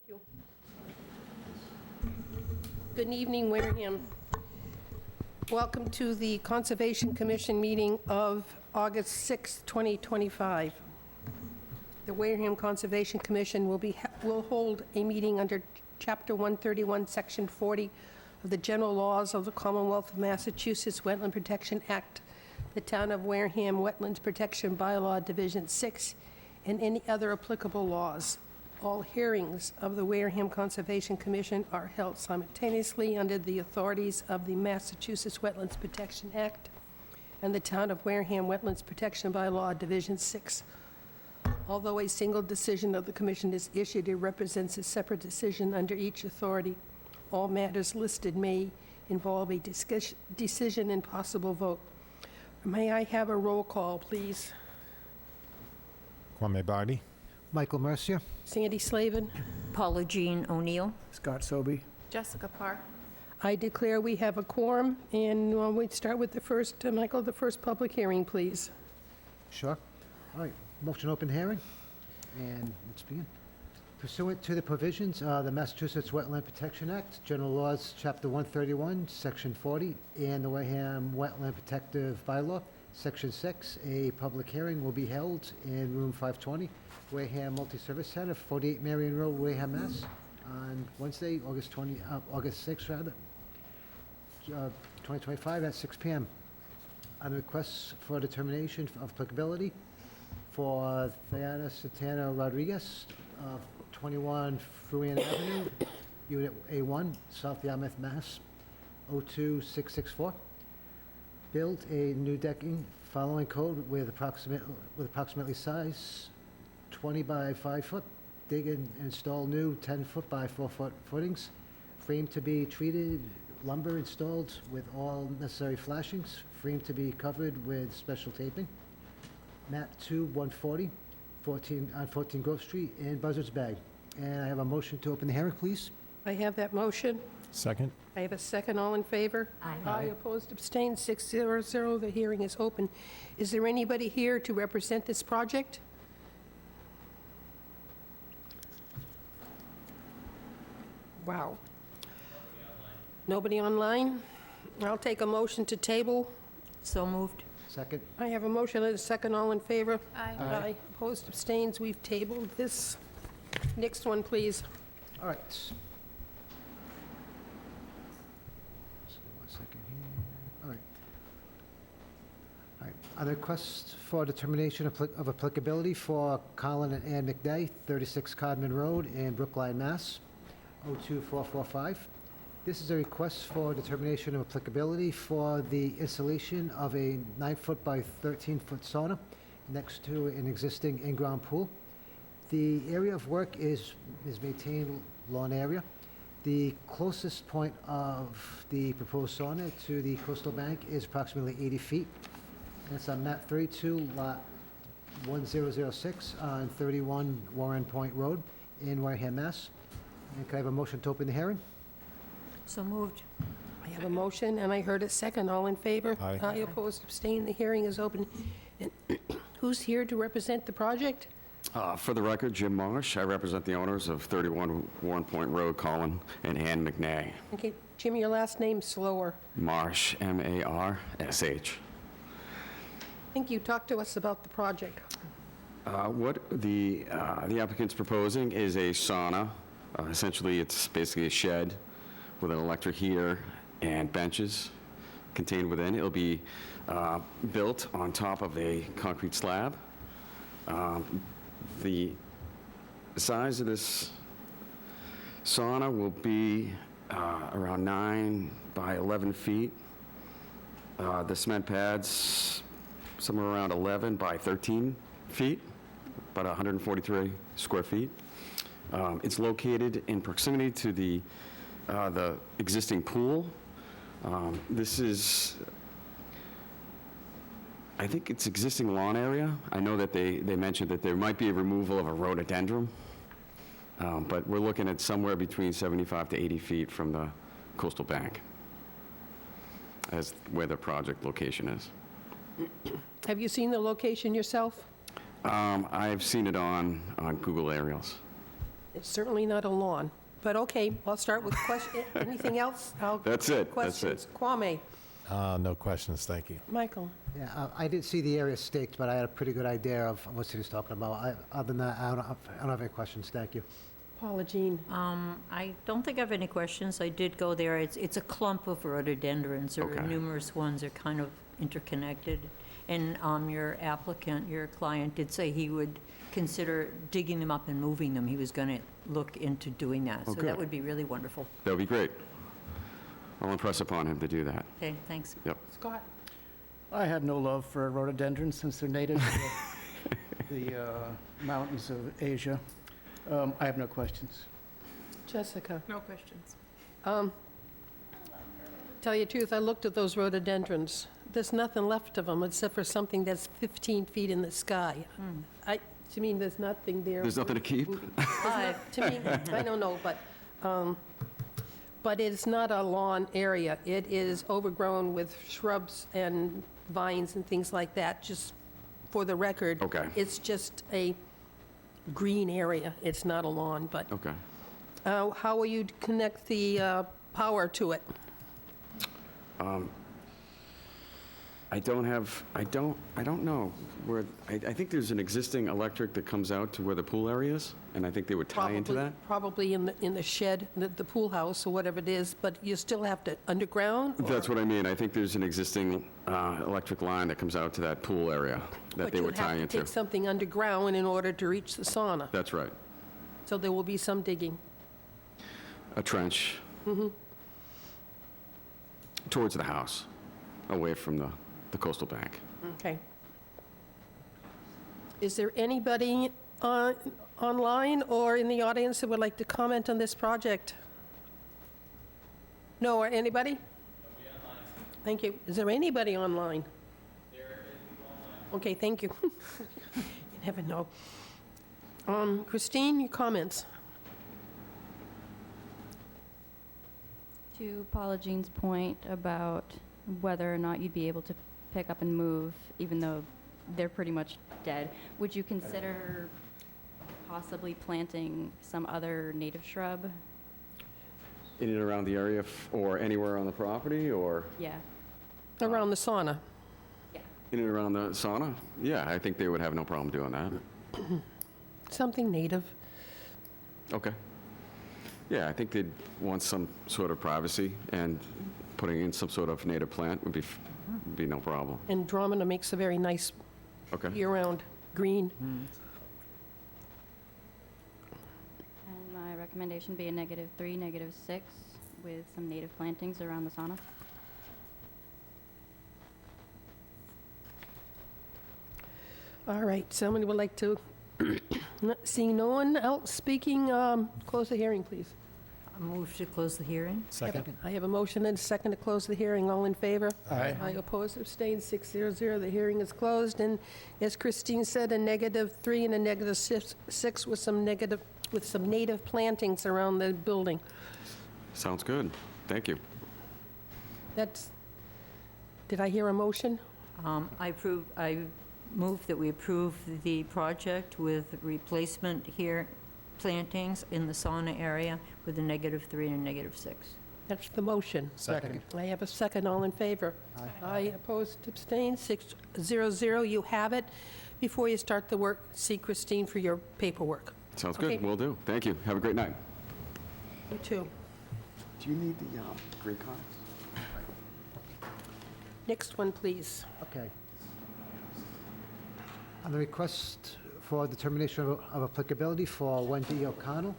you. Good evening, Wareham. Welcome to the Conservation Commission meeting of August 6, 2025. The Wareham Conservation Commission will hold a meeting under Chapter 131, Section 40 of the General Laws of the Commonwealth of Massachusetts Wetland Protection Act, the Town of Wareham Wetlands Protection Bylaw, Division 6, and any other applicable laws. All hearings of the Wareham Conservation Commission are held simultaneously under the authorities of the Massachusetts Wetlands Protection Act and the Town of Wareham Wetlands Protection Bylaw, Division 6. Although a single decision of the Commission is issued, it represents a separate decision under each authority. All matters listed may involve a decision and possible vote. May I have a roll call, please? Kwame Bardi. Michael Mercier. Sandy Slavin. Paula Jean O'Neill. Scott Sobey. Jessica Parr. I declare we have a quorum, and we'd start with the first, Michael, the first public hearing, please. Sure. All right, motion to open hearing, and let's begin. Pursuant to the provisions of the Massachusetts Wetland Protection Act, General Laws, Chapter 131, Section 40, and the Wareham Wetland Protective Bylaw, Section 6, a public hearing will be held in Room 520, Wareham Multi-Service Center, 48 Marion Road, Wareham, Mass, on Wednesday, August 6th, 2025 at 6 p.m. On requests for determination of applicability for Diana Santana Rodriguez, 21 Fruin Avenue, Unit A1, South Yarmouth, Mass. 02664. Build a new decking following code with approximately size 20 by 5 foot. Dig and install new 10 foot by 4 foot footings. Frame to be treated, lumber installed with all necessary flashings. Frame to be covered with special taping. Map 2 140, 14 Grove Street in Buzzards Bay. And I have a motion to open the hearing, please. I have that motion. Second. I have a second. All in favor? Aye. Aye. Opposed, abstained, 600. The hearing is open. Is there anybody here to represent this project? Wow. Nobody online? I'll take a motion to table. So moved. Second. I have a motion and a second. All in favor? Aye. Aye. Opposed, abstains. We've tabled this. Next one, please. All right. So, 1 second here. All right. All right. On the request for determination of applicability for Colin and Ann McDay, 36 Codman Road in Brookline, Mass. 02445. This is a request for determination of applicability for the installation of a 9-foot by 13-foot sauna next to an existing in-ground pool. The area of work is maintained lawn area. The closest point of the proposed sauna to the coastal bank is approximately 80 feet. And it's on map 32, lot 1006 on 31 Warren Point Road in Wareham, Mass. And can I have a motion to open the hearing? So moved. I have a motion, and I heard a second. All in favor? Aye. Aye, opposed, abstained. The hearing is open. And who's here to represent the project? For the record, Jim Marsh. I represent the owners of 31 Warren Point Road, Colin and Ann McNay. Okay, Jim, your last name's slower. Marsh, M-A-R-S-H. I think you talked to us about the project. What the applicant's proposing is a sauna. Essentially, it's basically a shed with an electric heater and benches contained within. It'll be built on top of a concrete slab. The size of this sauna will be around 9 by 11 feet. The cement pads, somewhere around 11 by 13 feet, about 143 square feet. It's located in proximity to the existing pool. This is, I think it's existing lawn area. I know that they mentioned that there might be a removal of a rhododendron, but we're looking at somewhere between 75 to 80 feet from the coastal bank as where the project location is. Have you seen the location yourself? I've seen it on Google Aerials. It's certainly not a lawn. But okay, I'll start with question, anything else? That's it, that's it. Questions? Kwame, No questions, thank you. Michael, Yeah, I didn't see the area staked, but I had a pretty good idea of what he was talking about. Other than that, I don't have any questions. Thank you. Paula Jean. I don't think I have any questions. I did go there. It's a clump of rhododendrons. There are Okay. numerous ones. They're kind of interconnected. And your applicant, your client, did say he would consider digging them up and moving them. He was going to look into doing that. Oh, So good. that would be really wonderful. That would be great. I'll impress upon him to do that. Okay, thanks. Scott. I have no love for rhododendrons since they're native to the mountains of Asia. I have no questions. Jessica. No questions. Tell you the truth, I looked at those rhododendrons. There's nothing left of them except for something that's 15 feet in the sky. To me, there's nothing there. There's nothing to keep? To me, I don't know, but it's not a lawn area. It is overgrown with shrubs and vines and things like that, just for the record. Okay. It's just a green area. It's not a lawn, but Okay. how will you connect the power to it? I don't know where, I think there's an existing electric that comes out to where the pool area is, and I think they would tie into that. Probably in the shed, the pool house or whatever it is, but you still have to underground? or- That's what I mean. I think there's an existing electric line that comes out to that pool area that they would tie But you have to into. take something underground in order to reach the sauna. That's right. So there will be some digging. A trench. Towards the house, away from the coastal bank. Okay. Is there anybody online or in the audience that would like to comment on this project? No, or anybody? Thank you. Is there anybody online? There is people online. Okay, thank you. You never know. Christine, your comments? To Paula Jean's point about whether or not you'd be able to pick up and move, even though they're pretty much dead, would you consider possibly planting some other native shrub? In and around the area, or anywhere on the property, or Yeah, Around the sauna? yeah. in and around the sauna? Yeah, I think they would have no problem doing that. Something native. Okay. Yeah, I think they'd want some sort of privacy, and putting in some sort of native plant would be no problem. Andromeda makes a very nice Okay. year-round green. And my recommendation be a -3, -6, with some native plantings around the sauna. All right, somebody would like to, seeing no one else speaking, close the hearing, please. I move to close the hearing. Second? I have a motion and a second to close the hearing. All in favor? Aye. I oppose, abstain, 600. The hearing is closed, and as Christine said, a -3 and a -6 with some native plantings around the building. Sounds good. Thank you. That's, did I hear a motion? I move that we approve the project with replacement here, plantings in the sauna area with a -3 and a -6. That's the motion. Second. I have a second. All in favor? Aye, opposed, abstain, 600. You have it. Before you start the work, see Christine for your paperwork. Sounds Okay. good. Will do. Thank you. Have a great night. You too. Do you need the green cards? Next one, please. Okay. On the request for determination of applicability for Wendy O'Connell,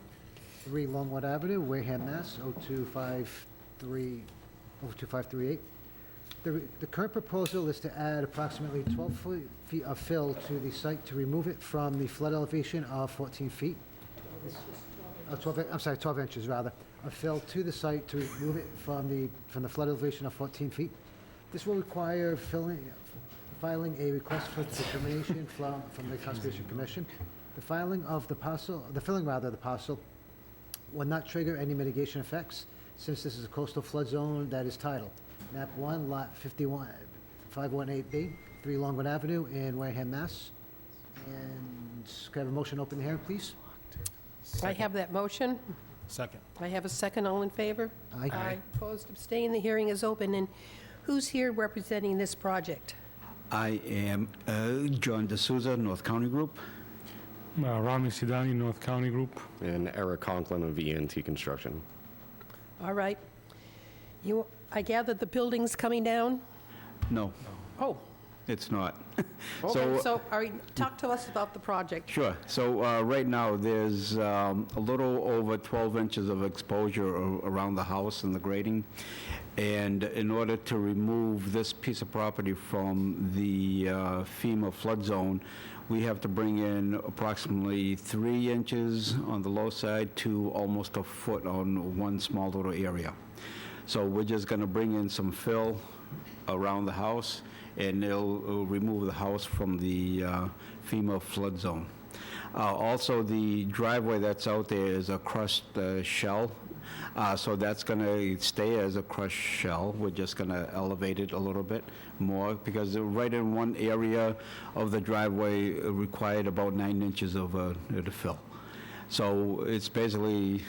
3 Longwood Avenue, Wareham, Mass. 02538. The current proposal is to add approximately 12 feet of fill to the site to remove it from the flood elevation of 14 feet. 12 inches, rather, of fill to the site to remove it from the flood elevation of 14 feet. This will require filing a request for determination from the Conservation Commission. The filling of the parcel, the filling rather of the parcel, will not trigger any mitigation effects, since this is a coastal flood zone that is titled Map 1, Lot 518B, 3 Longwood Avenue in Wareham, Mass. And can I have a motion to open the hearing, please? I have that motion. Second. I have a second. All in favor? Aye. Opposed, abstained. The hearing is open. And who's here representing this project? I am John D'Souza, North County Group. Rami Sidani, North County Group. And Eric Conklin of ENT Construction. All right. I gather the building's coming down? No, Oh, it's not. okay. So, talk to us about the project. Sure. So right now, there's a little over 12 inches of exposure around the house and the grading. And in order to remove this piece of property from the FEMA flood zone, we have to bring in approximately 3 inches on the low side to almost a foot on one small little area. So we're just going to bring in some fill around the house, and it'll remove the house from the FEMA flood zone. Also, the driveway that's out there is a crushed shell, so that's going to stay as a crushed shell. We're just going to elevate it a little bit more, because right in one area of the driveway required about 9 inches of the fill. So it's basically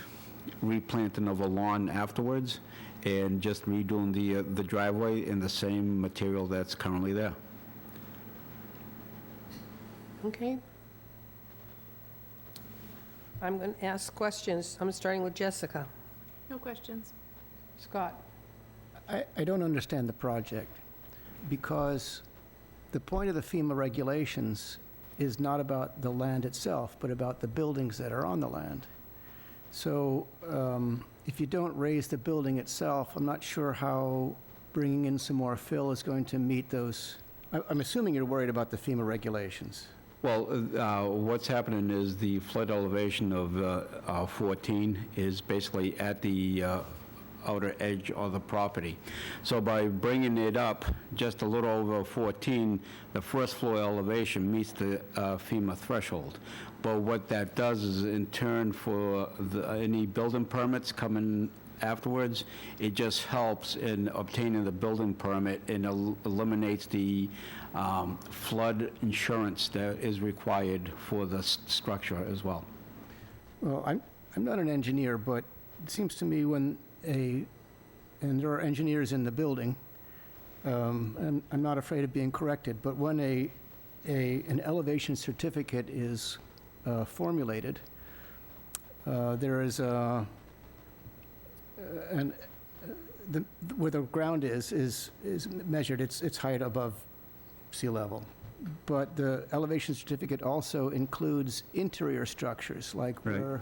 replanting of a lawn afterwards, and just redoing the driveway in the same material that's currently there. Okay. I'm going to ask questions. I'm starting with Jessica. No questions. Scott? I don't understand the project, because the point of the FEMA regulations is not about the land itself, but about the buildings that are on the land. So if you don't raise the building itself, I'm not sure how bringing in some more fill is going to meet those. I'm assuming you're worried about the FEMA regulations. Well, what's happening is the flood elevation of 14 is basically at the outer edge of the property. So by bringing it up just a little over 14, the first floor elevation meets the FEMA threshold. But what that does is, in turn, for any building permits coming afterwards, it just helps in obtaining the building permit and eliminates the flood insurance that is required for the structure as well. Well, I'm not an engineer, but it seems to me and there are engineers in the building, and I'm not afraid of being corrected, but when an elevation certificate is formulated, there is where the ground is measured, it's height above sea level. But the elevation certificate also includes interior structures, like Right. where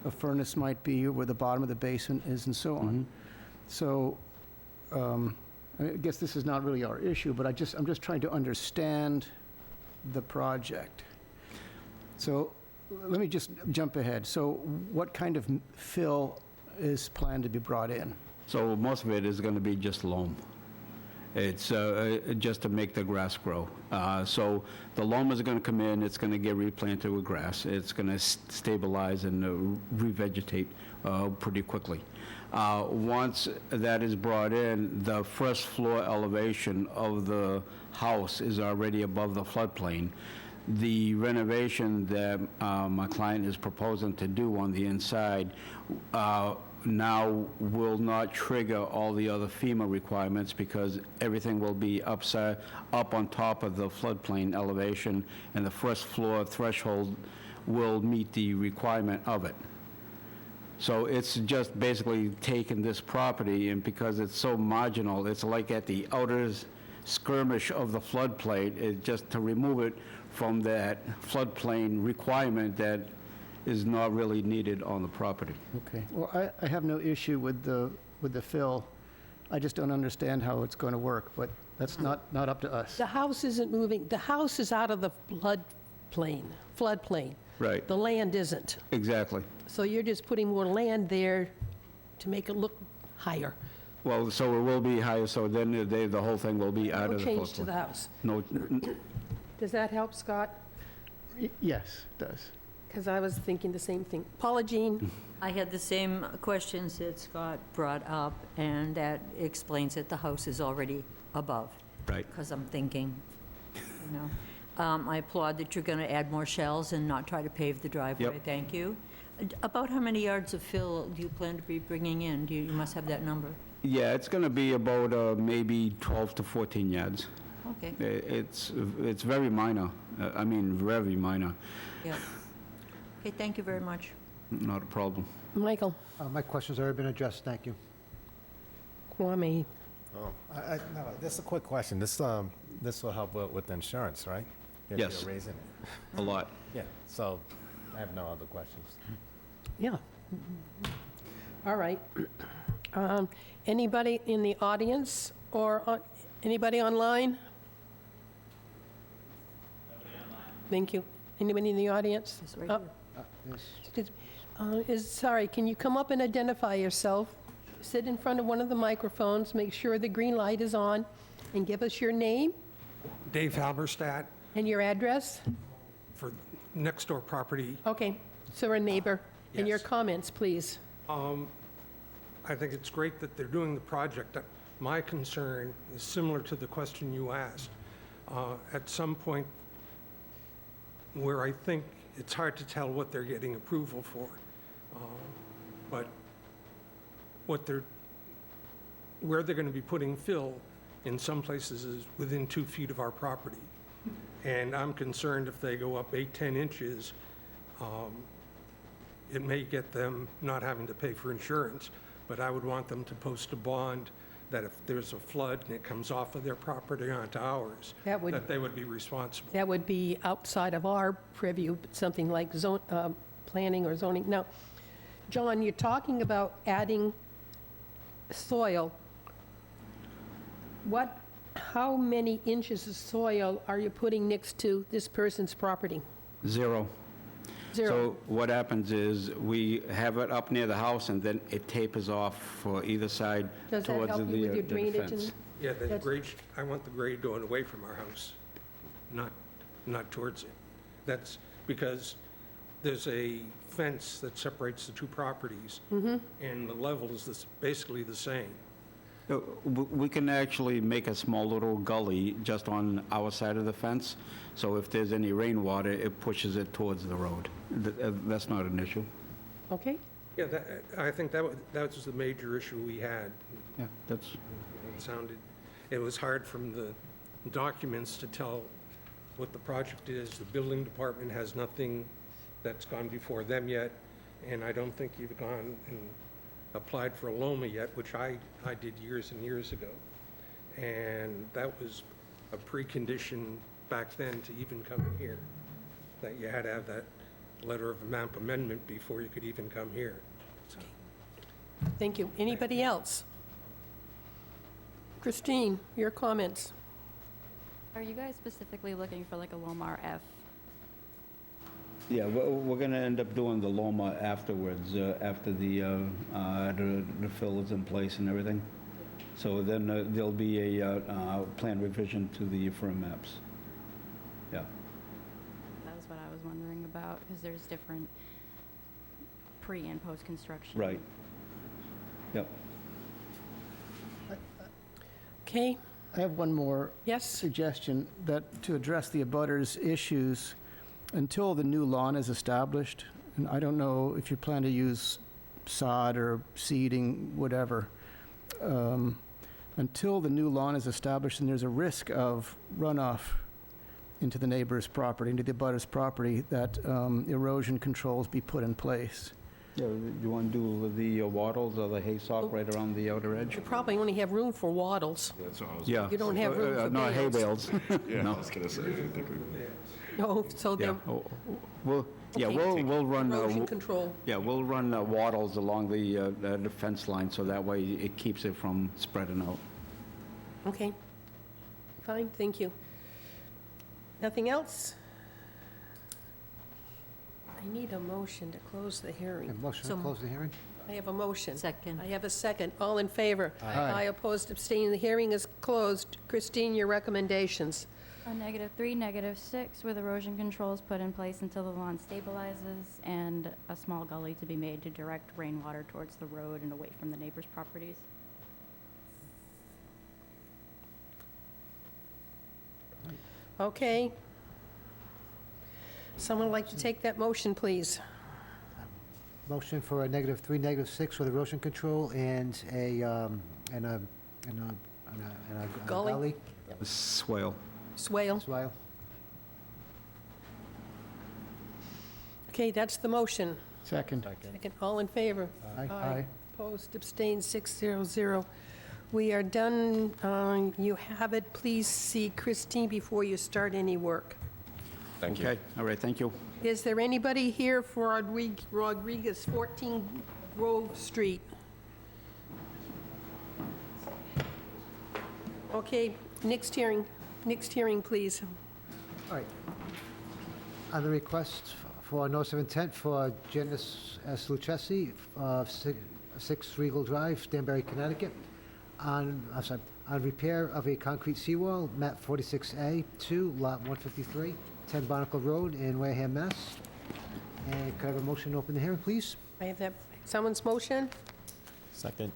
a furnace might be, or where the bottom of the basin is, and so on. So I guess this is not really our issue, but I'm just trying to understand the project. So let me just jump ahead. So what kind of fill is planned to be brought in? So most of it is going to be just loam. It's just to make the grass grow. So the loam is going to come in, it's going to get replanted with grass. It's going to stabilize and revegetate pretty quickly. Once that is brought in, the first floor elevation of the house is already above the floodplain. The renovation that my client is proposing to do on the inside now will not trigger all the other FEMA requirements, because everything will be up on top of the floodplain elevation, and the first floor threshold will meet the requirement of it. So it's just basically taking this property, and because it's so marginal, it's like at the outer skirmish of the floodplain, it's just to remove it from that floodplain requirement that is not really needed on the property. Okay. Well, I have no issue with the fill. I just don't understand how it's going to work, but that's not up to us. The house isn't moving. The house is out of the floodplain. Right, The land isn't. exactly. So you're just putting more land there to make it look higher. Well, so it will be higher, so then the whole thing will be out No of the change to floodplain. the house. No, Does that help, Scott? Yes, it does. Because I was thinking the same thing. Paula Jean? I had the same questions that Scott brought up, and that explains that the house is already above. right. Because I'm thinking, you know. I applaud that you're going to add more shells and not try to pave the driveway. Yep. Thank you. About how many yards of fill do you plan to be bringing in? You must have that number. Yeah, it's going to be about maybe 12 to 14 yards. Okay, It's very minor. I mean, very minor. yeah. Okay, thank you very much. Not a problem. Michael, My questions have already been addressed, thank you. Kwame, Oh, no, just a quick question. This will help with insurance, right? If Yes. you're raising it. A lot. Yeah, so I have no other questions. yeah. All right. Anybody in the audience or anybody online? Thank you. Anybody in the audience? It's right Oh, Yes. Sorry, can you come up and identify yourself? Sit in front of one of the microphones, make sure the green light is on, and give us your name Dave Halberstadt and your address. for next door property. Okay, so we're a neighbor. And your Yes. comments, please. I think it's great that they're doing the project. My concern is similar to the question you asked. At some point where I think it's hard to tell what they're getting approval for. But where they're going to be putting fill in some places is within 2 feet of our property. And I'm concerned if they go up 8, 10 inches, it may get them not having to pay for insurance, but I would want them to post a bond that if there's a flood and it comes off of their property onto ours, That would- that they would be responsible. That would be outside of our purview, but something like planning or zoning. Now, John, you're talking about adding soil. How many inches of soil are you putting next to this person's property? 0. Zero. So what happens is we have it up near the house and then it tapers off for either side Does that towards help you with your the drainage fence. and? Yeah, the That's- grade, I want the grade going away from our house, not towards it. That's because there's a fence that separates the two properties, and the level is basically the same. We can actually make a small little gully just on our side of the fence, so if there's any rainwater, it pushes it towards the road. That's not an issue. Okay, Yeah, I think that was the major issue we had. Yeah, that's, It was hard from the documents to tell what the project is. The building department has nothing that's gone before them yet, and I don't think you've gone and applied for a LOMA yet, which I did years and years ago. And that was a precondition back then to even come here, that you had to have that letter of map amendment before you could even come here. So, thank you. Anybody else? Christine, your comments. Are you guys specifically looking for like a Lomar F? yeah, we're going to end up doing the Loma afterwards, after the fill is in place and everything. So then there'll be a plan revision to the firm maps. Yeah. That was what I was wondering about, because there's different pre and post construction. Right. Yep. Okay, I have one more yes? suggestion, that to address the abutters' issues, until the new lawn is established, and I don't know if you plan to use sod or seeding, whatever, until the new lawn is established and there's a risk of runoff into the neighbor's property, into the abutters' property, that erosion controls be put in place. Yeah, you want to do the wattles or the haysock right around the outer edge? You probably only have room for wattles. Yeah. You don't have room for No, hay bales. bales. Yeah, No. I was gonna say, I didn't think we. No, so Yeah. they're We'll, yeah, Okay. we'll run, erosion control. yeah, we'll run wattles along the fence line, so that way it keeps it from spreading out. Okay. Fine, thank you. Nothing else? I need a motion to close the A hearing. motion to So- close the hearing? I have a motion. Second. I have a second. All in favor? Aye. Opposed, abstaining. The hearing is closed. Christine, your recommendations. A -3, -6, with erosion controls put in place until the lawn stabilizes, and a small gully to be made to direct rainwater towards the road and away from the neighbors' properties. Okay. Someone like to take that motion, please? Motion for a -3, -6 with erosion control and a Gully? gully Swale. Swale. as well. Okay, that's the motion. Second. Second, all in favor? Aye. Opposed, abstained, 600. We are done. You have it. Please see Christine before you start any work. Thank you. Okay, all right, thank you. Is there anybody here for Rodriguez, 14 Grove Street? Okay, next hearing, please. All right. On the request for notice of intent for Janice S. Lucchesi of 6 Regal Drive, Danbury, Connecticut, on repair of a concrete seawall, map 46A2, lot 153, 10 Barnacle Road in Wareham, Mass. And could I have a motion to open the hearing, please? I have that, someone's motion? Second.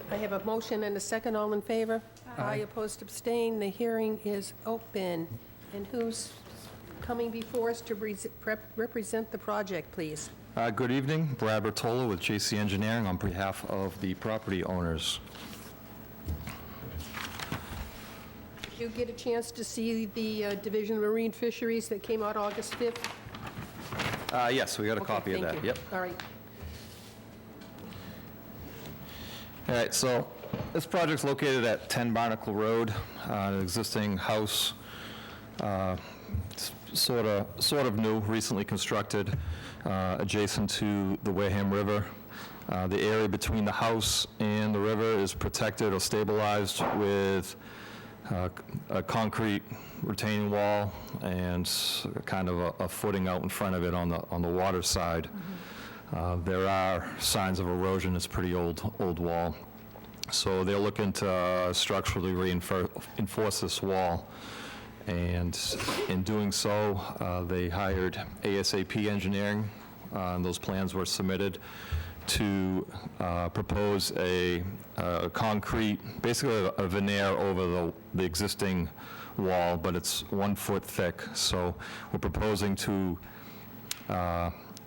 I have a motion and a second, all in favor? Aye. Opposed, abstained, the hearing is open. And who's coming before us to represent the project, please? Good evening, Brad Bertola with JC Engineering on behalf of the property owners. Did you get a chance to see the Division of Marine Fisheries that came out August 5th? Yes, we got a Okay, copy of thank that. you. Yep. All right. All right, so this project's located at 10 Barnacle Road, an existing house, sort of new, recently constructed, adjacent to the Wareham River. The area between the house and the river is protected or stabilized with a concrete retaining wall and kind of a footing out in front of it on the water side. There are signs of erosion. It's a pretty old wall. So they're looking to structurally reinforce this wall. And in doing so, they hired ASAP Engineering, and those plans were submitted to propose a concrete, basically a veneer over the existing wall, but it's 1 foot thick. So we're proposing to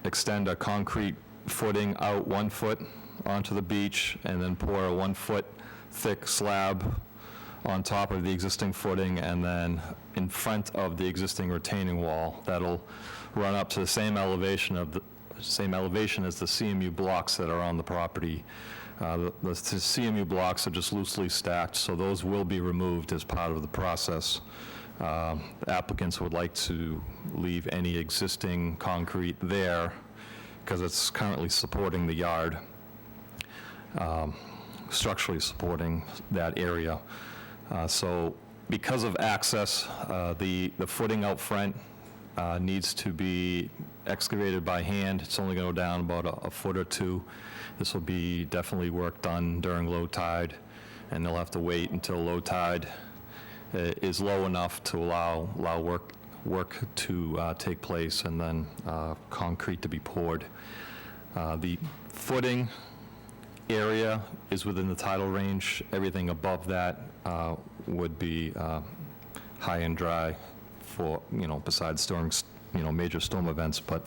extend a concrete footing out 1 foot onto the beach and then pour a 1 foot thick slab on top of the existing footing and then in front of the existing retaining wall. That'll run up to the same elevation as the CMU blocks that are on the property. The CMU blocks are just loosely stacked, so those will be removed as part of the process. The applicants would like to leave any existing concrete there because it's currently supporting the yard, structurally supporting that area. So because of access, the footing out front needs to be excavated by hand. It's only going to go down about a foot or two. This will be definitely work done during low tide, and they'll have to wait until low tide is low enough to allow work to take place and then concrete to be poured. The footing area is within the tidal range. Everything above that would be high and dry for, besides during, major storm events. But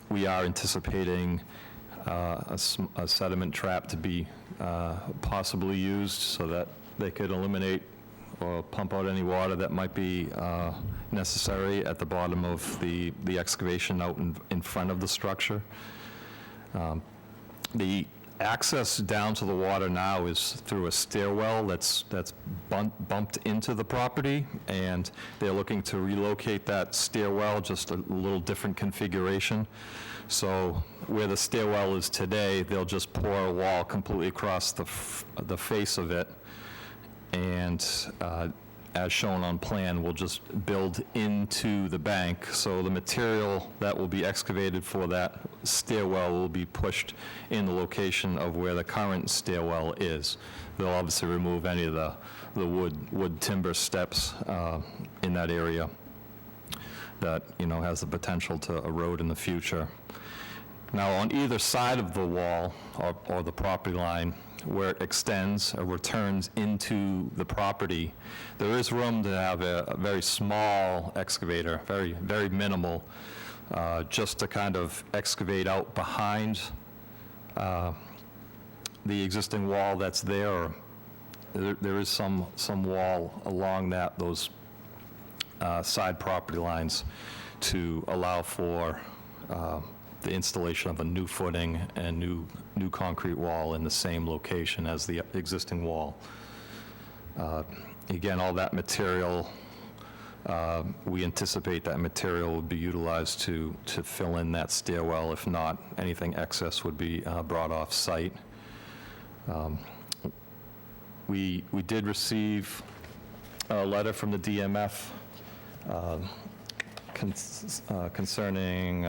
we are anticipating a sediment trap to be possibly used so that they could eliminate or pump out any water that might be necessary at the bottom of the excavation out in front of the structure. The access down to the water now is through a stairwell that's bumped into the property, and they're looking to relocate that stairwell, just a little different configuration. So where the stairwell is today, they'll just pour a wall completely across the face of it, and as shown on plan, we'll just build into the bank. So the material that will be excavated for that stairwell will be pushed in the location of where the current stairwell is. They'll obviously remove any of the wood timber steps in that area that, has the potential to erode in the future. Now, on either side of the wall or the property line, where it extends or returns into the property, there is room to have a very small excavator, very, very minimal, just to kind of excavate out behind the existing wall that's there. There is some wall along those side property lines to allow for the installation of a new footing and new concrete wall in the same location as the existing wall. Again, all that material, we anticipate that material would be utilized to fill in that stairwell. If not, anything excess would be brought off site. We did receive a letter from the DMF concerning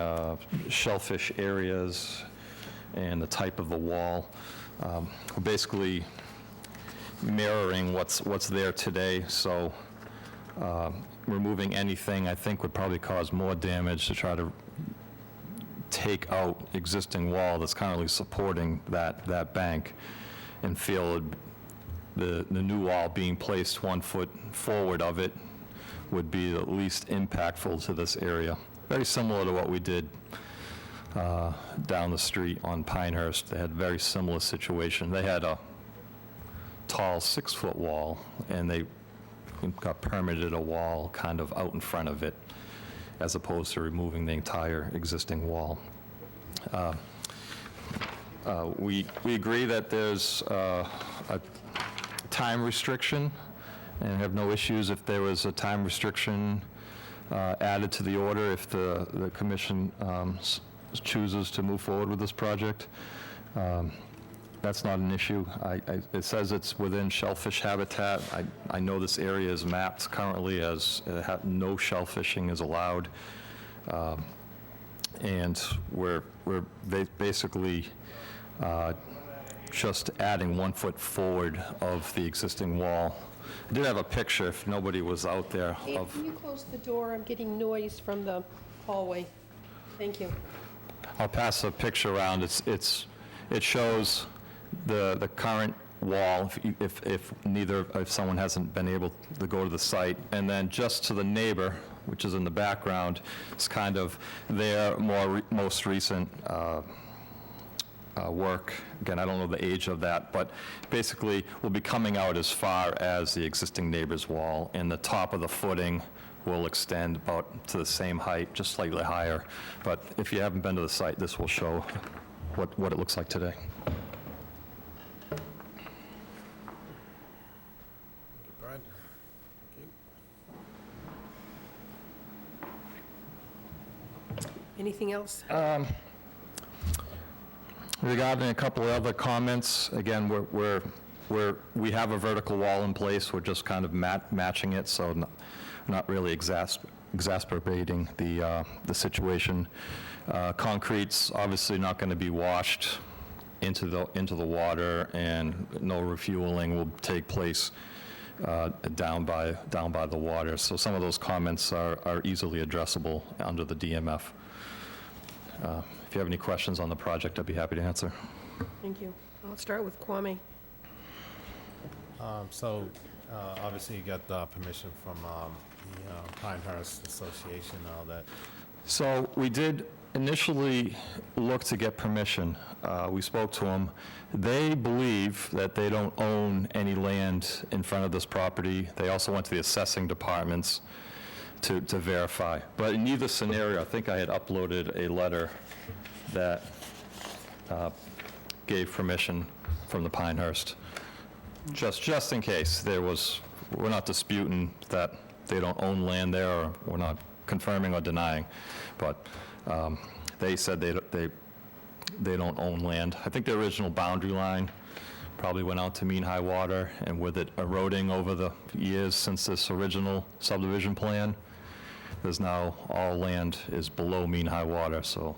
shellfish areas and the type of the wall. We're basically mirroring what's there today, so removing anything I think would probably cause more damage to try to take out existing wall that's currently supporting that bank, and feel the new wall being placed 1 foot forward of it would be the least impactful to this area. Very similar to what we did down the street on Pinehurst. They had a very similar situation. They had a tall 6-foot wall, and they got permitted a wall kind of out in front of it, as opposed to removing the entire existing wall. We agree that there's a time restriction, and have no issues if there was a time restriction added to the order if the commission chooses to move forward with this project. That's not an issue. It says it's within shellfish habitat. I know this area is mapped currently as no shellfishing is allowed. And we're basically just adding 1 foot forward of the existing wall. I did have a picture, if nobody was out there, Dave, of... can you close the door? I'm getting noise from the hallway. Thank you. I'll pass a picture around. It shows the current wall, if someone hasn't been able to go to the site, and then just to the neighbor, which is in the background, is kind of their most recent work. Again, I don't know the age of that, but basically will be coming out as far as the existing neighbor's wall, and the top of the footing will extend about to the same height, just slightly higher. But if you haven't been to the site, this will show what it looks like today. Brad? Anything else? Regarding a couple of other comments, again, we have a vertical wall in place. We're just kind of matching it, so not really exacerbating the situation. Concrete's obviously not going to be washed into the water, and no refueling will take place down by the water. So some of those comments are easily addressable under the DMF. If you have any questions on the project, I'd be happy to answer. Thank you. I'll start with Kwame. So, obviously you got permission from the Pinehurst Association and all that. So we did initially look to get permission. We spoke to them. They believe that they don't own any land in front of this property. They also went to the assessing departments to verify. But in either scenario, I think I had uploaded a letter that gave permission from the Pinehurst. Just in case we're not disputing that they don't own land there, or we're not confirming or denying, but they said they don't own land. I think the original boundary line probably went out to mean high water, and with it eroding over the years since this original subdivision plan, there's now all land is below mean high water, so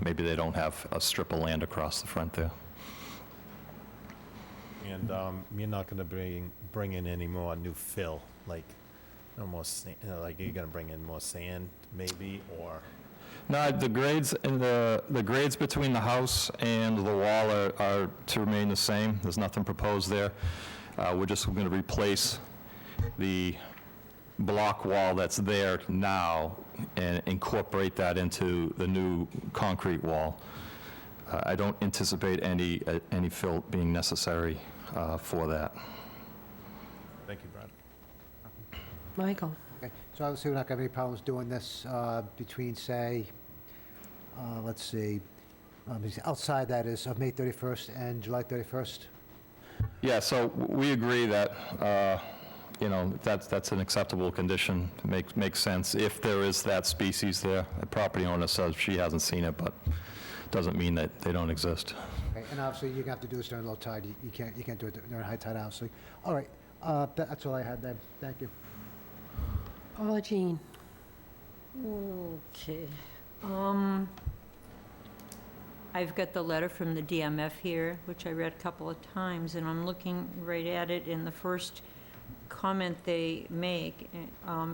maybe they don't have a strip of land across the front there. And you're not going to bring in any more new fill, like no more like you're going to bring in more sand, maybe, or? No, the grades in the grades between the house and the wall are to remain the same. There's nothing proposed there. We're just going to replace the block wall that's there now and incorporate that into the new concrete wall. I don't anticipate any fill being necessary for that. Thank you, Brad. Michael? Okay, so obviously we're not going to have any problems doing this between, say, let's see, outside that is of May 31st and July 31st? Yeah, so we agree that, that's an acceptable condition, makes sense. If there is that species there, the property owner says she hasn't seen it, but doesn't mean that they don't exist. Okay, and obviously you're going to have to do this during low tide. You can't do it during high tide, obviously. All right, that's all I had then. Thank you. Paula Jean? Okay. I've got the letter from the DMF here, which I read a couple of times, and I'm looking right at it, and the first comment they make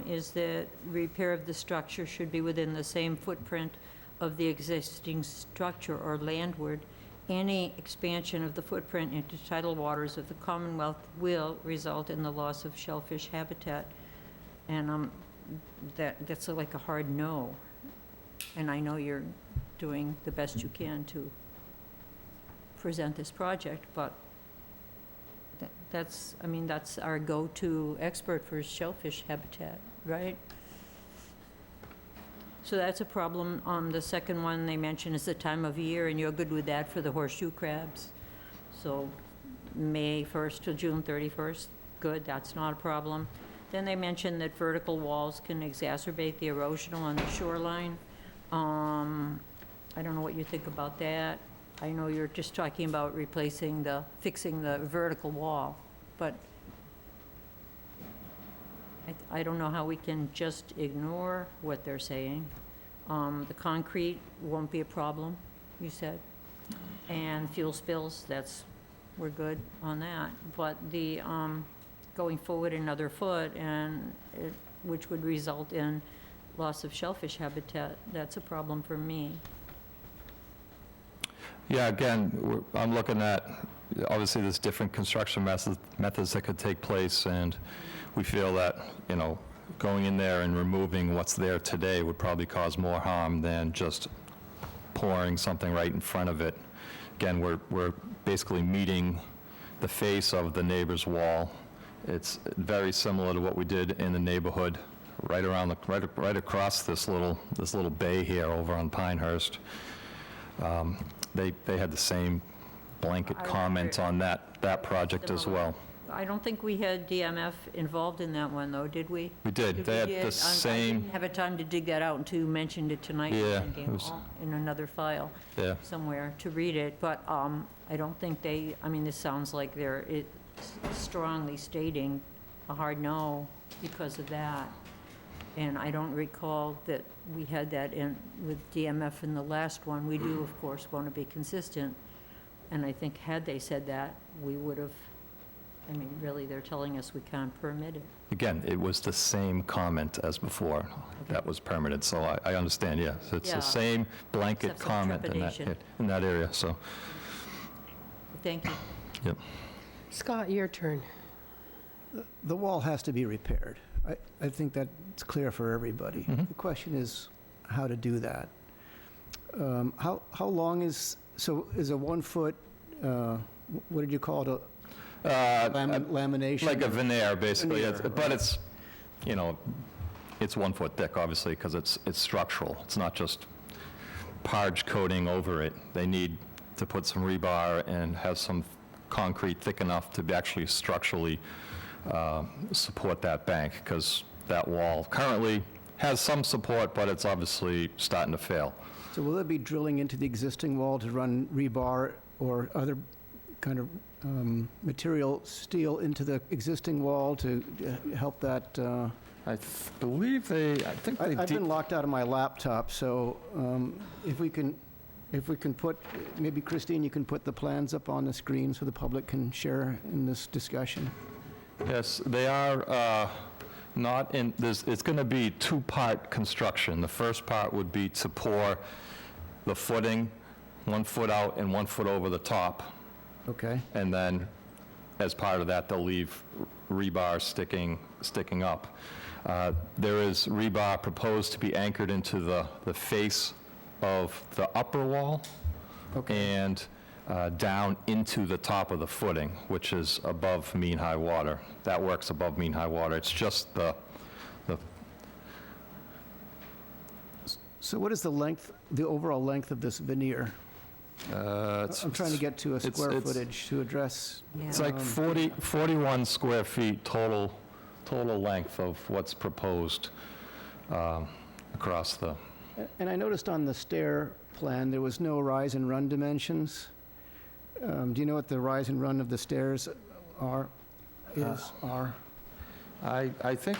is that repair of the structure should be within the same footprint of the existing structure or landward. Any expansion of the footprint into tidal waters of the Commonwealth will result in the loss of shellfish habitat. And that's like a hard no. And I know you're doing the best you can to present this project, but that's our go-to expert for shellfish habitat, right? So that's a problem. The second one they mention is the time of year, and you're good with that for the horseshoe crabs. So May 1st to June 31st, good, that's not a problem. Then they mention that vertical walls can exacerbate the erosion on the shoreline. I don't know what you think about that. I know you're just talking about fixing the vertical wall, but I don't know how we can just ignore what they're saying. The concrete won't be a problem, you said. And fuel spills, we're good on that. But the going forward another foot, which would result in loss of shellfish habitat, that's a problem for me. Yeah, again, I'm looking at, obviously, there's different construction methods that could take place, and we feel that, going in there and removing what's there today would probably cause more harm than just pouring something right in front of it. Again, we're basically meeting the face of the neighbor's wall. It's very similar to what we did in the neighborhood, right across this little bay here over on Pinehurst. They had the same blanket comment on that project as well. I don't think we had DMF involved in that one, though, did we? We did. They had the same. I didn't have a time to dig that out until you mentioned it tonight. Yeah, I'm thinking, it was- in another file somewhere to read it, but I don't think this sounds like they're strongly stating a hard no because of that. And I don't recall that we had that in with DMF in the last one. We do, of course, want to be consistent. And I think had they said that, we would have, really, they're telling us we can't permit it. Again, it was the same comment as before that was permitted, so I understand, yes. It's the same blanket Except for comment trepidation. in that area, so, Thank you. yep. Scott, your turn. The wall has to be repaired. I think that's clear for everybody. Mhm. The question is how to do that. How long is a 1 foot, what did you call it, lamination? Like a veneer, basically, Veneer, but it's, it's 1 foot thick, obviously, because it's structural. It's not just parge coating over it. They need to put some rebar and have some concrete thick enough to actually structurally support that bank, because that wall currently has some support, but it's obviously starting to fail. So will it be drilling into the existing wall to run rebar or other kind of material, steel into the existing wall to help that? I believe they I've been locked out of my laptop, so if we can put, maybe Christine, you can put the plans up on the screen so the public can share in this discussion. Yes, they are not in, it's going to be two-part construction. The first part would be to pour the footing 1 foot out and 1 foot over the top. Okay. And then, as part of that, they'll leave rebar sticking up. There is rebar proposed to be anchored into the face of the upper wall and down into the top of the footing, which is above mean high water. That works above mean high water. It's just the So what is the length, the overall length of this veneer? I'm trying to get to a square footage to address. It's like 41 square feet total length of what's proposed across the... And I noticed on the stair plan, there was no rise and run dimensions. Do you know what the rise and run of the stairs are? I think,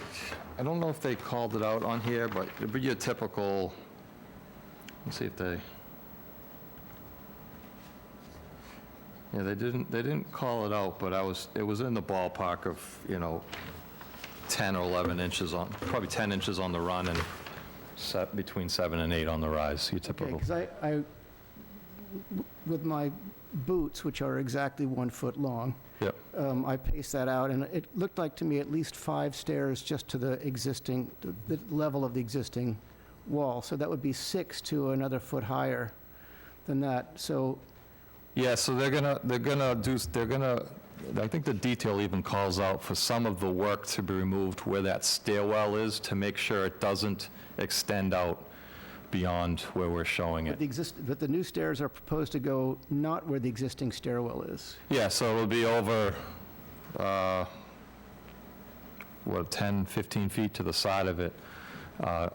I don't know if they called it out on here, but it'd be your typical, let's see if they... Yeah, they didn't call it out, but it was in the ballpark of, 10 or 11 inches on, probably 10 inches on the run and between 7 and 8 on the rise, your typical. Because I, with my boots, which are exactly 1 foot long, Yep. I paced that out, and it looked like to me at least 5 stairs just to the existing, the level of the existing wall. So that would be 6 to another foot higher than that. So Yeah, so they're gonna, I think the detail even calls out for some of the work to be removed where that stairwell is to make sure it doesn't extend out beyond where we're showing it. but the new stairs are proposed to go not where the existing stairwell is. Yeah, so it'll be over, 10, 15 feet to the side of it,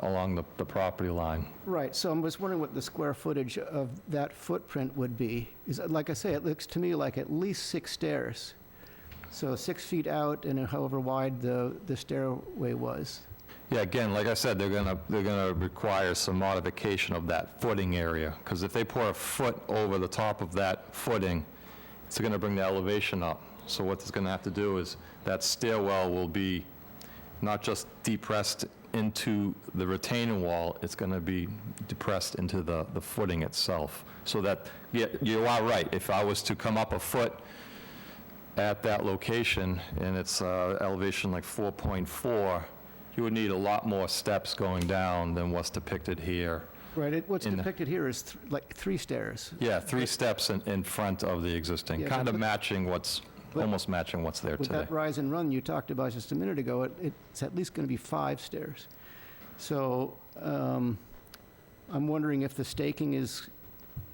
along the property line. Right, so I was wondering what the square footage of that footprint would be. Like I say, it looks to me like at least 6 stairs. So 6 feet out and however wide the stairway was. Yeah, again, like I said, they're gonna require some modification of that footing area, because if they pour a foot over the top of that footing, it's gonna bring the elevation up. So what it's gonna have to do is, that stairwell will be not just depressed into the retaining wall, it's gonna be depressed into the footing itself. So that, yeah, you are right, if I was to come up a foot at that location, and it's elevation like 4.4, you would need a lot more steps going down than what's depicted here. Right, what's depicted here is like 3 stairs. Yeah, 3 steps in front of the existing, Yeah, kind of but- matching almost matching what's there With today. that rise and run you talked about just a minute ago, it's at least going to be 5 stairs. So I'm wondering if the staking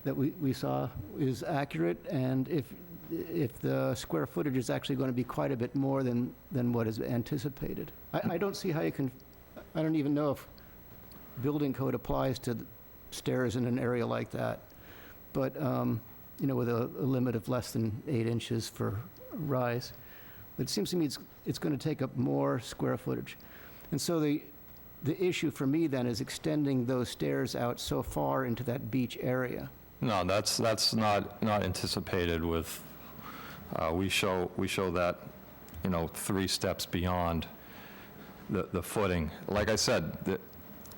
that we saw is accurate, and if the square footage is actually going to be quite a bit more than what is anticipated. I don't see how you can, I don't even know if building code applies to the stairs in an area like that. But, with a limit of less than 8 inches for rise. It seems to me it's going to take up more square footage. And so the issue for me then is extending those stairs out so far into that beach area. No, that's not anticipated with, we show that, 3 steps beyond the footing. Like I said,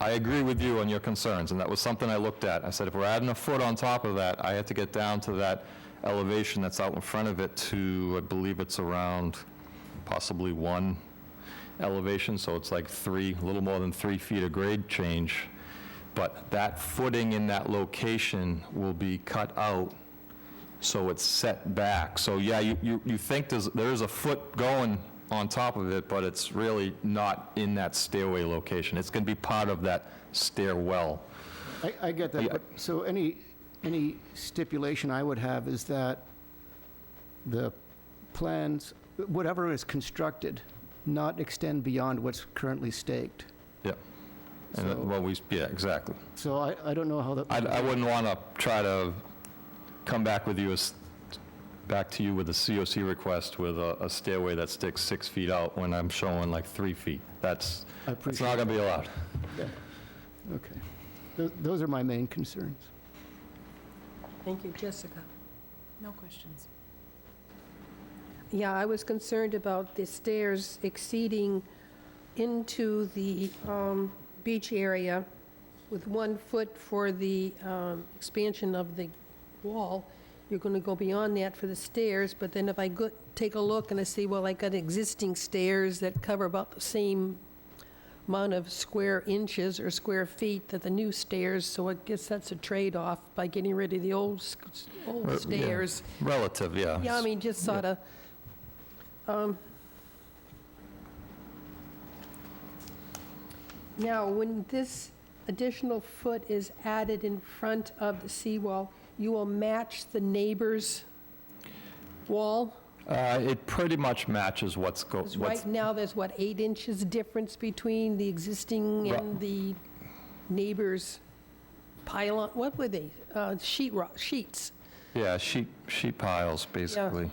I agree with you on your concerns, and that was something I looked at. I said, if we're adding a foot on top of that, I have to get down to that elevation that's out in front of it to, I believe it's around possibly 1 elevation, so it's like a little more than 3 feet of grade change. But that footing in that location will be cut out, so it's set back. So yeah, you think there is a foot going on top of it, but it's really not in that stairway location. It's going to be part of that stairwell. I get that, Yeah. but so any stipulation I would have is that the plans, whatever is constructed, not extend beyond what's currently staked. Yep. And So- yeah, exactly. So I don't know how that. I wouldn't want to try to come back to you with a COC request with a stairway that sticks 6 feet out when I'm showing like 3 feet. That's not going to be allowed. Yeah. Okay. Those are my main concerns. Thank you, Jessica. No questions. Yeah, I was concerned about the stairs exceeding into the beach area with 1 foot for the expansion of the wall. You're going to go beyond that for the stairs, but then if I take a look and I see, well, I got existing stairs that cover about the same amount of square inches or square feet that the new stairs, so I guess that's a trade-off by getting rid of the old Yeah. stairs. Relative, yeah. Yeah, I mean, just sort of, now, when this additional foot is added in front of the seawall, you will match the neighbor's wall? It pretty much matches what's 'Cause right now, there's what, 8 inches difference between the existing and the neighbor's pylon, what were they? Sheets. Yeah, sheet piles, basically.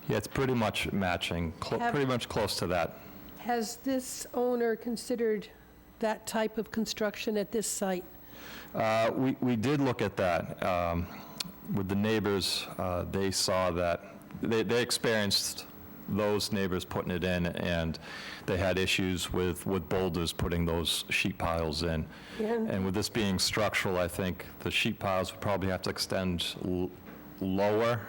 Yeah, it's pretty much matching, pretty much close to that. Has this owner considered that type of construction at this site? We did look at that. With the neighbors, they saw that, they experienced those neighbors putting it in, and they had issues with boulders putting those sheet piles in. And with this being structural, I think the sheet piles would probably have to extend lower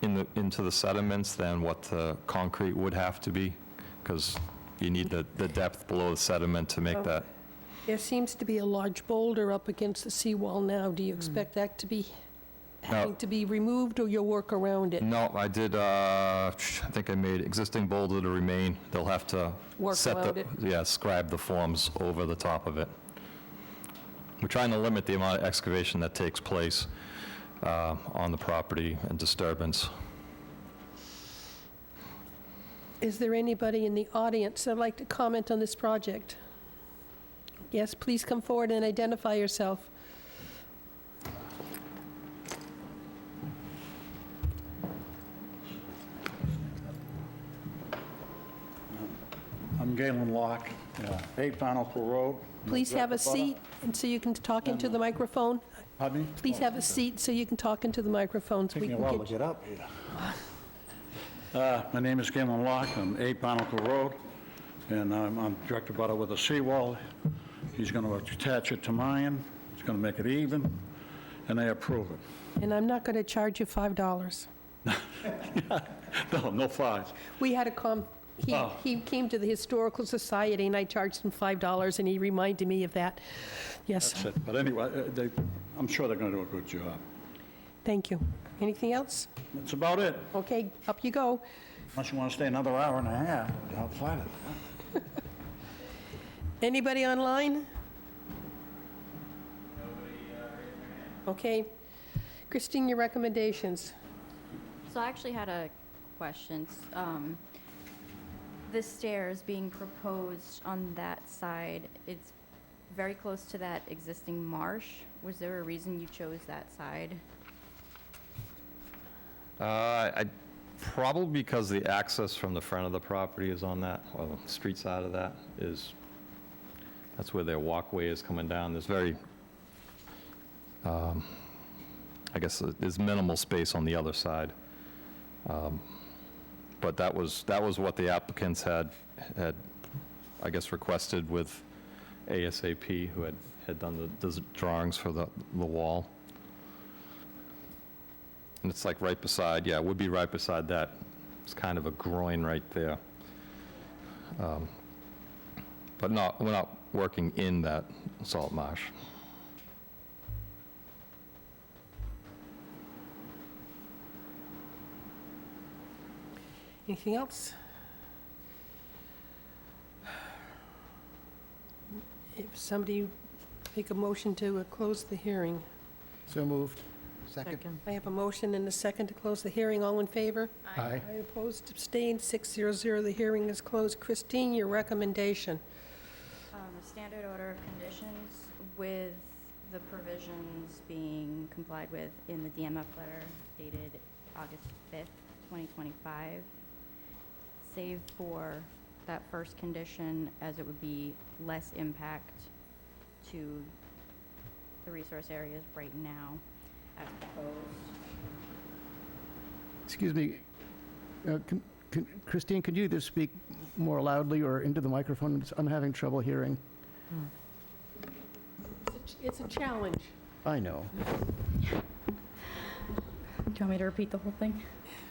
into the sediments than what the concrete would have to be, because you need the depth below the sediment to make that. There seems to be a large boulder up against the seawall now. Do you expect that to be having to be removed, or you'll work around it? No, I did, I think I made existing boulder to remain. They'll have to Work around it. Yeah, scribe the forms over the top of it. We're trying to limit the amount of excavation that takes place on the property and disturbance. Is there anybody in the audience that'd like to comment on this project? Yes, please come forward and identify yourself. I'm Galen Locke, 8 Barnacle Road. Please have a seat, and so you can talk into the microphone. Pardon me? Please have a seat so you can talk into the microphone. So we Taking a can while to get get up here. My name is Galen Locke, I'm 8 Barnacle Road, and I'm director butter with a seawall. He's going to attach it to mine, he's going to make it even, and they approve it. And I'm not going to charge you $5. No fines. We had he came to the Historical Society, and I charged him $5, and he reminded me of that. Yes. That's it. But anyway, I'm sure they're going to do a good job. Thank you. Anything else? That's about it. Okay, up you go. Unless you want to stay another hour and a half, I'll fight it. Anybody online? Okay. Christine, your recommendations. So I actually had a question. The stairs being proposed on that side, it's very close to that existing marsh. Was there a reason you chose that side? Probably because the access from the front of the property is on that, or the street side of that that's where their walkway is coming down. There's very, I guess there's minimal space on the other side. But that was what the applicants had, I guess, requested with ASAP, who had done the drawings for the wall. And it's like right beside, it would be right beside that. It's kind of a groin right there. But we're not working in that salt marsh. Anything else? If somebody make a motion to close the hearing. So moved. Second? I have a motion and a second to close the hearing. All in favor? Aye. I opposed, abstained, 600. The hearing is closed. Christine, your recommendation. Standard order of conditions with the provisions being complied with in the DMF letter dated August 5th, 2025. Save for that first condition, as it would be less impact to the resource areas right now as proposed. Excuse me, Christine, could you either speak more loudly or into the microphone? I'm having trouble hearing. It's a challenge. I know. Do you want me to repeat the whole thing?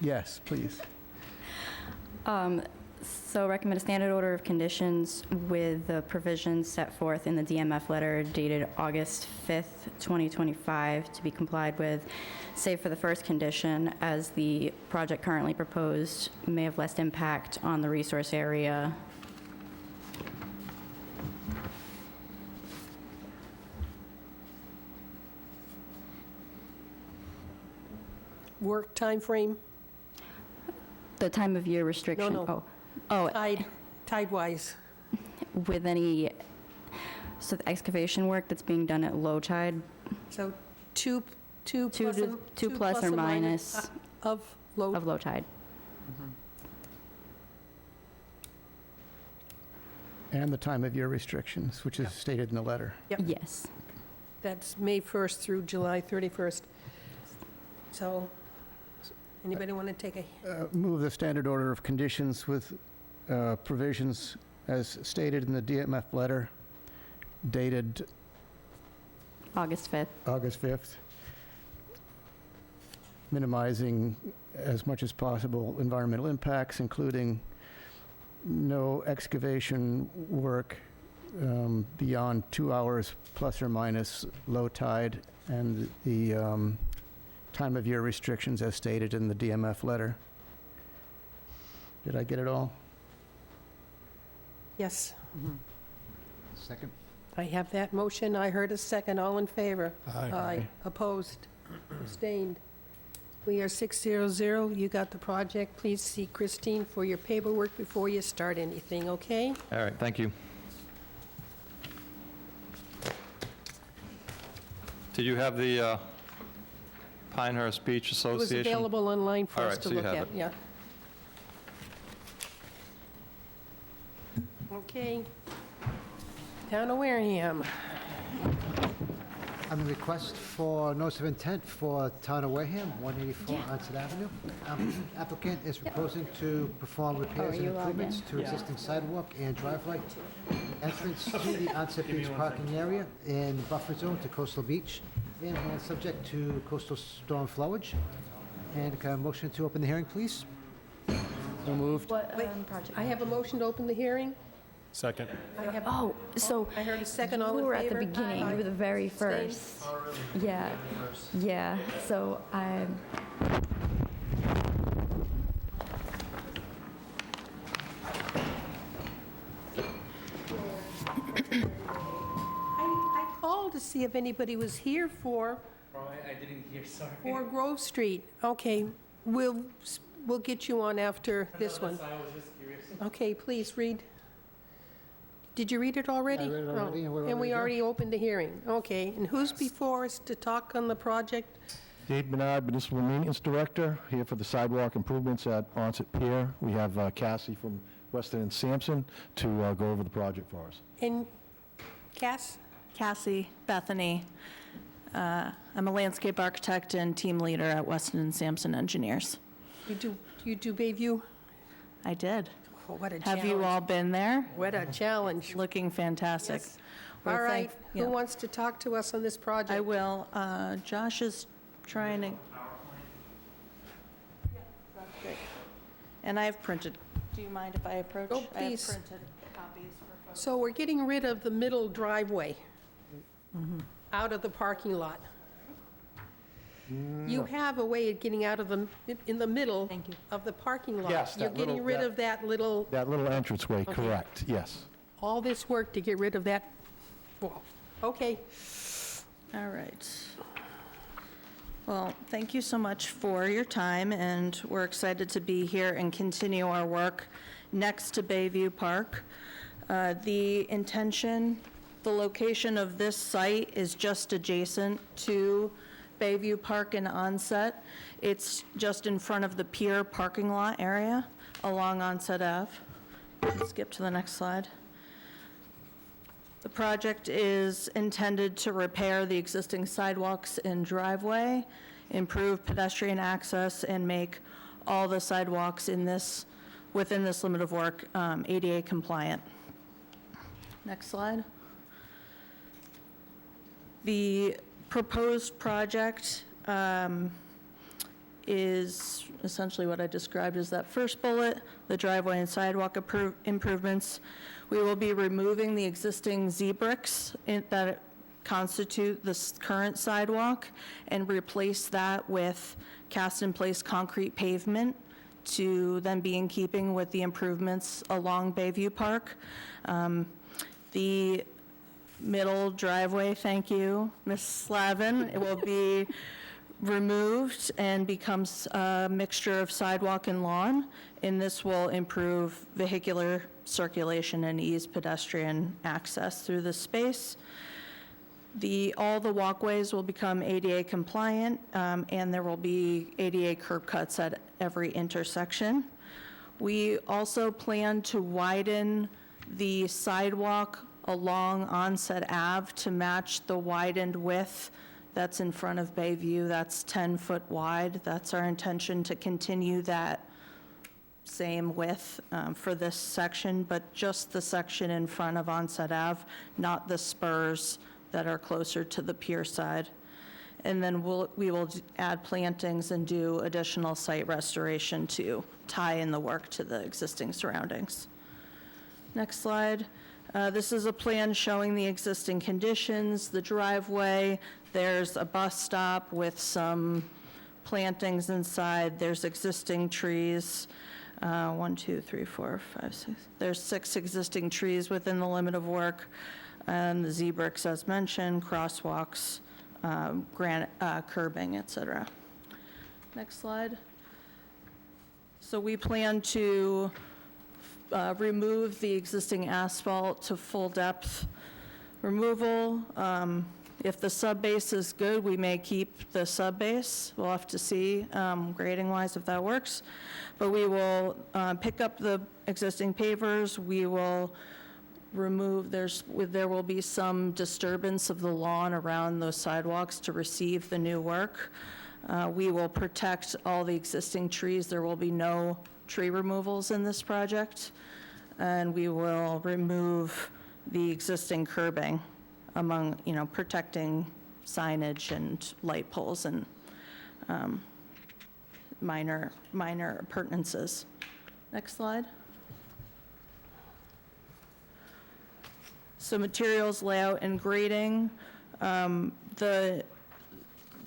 Yes, please. So recommend a standard order of conditions with the provisions set forth in the DMF letter dated August 5th, 2025, to be complied with, save for the first condition, as the project currently proposed may have less impact on the resource area. Work timeframe? The time of year restriction. No. Oh, Tide-wise? with any, so the excavation work that's being done at low tide, So two plus or minus of low. of low tide. And the time of year restrictions, which is stated in the letter. Yep. Yes. That's May 1st through July 31st. So, anybody want to take a, Move the standard order of conditions with provisions as stated in the DMF letter dated August 5th. August 5th, minimizing as much as possible environmental impacts, including no excavation work beyond 2 hours plus or minus low tide, and the time of year restrictions as stated in the DMF letter. Did I get it all? yes, Second. I have that motion. I heard a second. All in favor? Aye. Opposed? Abstained? We are 600. You got the project. Please see Christine for your paperwork before you start anything, okay? All right, thank you. Did you have the Pinehurst Beach It was Association? available online for All us right, to so you look have at, it. yeah. Okay. Town of Wareham. On the request for notice of intent for Town of Wareham, 184 Onset Avenue, applicant is proposing to perform repairs and improvements to existing sidewalk and driveway, entrance to the Onset Beach parking area and buffer zone to coastal beach, and subject to coastal storm flowage. And can I have a motion to open the hearing, please? So moved. What Wait, project? I have a motion to open the hearing. Second. I have, Oh, so I heard a second. All you in were at the favor? beginning, Aye. you were the very Abstained? first. Yeah, yeah, so I, I called to see if anybody was here for... I didn't hear, sorry. For Grove Street. Okay, we'll get you on after this one. I was just curious. Okay, please read. Did you read it already? I read it already, Oh, and we're and ready we to go. already opened the hearing. Okay, and who's before us to talk on the project? Dave Bernard, Municipal Maintenance Director, here for the sidewalk improvements at Onset Pier. We have Cassie from Weston and Sampson to go over the project for us. And Cass? Cassie, Bethany. I'm a landscape architect and team leader at Weston and Sampson Engineers. You do Bayview? I did. Oh, what a challenge. Have you all been there? What a challenge. Looking fantastic. Yes. Well, All right, yeah. who wants to talk to us on this project? I will. Josh is trying to... And I have printed. Do you mind if I approach? Oh, I have please. printed copies for folks. So we're getting rid of the middle driveway out of the parking lot. You have a way of getting out of in the middle of the parking lot. Yes, You're that getting little- rid that- of that little, That little entranceway, correct, yes. all this work to get rid of that wall. Okay, All right. Well, thank you so much for your time, and we're excited to be here and continue our work next to Bayview Park. The intention, the location of this site is just adjacent to Bayview Park and Onset. It's just in front of the pier parking lot area along Onset Ave. Skip to the next slide. The project is intended to repair the existing sidewalks and driveway, improve pedestrian access, and make all the sidewalks within this limit of work ADA compliant. Next slide. The proposed project is essentially what I described as that first bullet, the driveway and sidewalk improvements. We will be removing the existing Z-bricks that constitute this current sidewalk and replace that with cast-in-place concrete pavement to then be in keeping with the improvements along Bayview Park. The middle driveway, thank you, Ms. Slavin, it will be removed and becomes a mixture of sidewalk and lawn, and this will improve vehicular circulation and ease pedestrian access through this space. All the walkways will become ADA compliant, and there will be ADA curb cuts at every intersection. We also plan to widen the sidewalk along Onset Ave to match the widened width that's in front of Bayview. That's 10 foot wide. That's our intention, to continue that same width for this section, but just the section in front of Onset Ave, not the spurs that are closer to the pier side. And then we will add plantings and do additional site restoration to tie in the work to the existing surroundings. Next slide. This is a plan showing the existing conditions, the driveway. There's a bus stop with some plantings inside. There's existing trees. 1, 2, 3, 4, 5, 6. There's 6 existing trees within the limit of work. And the Z-bricks, as mentioned, crosswalks, granite, curbing, et cetera. Next slide. So we plan to remove the existing asphalt to full depth removal. If the subbase is good, we may keep the subbase. We'll have to see grading-wise if that works. But we will pick up the existing pavers. We will remove, there will be some disturbance of the lawn around those sidewalks to receive the new work. We will protect all the existing trees. There will be no tree removals in this project. And we will remove the existing curbing among, protecting signage and light poles and minor appurtenances. Next slide. So materials, layout, and grading. The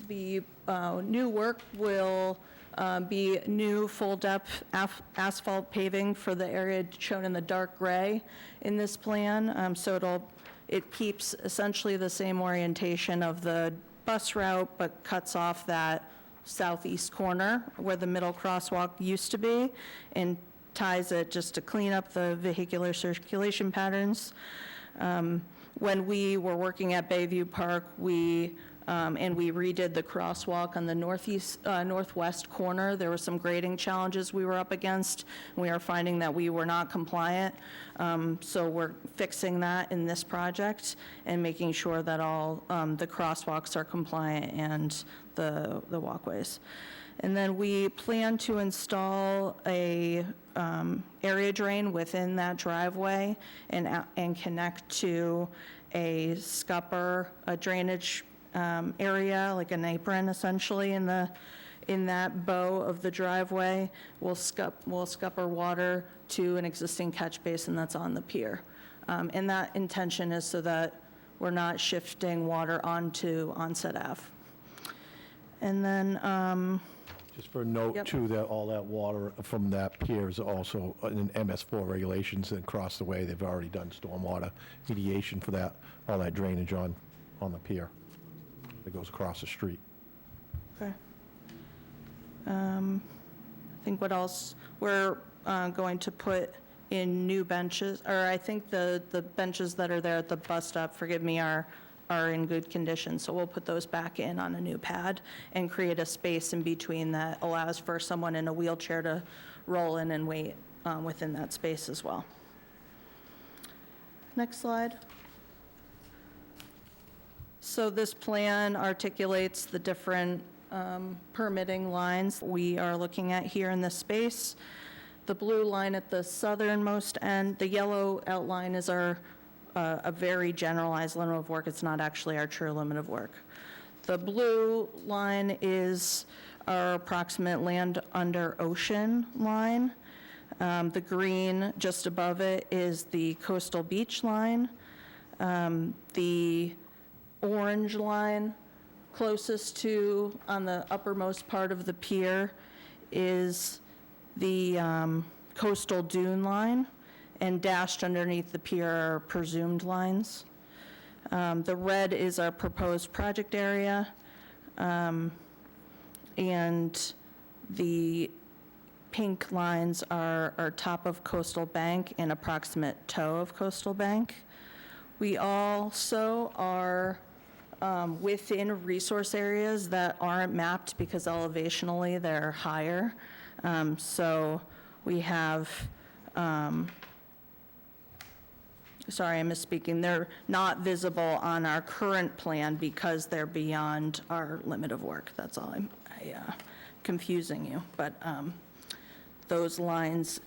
new work will be new full-depth asphalt paving for the area shown in the dark gray in this plan. So it keeps essentially the same orientation of the bus route, but cuts off that southeast corner where the middle crosswalk used to be, and ties it just to clean up the vehicular circulation patterns. When we were working at Bayview Park, we redid the crosswalk on the northwest corner. There were some grading challenges we were up against. We are finding that we were not compliant. So we're fixing that in this project and making sure that all the crosswalks are compliant and the walkways. And then we plan to install a area drain within that driveway and connect to a scupper, a drainage area, like an apron essentially in that bow of the driveway. We'll scupper water to an existing catch basin that's on the pier. And that intention is so that we're not shifting water onto Onset Ave. And then, Just for a note, Yep. too, that all that water from that pier is also in MS4 regulations, and across the way, they've already done stormwater mediation for that, all that drainage on the pier that goes across the street. okay. I think what else, we're going to put in new benches, or I think the benches that are there at the bus stop, forgive me, are in good condition, so we'll put those back in on a new pad and create a space in between that allows for someone in a wheelchair to roll in and wait within that space as well. Next slide. So this plan articulates the different permitting lines we are looking at here in this space. The blue line at the southernmost end, the yellow outline is our a very generalized limit of work. It's not actually our true limit of work. The blue line is our approximate land under ocean line. The green just above it is the coastal beach line. The orange line closest to, on the uppermost part of the pier, is the coastal dune line, and dashed underneath the pier are presumed lines. The red is our proposed project area, and the pink lines are our top of coastal bank and approximate toe of coastal bank. We also are within resource areas that aren't mapped because elevationally they're higher. So we have, sorry, I'm misspeaking. They're not visible on our current plan because they're beyond our limit of work. That's all. I'm confusing you. But those lines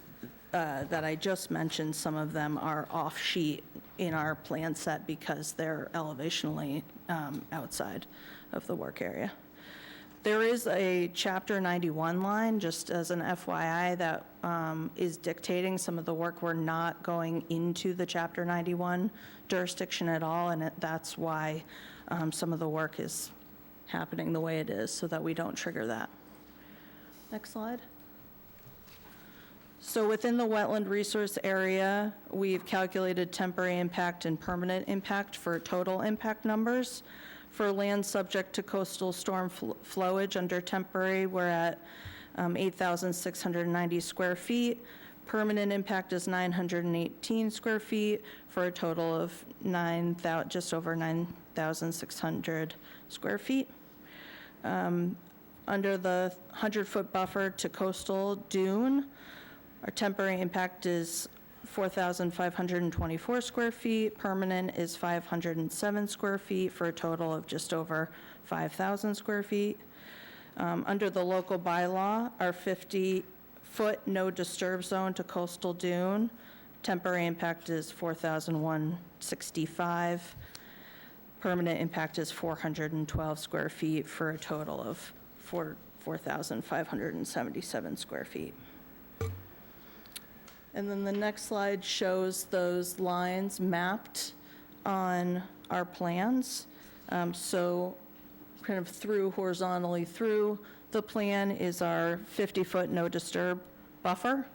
that I just mentioned, some of them are off-sheet in our plan set because they're elevationally outside of the work area. There is a Chapter 91 line, just as an FYI, that is dictating some of the work. We're not going into the Chapter 91 jurisdiction at all, and that's why some of the work is happening the way it is, so that we don't trigger that. Next slide. So within the wetland resource area, we've calculated temporary impact and permanent impact for total impact numbers. For land subject to coastal storm flowage under temporary, we're at 8,690 square feet. Permanent impact is 918 square feet for a total of just over 9,600 square feet. Under the 100-foot buffer to coastal dune, our temporary impact is 4,524 square feet. Permanent is 507 square feet for a total of just over 5,000 square feet. Under the local bylaw, our 50-foot no disturb zone to coastal dune, temporary impact is 4,165. Permanent impact is 412 square feet for a total of 4,577 square feet. And then the next slide shows those lines mapped on our plans. So kind of horizontally through the plan is our 50-foot no disturb buffer.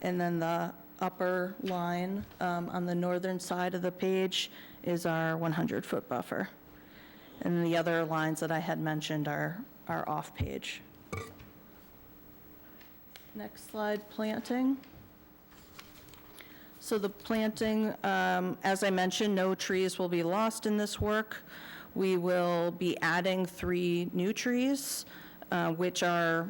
And then the upper line on the northern side of the page is our 100-foot buffer. And the other lines that I had mentioned are off page. Next slide, planting. So the planting, as I mentioned, no trees will be lost in this work. We will be adding 3 new trees, which are,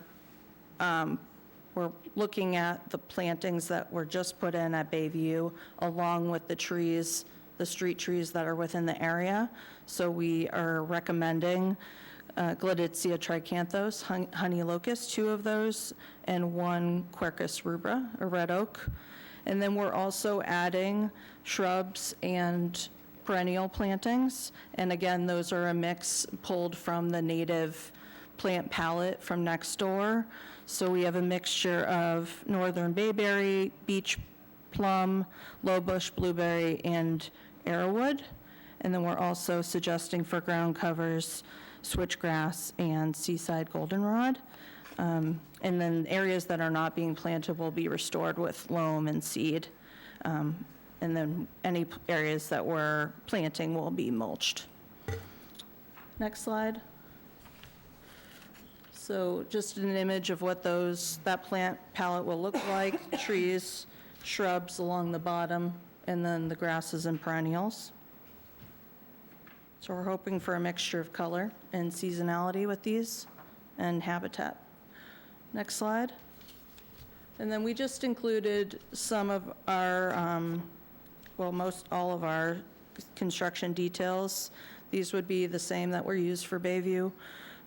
we're looking at the plantings that were just put in at Bayview, along with the trees, the street trees that are within the area. So we are recommending Gladitia tricanthos, honey locust, 2 of those, and 1 Quercus rubra, a red oak. And then we're also adding shrubs and perennial plantings. And again, those are a mix pulled from the native plant palette from next door. So we have a mixture of northern bayberry, beach plum, low bush blueberry, and arrowwood. And then we're also suggesting for ground covers, switchgrass and seaside goldenrod. And then areas that are not being planted will be restored with loam and seed. And then any areas that we're planting will be mulched. Next slide. So just an image of what that plant palette will look like. Trees, shrubs along the bottom, and then the grasses and perennials. So we're hoping for a mixture of color and seasonality with these and habitat. Next slide. And then we just included some of our, most all of our construction details. These would be the same that were used for Bayview.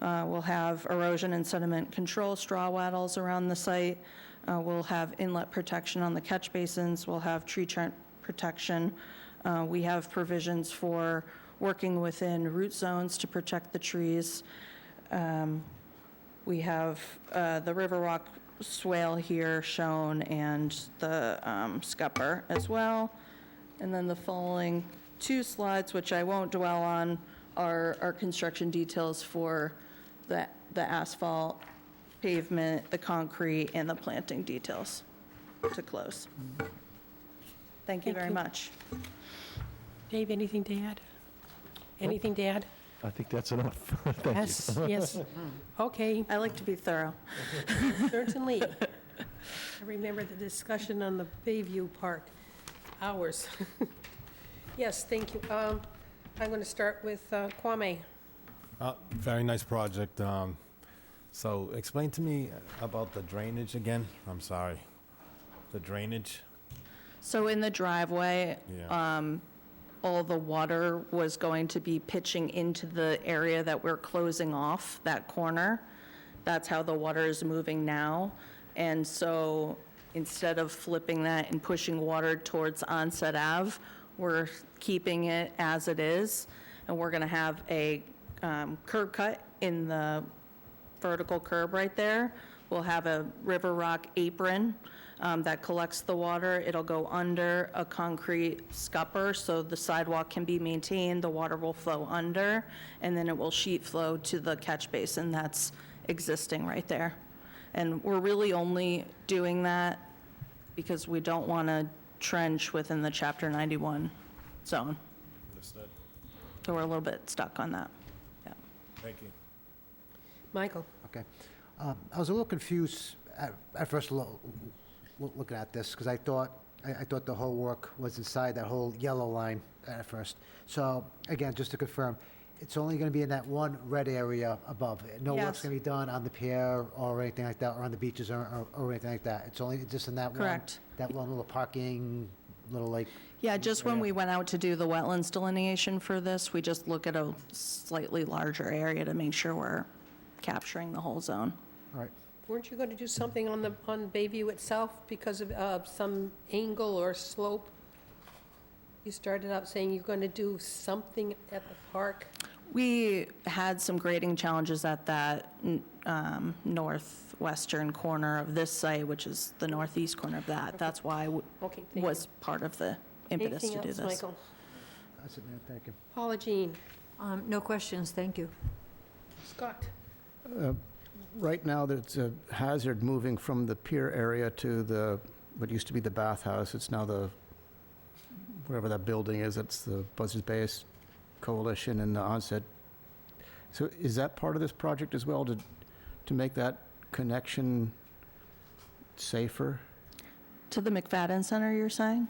We'll have erosion and sediment control straw wattles around the site. We'll have inlet protection on the catch basins. We'll have tree trunk protection. We have provisions for working within root zones to protect the trees. We have the River Rock swale here shown and the scupper as well. And then the following two slides, which I won't dwell on, are construction details for the asphalt, pavement, the concrete, and the planting details to close. Thank you very much. Dave, anything to add? Anything to add? I think that's enough. Thank you. Yes, yes. Okay, I like to be thorough. certainly. I remember the discussion on the Bayview Park, hours. Yes, thank you. I'm going to start with Kwame. Very nice project. So explain to me about the drainage again. I'm sorry. The drainage? So in the driveway, Yeah. all the water was going to be pitching into the area that we're closing off, that corner. That's how the water is moving now. And so instead of flipping that and pushing water towards Onset Ave, we're keeping it as it is. And we're going to have a curb cut in the vertical curb right there. We'll have a River Rock apron that collects the water. It'll go under a concrete scupper so the sidewalk can be maintained, the water will flow under, and then it will sheet flow to the catch basin that's existing right there. And we're really only doing that because we don't want to trench within the Chapter 91 zone. Understood. So we're a little bit stuck on that. Yeah. Thank you. Michael? Okay. I was a little confused at first looking at this, because I thought the whole work was inside that whole yellow line at first. So again, just to confirm, it's only going to be in that one red area above. No work's Yes. going to be done on the pier or anything like that, or on the beaches or anything like that. It's only just in that one. Correct. That one little parking, little like. Yeah, just when area. we went out to do the wetlands delineation for this, we just look at a slightly larger area to make sure we're capturing the whole zone. All right. Weren't you going to do something on Bayview itself because of some angle or slope? You started out saying you're going to do something at the park. We had some grading challenges at that northwestern corner of this site, which is the northeast corner of that. That's why Okay, thank was part of the impetus to do Anything this. else, Michael? That's it, man. Thank you. Paula Jean? No questions, thank you. Scott? Right now, there's a hazard moving from the pier area to what used to be the bathhouse. It's now whatever that building is, it's the Buzzards Bay Coalition and the Onset. So is that part of this project as well, to make that connection safer? To the McFadden Center, you're saying?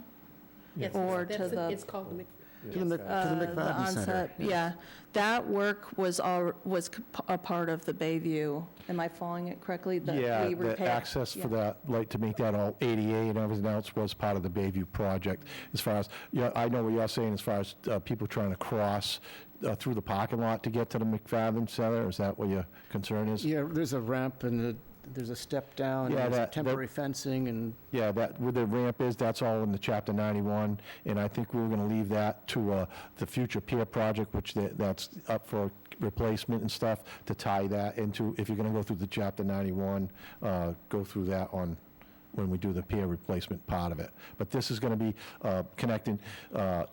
Yes, Or that's to the- It's called the To the McFadden Center. onset, yeah. That work was a part of the Bayview. Am I following it correctly? Yeah, we the repaired- access for yeah. that, like to make that all ADA and everything else was part of the Bayview project. As far as, yeah, I know what you're saying as far as people trying to cross through the parking lot to get to the McFadden Center. Is that what your concern is? Yeah, there's a ramp and there's a step down, Yeah, and there's that- temporary fencing and... Yeah, that, where the ramp is, that's all in the Chapter 91, and I think we were going to leave that to the future pier project, which that's up for replacement and stuff, to tie that into, if you're going to go through the Chapter 91, go through that when we do the pier replacement part of it. But this is going to be connecting,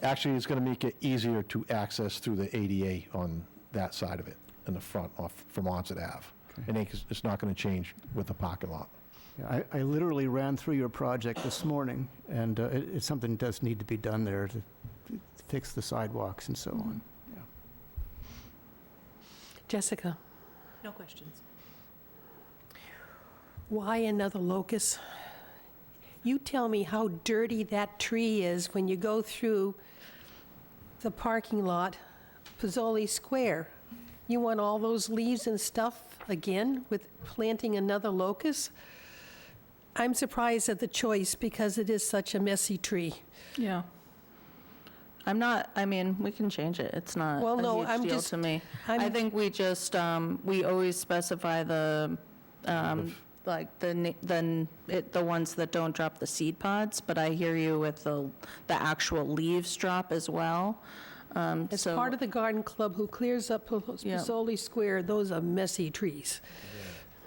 actually, it's going to make it easier to access through the ADA on that side of it, in the front, off from Onset Ave. And it's not going to change with the parking lot. Yeah, I literally ran through your project this morning, and it's something that does need to be done there to fix the sidewalks and so on. Yeah. Jessica? No questions. Why another locust? You tell me how dirty that tree is when you go through the parking lot, Pizzoli Square. You want all those leaves and stuff again with planting another locust? I'm surprised at the choice because it is such a messy tree. Yeah. We can change it. It's not Well, a no, huge I'm deal just- to me. I'm- I think we just, we always specify the ones that don't drop the seed pods, but I hear you with the actual leaves drop as well. As part of the garden club who clears up Pizzoli Square, those are messy trees.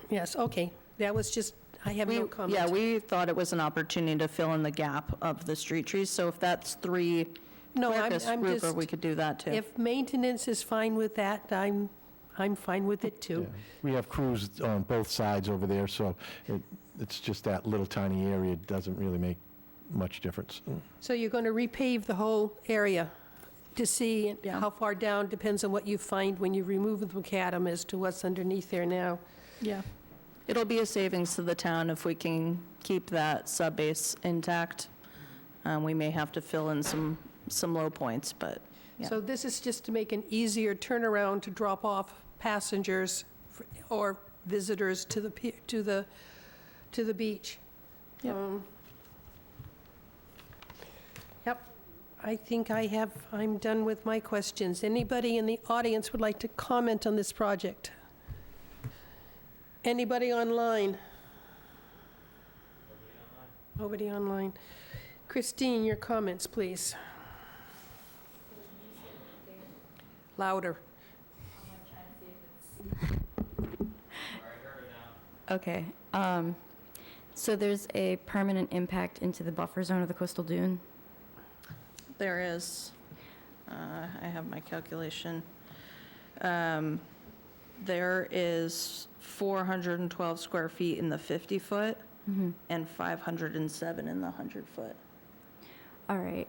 Yes, okay. That was just, I have no comment. Yeah, we thought it was an opportunity to fill in the gap of the street trees, so if that's 3 No, quercus I'm rubra, just, we could do that too. if maintenance is fine with that, I'm fine with it too. Yeah. We have crews on both sides over there, so it's just that little tiny area. It doesn't really make much difference. So you're going to repave the whole area to see Yeah. how far down, depends on what you find when you remove the macadam as to what's underneath there now. Yeah. It'll be a savings to the town if we can keep that sub-base intact. We may have to fill in some low points, but, yeah. So this is just to make an easier turnaround to drop off passengers or visitors to the beach. Yep. Yep. I think I'm done with my questions. Anybody in the audience would like to comment on this project? Anybody online? Nobody online. Christine, your comments, please. Louder. Okay. So there's a permanent impact into the buffer zone of the coastal dune? There is, I have my calculation. There is 412 square feet in the 50-foot and 507 in the 100-foot. All right.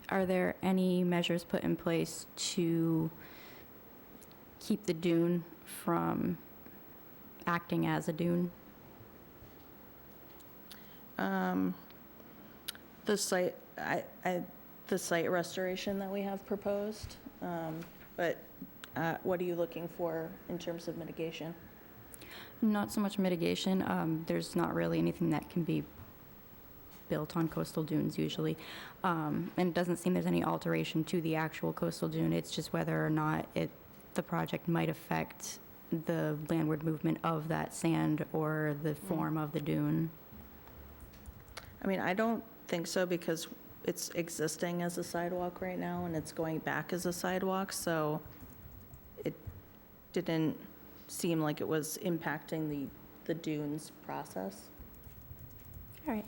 Are there any measures put in place to keep the dune from acting as a dune? The site, the site restoration that we have proposed, but what are you looking for in terms of mitigation? Not so much mitigation. There's not really anything that can be built on coastal dunes usually. And it doesn't seem there's any alteration to the actual coastal dune. It's just whether or not the project might affect the landward movement of that sand or the form of the dune. I mean, I don't think so because it's existing as a sidewalk right now and it's going back as a sidewalk, so it didn't seem like it was impacting the dunes process. All right.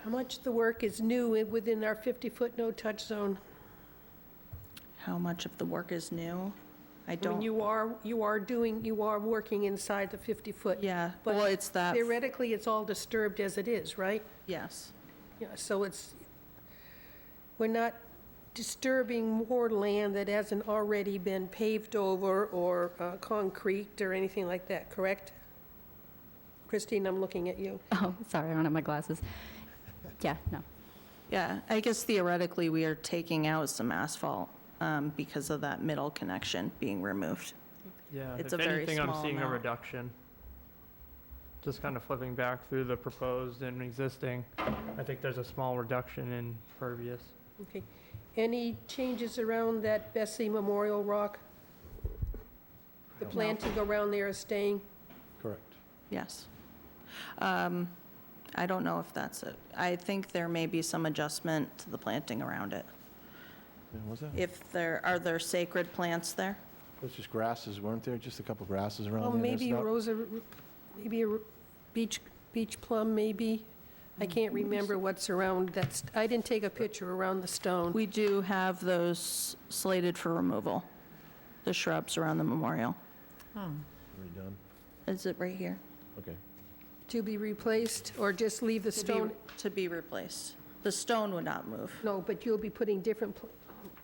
How much of the work is new within our 50-foot no-touch zone? How much of the work is new? I I mean, don't, you are working inside the 50-foot. yeah, But well, it's that, theoretically, it's all disturbed as it is, right? yes. Yeah, so we're not disturbing more land that hasn't already been paved over or concrete or anything like that, correct? Christine, I'm looking at you. Oh, sorry, I don't have my glasses. Yeah, no. Yeah, I guess theoretically, we are taking out some asphalt because of that middle connection being removed. Yeah, It's if a very anything, I'm small seeing a amount. reduction. Just kind of flipping back through the proposed and existing, I think there's a small reduction in pervious. Okay. Any changes around that Bessie Memorial Rock? The planting around there is staying? Correct. Yes. I don't know if that's it. I think there may be some adjustment to the planting around it. Yeah, was that? If are there sacred plants there? It was just grasses, weren't there? Just a couple grasses around Oh, there? maybe That's not- maybe a beach plum, maybe? I can't remember what's around that, I didn't take a picture around the stone. We do have those slated for removal, the shrubs around the memorial. Already done? Is it right here? Okay. To be replaced, or just leave the stone? To be replaced. The stone would not move. No, but you'll be putting different,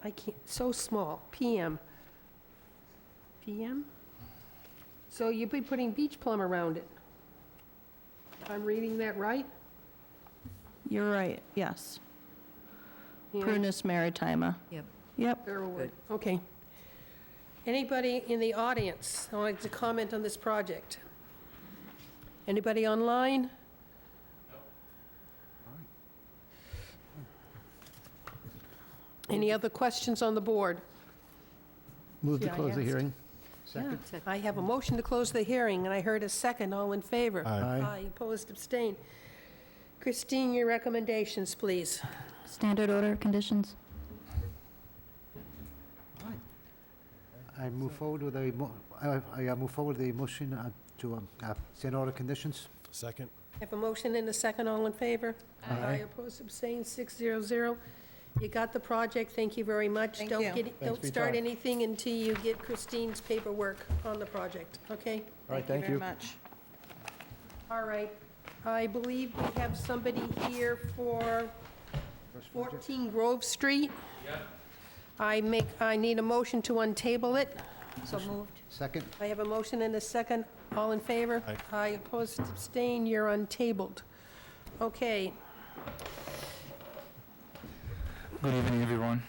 I can't, so small, PM. PM? So you'll be putting beach plum around it? I'm reading that right? You're right, yes. Yeah. Prunus maritima. Yep. Yep. Arrowwood, okay. Anybody in the audience who would like to comment on this project? Anybody online? Any other questions on the board? Move to Yeah, I close the asked. hearing. Yeah. I have a motion to close the hearing, and I heard a second. All in favor? Aye. Aye, opposed, abstained. Christine, your recommendations, please. Standard order of conditions? I move forward with I move forward with a motion to send order conditions. Second? I have a motion and a second, all in favor? Aye. Opposed, abstained, 600. You got the project, thank you very much. Thank Don't you. get- for Don't your start time. anything until you get Christine's paperwork on the project, okay? All right, Thank you very much. All right, I believe we have somebody here for 14 Grove Street. I need a motion to untable it. So moved. Second? I have a motion and a second. All in favor? Aye. Aye, opposed, abstain, you're untabled. Okay, Good evening, everyone.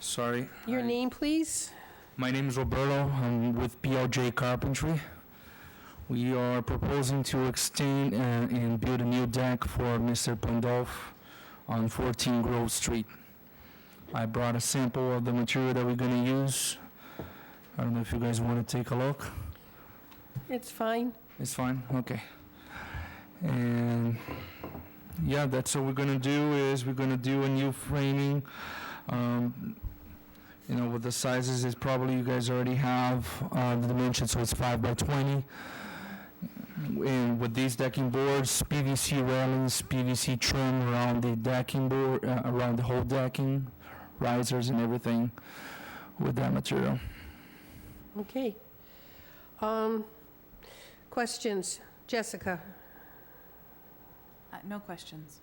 Sorry. your name, please? My name is Roberto. I'm with PLJ Carpentry. We are proposing to extend and build a new deck for Mr. Pandolf on 14 Grove Street. I brought a sample of the material that we're going to use. I don't know if you guys want to take a look. It's fine. It's fine? Okay. And yeah, that's what we're gonna do is we're gonna do a new framing. You know, with the sizes is probably you guys already have the dimensions, so it's 5 by 20. And with these decking boards, PVC railings, PVC trim around the decking board, around the whole decking, risers and everything with that material. Okay. Questions? Jessica? No questions.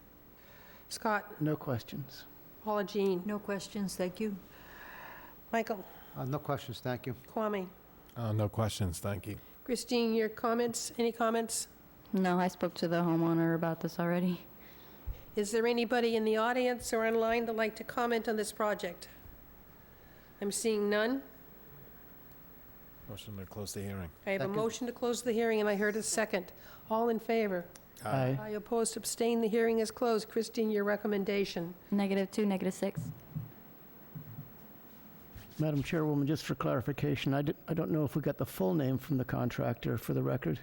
Scott? No questions. Paula Jean? No questions, thank you. Michael? No questions, thank you. Kwame? No questions, thank you. Christine, your comments? Any comments? No, I spoke to the homeowner about this already. Is there anybody in the audience or online that'd like to comment on this project? I'm seeing none. Motion to close the hearing. I have a Second. motion to close the hearing, and I heard a second. All in favor? Aye. I opposed, abstained, the hearing is closed. Christine, your recommendation? -2, -6. Madam Chairwoman, just for clarification, I don't know if we got the full name from the contractor for the record.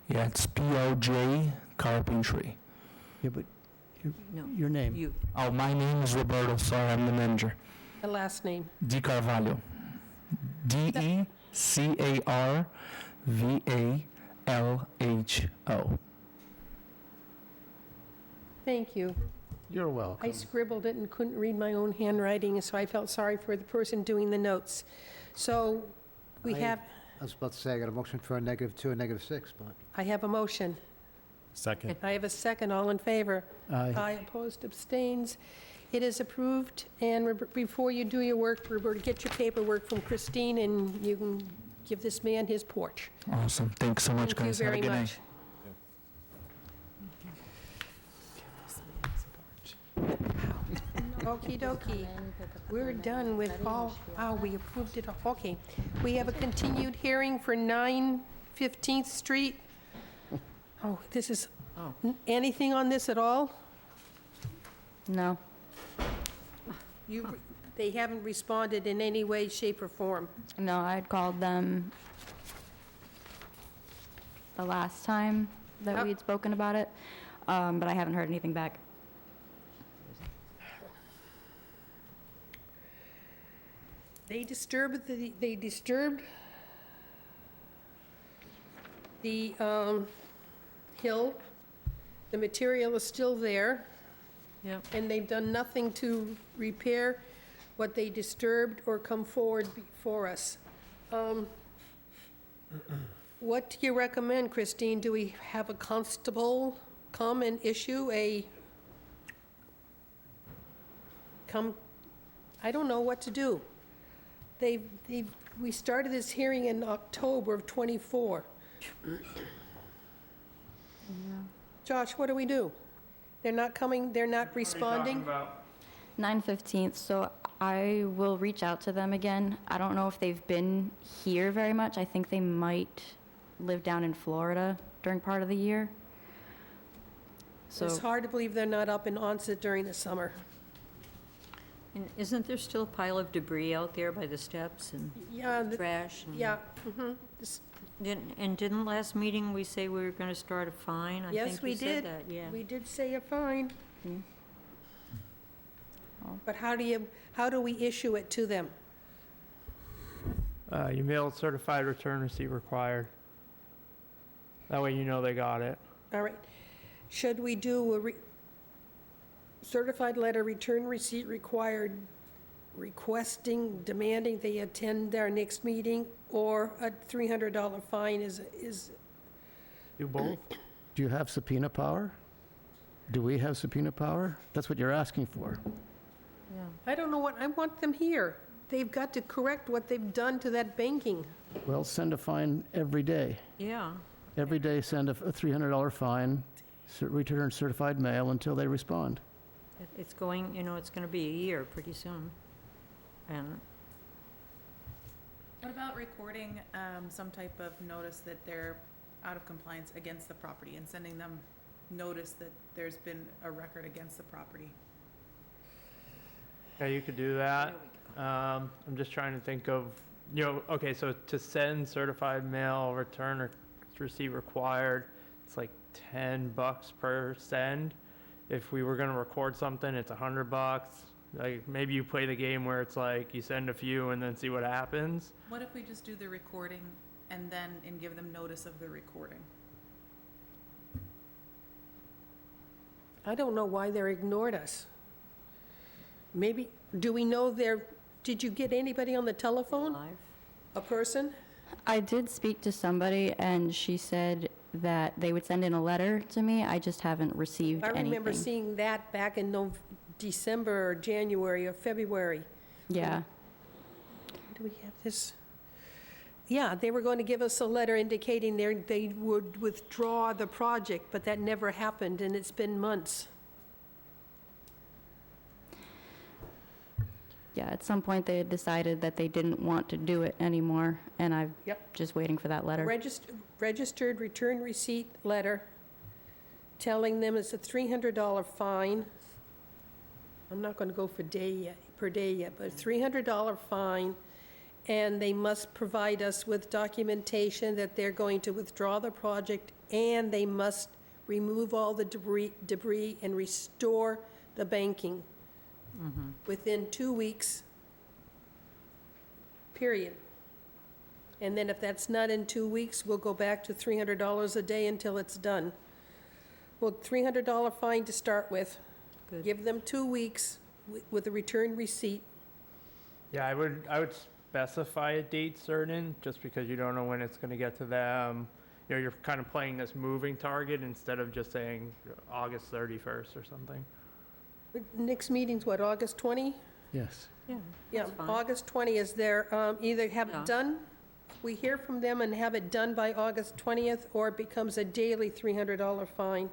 Yeah, it's PLJ Carpentry. Yeah, but No, your name? you. Oh, my name is Roberto, sorry, I'm the manager. The last name? Di Carvalho. DeCarvalho. Thank you. You're welcome. I scribbled it and couldn't read my own handwriting, so I felt sorry for the person doing the notes. So we I- have, I was about to say, I got a motion for a -2 and -6, but I have a motion. Second? I have a second. All in favor? Aye. Aye, opposed, abstains. It is approved, and before you do your work, Roberta, get your paperwork from Christine, and you can give this man his porch. Awesome, thanks so much, Thank you guys. Have a very good night. much. Okey dokey. We're done with all, wow, we approved it all. Okay. We have a continued hearing for 9 15th Street. Oh, this is, anything on this at all? No. They haven't responded in any way, shape, or form. No, I had called them the last time that Yep. we had spoken about it, but I haven't heard anything back. They disturbed the hill. The material is still there. Yep. And they've done nothing to repair what they disturbed or come forward before us. What do you recommend, Christine? Do we have a constable come and issue I don't know what to do. We started this hearing in October of '24. Josh, what do we do? They're not coming, they're not responding? 9/15th, so I will reach out to them again. I don't know if they've been here very much. I think they might live down in Florida during part of the year. So It's hard to believe they're not up in Onset during the summer. And isn't there still a pile of debris out there by the steps and Yeah, trash? and- yeah. Didn't last meeting we say we were going to start a fine? I Yes, think we you said did. that, yeah. We did say a fine. Hmm. But how do we issue it to them? You mail certified return receipt required. That way you know they got it. All right. Should we do a certified letter return receipt required requesting, demanding they attend our next meeting, or a $300 fine is, Do both? Do you have subpoena power? Do we have subpoena power? That's what you're asking for. Yeah. I don't know what, I want them here. They've got to correct what they've done to that banking. Well, send a fine every day. Yeah. Every day, send a $300 fine, return certified mail until they respond. It's going, it's going to be a year pretty soon. And What about recording some type of notice that they're out of compliance against the property and sending them notice that there's been a record against the property? Yeah, you could do that. I'm just trying to think of, okay, so to send certified mail, return or receipt required, it's like $10 per send. If we were gonna record something, it's $100. Like, maybe you play the game where it's like, you send a few and then see what happens. What if we just do the recording and give them notice of the recording? I don't know why they're ignored us. Maybe, do we know did you get anybody on the telephone? live. A person? I did speak to somebody, and she said that they would send in a letter to me. I just haven't received I anything. remember seeing that back in December or January or February. Yeah. Do we have this? Yeah, they were going to give us a letter indicating they would withdraw the project, but that never happened, and it's been months. Yeah, at some point they had decided that they didn't want to do it anymore, and I'm Yep. just waiting for that letter. Registered return receipt letter telling them it's a $300 fine. I'm not going to go per day yet, but $300 fine, and they must provide us with documentation that they're going to withdraw the project, and they must remove all the debris and restore the banking within 2 weeks, period. And then if that's not in 2 weeks, we'll go back to $300 a day until it's done. Well, $300 fine to start with. Good. Give them 2 weeks with a return receipt. Yeah, I would specify a date certain, just because you don't know when it's gonna get to them. You're kind of playing this moving target instead of just saying August 31st or something. Next meeting's what, August 20? Yes. Yeah. Yeah, that's fine. August 20 is their, either have Yeah. it done, we hear from them and have it done by August 20th, or it becomes a daily $300 fine.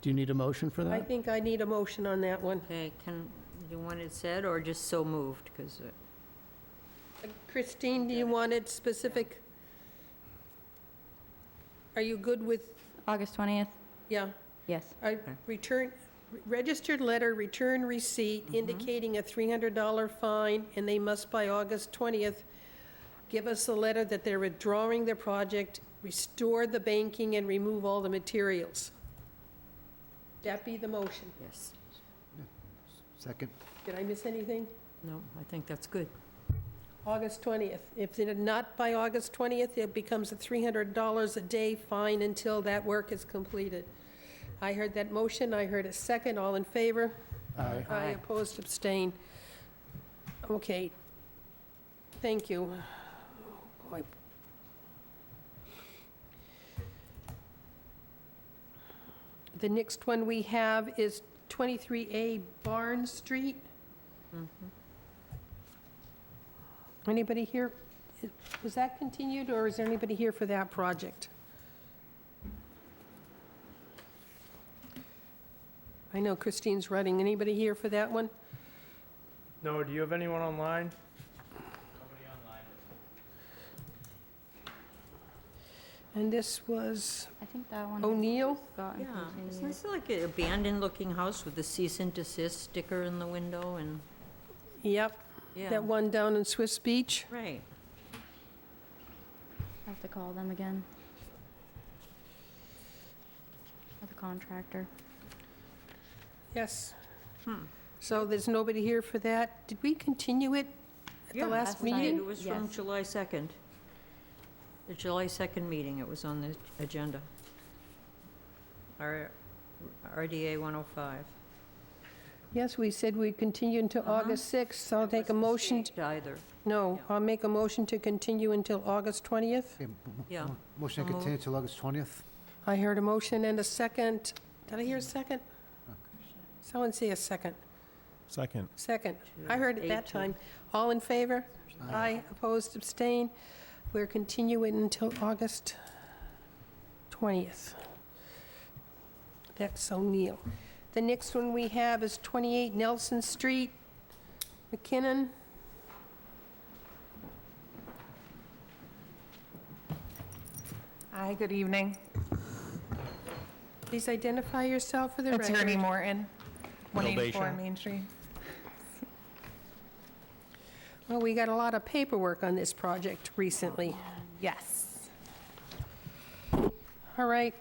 Do you need a motion for I that? think I need a motion on that one. Okay, you want it said or just so moved? Because Christine, do you want it specific? Are you good with, August 20th? yeah? Yes. Registered letter, return receipt indicating a $300 fine, and they must by August 20th give us a letter that they're withdrawing their project, restore the banking, and remove all the materials. That be the motion. yes. Second. Did I miss anything? No, I think that's good. August 20th. If they're not by August 20th, it becomes a $300 a day fine until that work is completed. I heard that motion, I heard a second, all in favor? Aye. Aye, opposed, abstain. Okay. Thank you. Boy. The next one we have is 23A Barnes Street. Anybody here? Was that continued, or is there anybody here for that project? I know Christine's running. Anybody here for that one? No, do you have anyone online? And this was I think that one O'Neill? got Yeah, it's continued. nice, like an abandoned-looking house with the cease and desist sticker in the window and, Yep, yeah, that one down in Swiss Beach. right. I have to call them again. Or the contractor. Yes. So there's nobody here for that. Did we continue it at the last We did. meeting? It was from Yes. July 2nd. The July 2nd meeting, it was on the agenda. RDA 105. Yes, we said we'd continue until August 6th, so I'll take a motion. Either. No, I'll make a motion to continue until August 20th. Okay, Yeah. Motion to So continue till August 20th? I heard a motion and a second. Did I hear a second? Someone say a second. Second. Second. I heard it that 8-2. time. All in favor? Aye. Opposed, abstain. We're continuing until August 20th. That's O'Neill. The next one we have is 28 Nelson Street, McKinnon. Hi, good evening. Please identify yourself for the record. Attorney Morton, 184 Probation. Main Street. Well, we got a lot of paperwork on this project recently. Yes. All right.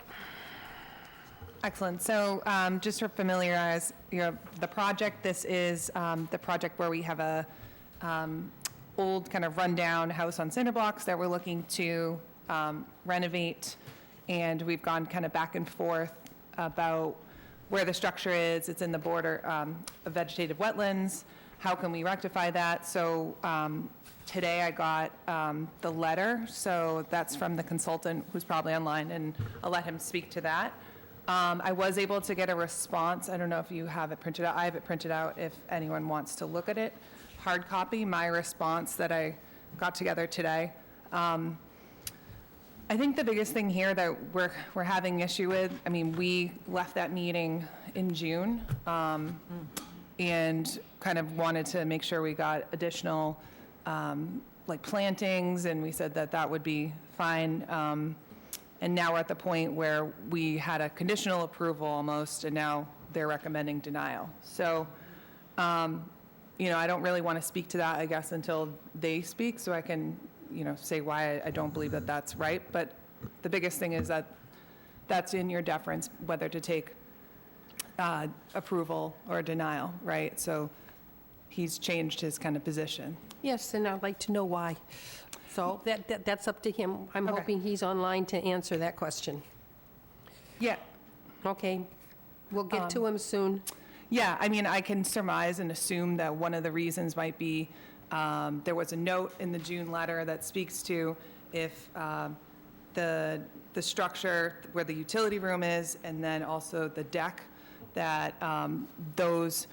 Excellent. So just to familiarize the project, this is the project where we have a old kind of rundown house on cinder blocks that we're looking to renovate. And we've gone kind of back and forth about where the structure is. It's in the border of vegetative wetlands. How can we rectify that? So today I got the letter. So that's from the consultant who's probably online, and I'll let him speak to that. I was able to get a response. I don't know if you have it printed out. I have it printed out if anyone wants to look at it. Hard copy, my response that I got together today. I think the biggest thing here that we're having issue with, I mean, we left that meeting in June and kind of wanted to make sure we got additional like plantings, and we said that that would be fine. And now we're at the point where we had a conditional approval almost, and now they're recommending denial. So, you know, I don't really want to speak to that, I guess, until they speak, so I can, you know, say why I don't believe that that's right. But the biggest thing is that that's in your deference, whether to take approval or denial, right? So he's changed his kind of position. Yes, and I'd like to know why. So that's up to him. I'm Okay. hoping he's online to answer that question. Yeah. Okay, we'll get to him soon. Yeah, I mean, I can surmise and assume that one of the reasons might be there was a note in the June letter that speaks to if the structure where the utility room is, and then also the deck, that those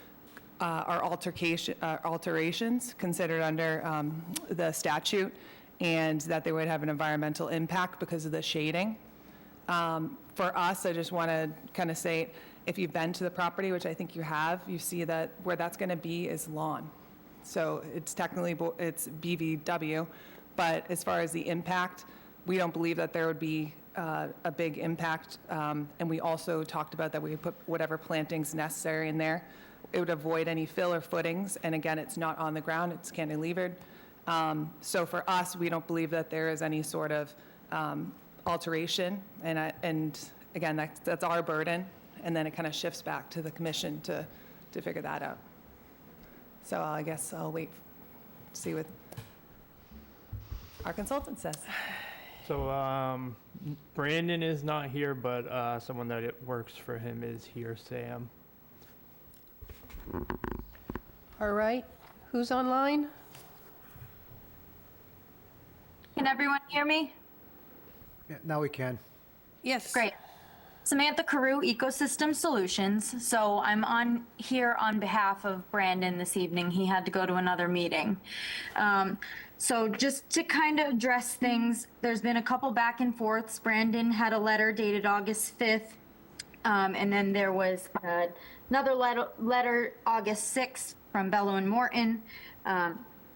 are alterations considered under the statute, and that they would have an environmental impact because of the shading. For us, I just want to kind of say, if you've been to the property, which I think you have, you see that where that's going to be is lawn. So it's technically, it's BVW, but as far as the impact, we don't believe that there would be a big impact. And we also talked about that we would put whatever plantings necessary in there. It would avoid any fill or footings, and again, it's not on the ground, it's cantilevered. So for us, we don't believe that there is any sort of alteration, and again, that's our burden, and then it kind of shifts back to the commission to figure that out. So I guess I'll wait, to see what our consultant says. So Brandon is not here, but someone that works for him is here, Sam. All right, who's online? Can everyone hear me? Yeah, now we can. Yes. Great. Samantha Carew, Ecosystem Solutions. So I'm on here on behalf of Brandon this evening. He had to go to another meeting. So just to kind of address things, there's been a couple back and forths. Brandon had a letter dated August 5th. And then there was another letter August 6th from Bello and Morton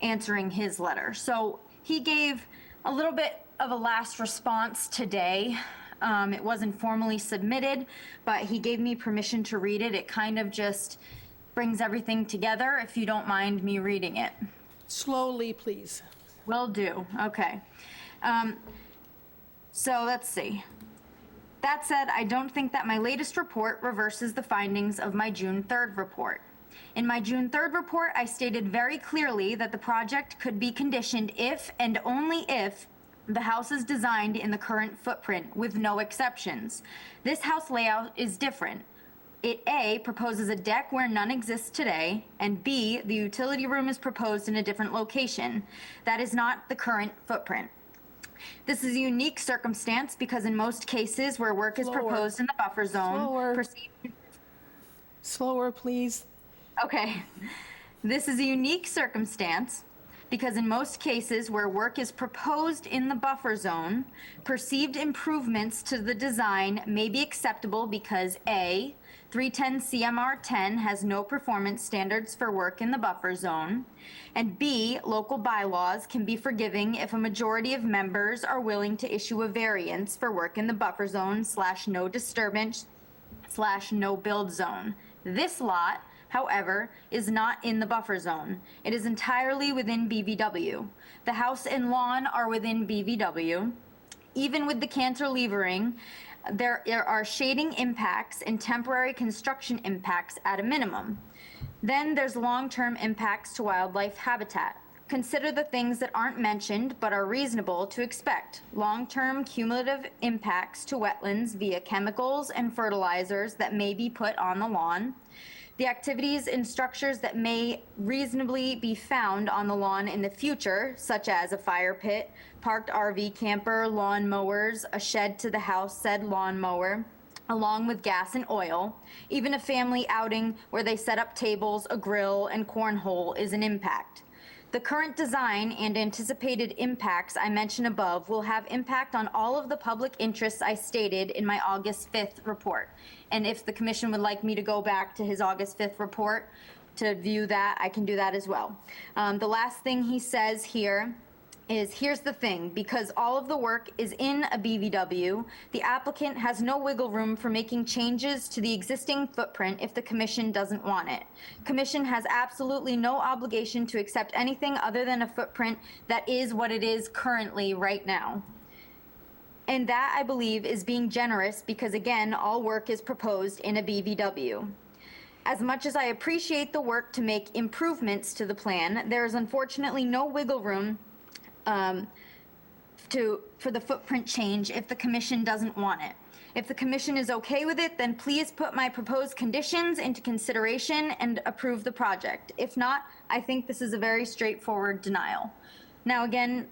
answering his letter. So he gave a little bit of a last response today. It wasn't formally submitted, but he gave me permission to read it. It kind of just brings everything together, if you don't mind me reading it. Slowly, please. Will do. Okay. So let's see. That said, I don't think that my latest report reverses the findings of my June 3rd report. In my June 3rd report, I stated very clearly that the project could be conditioned if and only if the house is designed in the current footprint with no exceptions. This house layout is different. It A, proposes a deck where none exists today, and B, the utility room is proposed in a different location. That is not the current footprint. This is a unique circumstance because in most cases where work is proposed in the buffer zone, Slower, please. Okay. This is a unique circumstance because in most cases where work is proposed in the buffer zone, perceived improvements to the design may be acceptable because A, 310 CMR 10 has no performance standards for work in the buffer zone, and B, local bylaws can be forgiving if a majority of members are willing to issue a variance for work in the buffer zone / no disturbance / no build zone. This lot, however, is not in the buffer zone. It is entirely within BVW. The house and lawn are within BVW. Even with the cantilevering, there are shading impacts and temporary construction impacts at a minimum. Then there's long-term impacts to wildlife habitat. Consider the things that aren't mentioned but are reasonable to expect. Long-term cumulative impacts to wetlands via chemicals and fertilizers that may be put on the lawn. The activities and structures that may reasonably be found on the lawn in the future, such as a fire pit, parked RV camper, lawn mowers, a shed to the house said lawn mower, along with gas and oil. Even a family outing where they set up tables, a grill, and cornhole is an impact. The current design and anticipated impacts I mentioned above will have impact on all of the public interests I stated in my August 5th report. And if the commission would like me to go back to his August 5th report to view that, I can do that as well. The last thing he says here is, here's the thing, because all of the work is in a BVW, the applicant has no wiggle room for making changes to the existing footprint if the commission doesn't want it. Commission has absolutely no obligation to accept anything other than a footprint that is what it is currently right now. And that, I believe, is being generous because, again, all work is proposed in a BVW. As much as I appreciate the work to make improvements to the plan, there is unfortunately no wiggle room for the footprint change if the commission doesn't want it. If the commission is okay with it, then please put my proposed conditions into consideration and approve the project. If not, I think this is a very straightforward denial. Now, again,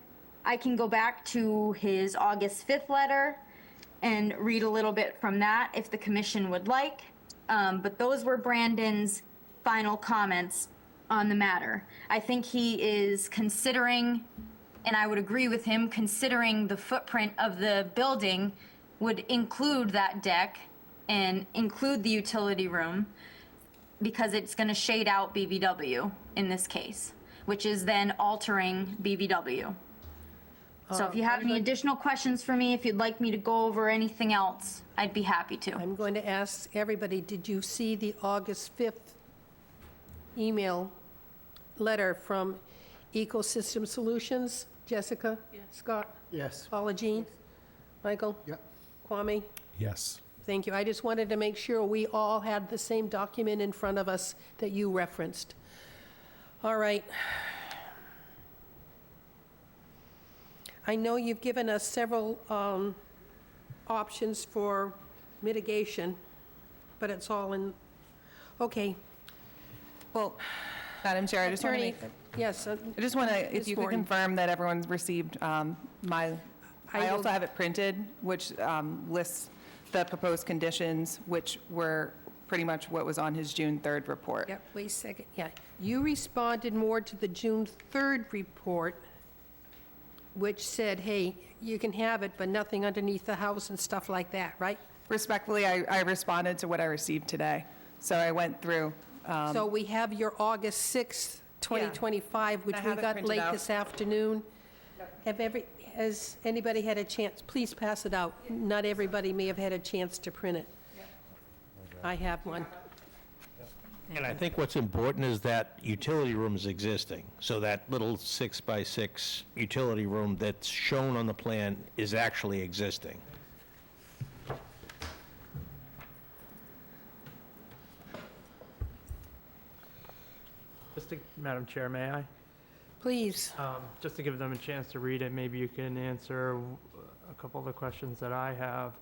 I can go back to his August 5th letter and read a little bit from that if the commission would like. But those were Brandon's final comments on the matter. I think he is considering, and I would agree with him, considering the footprint of the building would include that deck and include the utility room because it's going to shade out BVW in this case, which is then altering BVW. So if you have any additional questions for me, if you'd like me to go over anything else, I'd be happy to. I'm going to ask everybody, did you see the August 5th email letter from Ecosystem Solutions? Jessica? Yes. Scott? Yes. Paula Jean? Michael? Yep. Kwame? Yes. Thank you. I just wanted to make sure we all had the same document in front of us that you referenced. All right. I know you've given us several options for mitigation, but it's all in, okay. Well, Madam Chair, I just want to Attorney, make, yes. I just want to, if you could confirm that everyone's received I also have it printed, which lists the proposed conditions, which were pretty much what was on his June 3rd report. Yeah, wait a second, yeah. You responded more to the June 3rd report, which said, hey, you can have it, but nothing underneath the house and stuff like that, right? Respectfully, I responded to what I received today. So I went through. So we have your August 6th, 2025, which I we have it got printed late out. this afternoon. Has anybody had a chance? Please pass it out. Not everybody may have had a chance to print it. I have one. And I think what's important is that utility room is existing. So that little 6x6 utility room that's shown on the plan is actually existing. Madam Chair, may I? Please. Just to give them a chance to read it, maybe you can answer a couple of the questions that I have.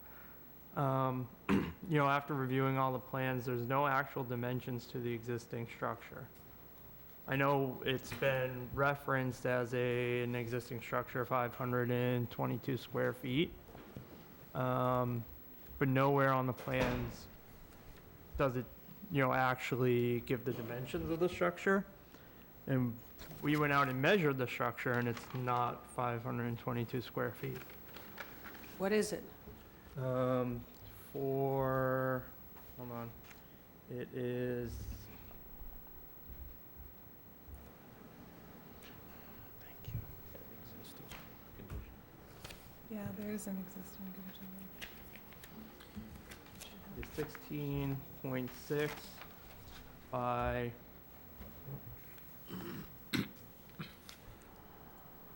After reviewing all the plans, there's no actual dimensions to the existing structure. I know it's been referenced as an existing structure, 522 square feet, but nowhere on the plans does it, actually give the dimensions of the structure. And we went out and measured the structure, and it's not 522 square feet. What is it? Hold on, it is, Yeah, there is an existing condition. it's 16.6 by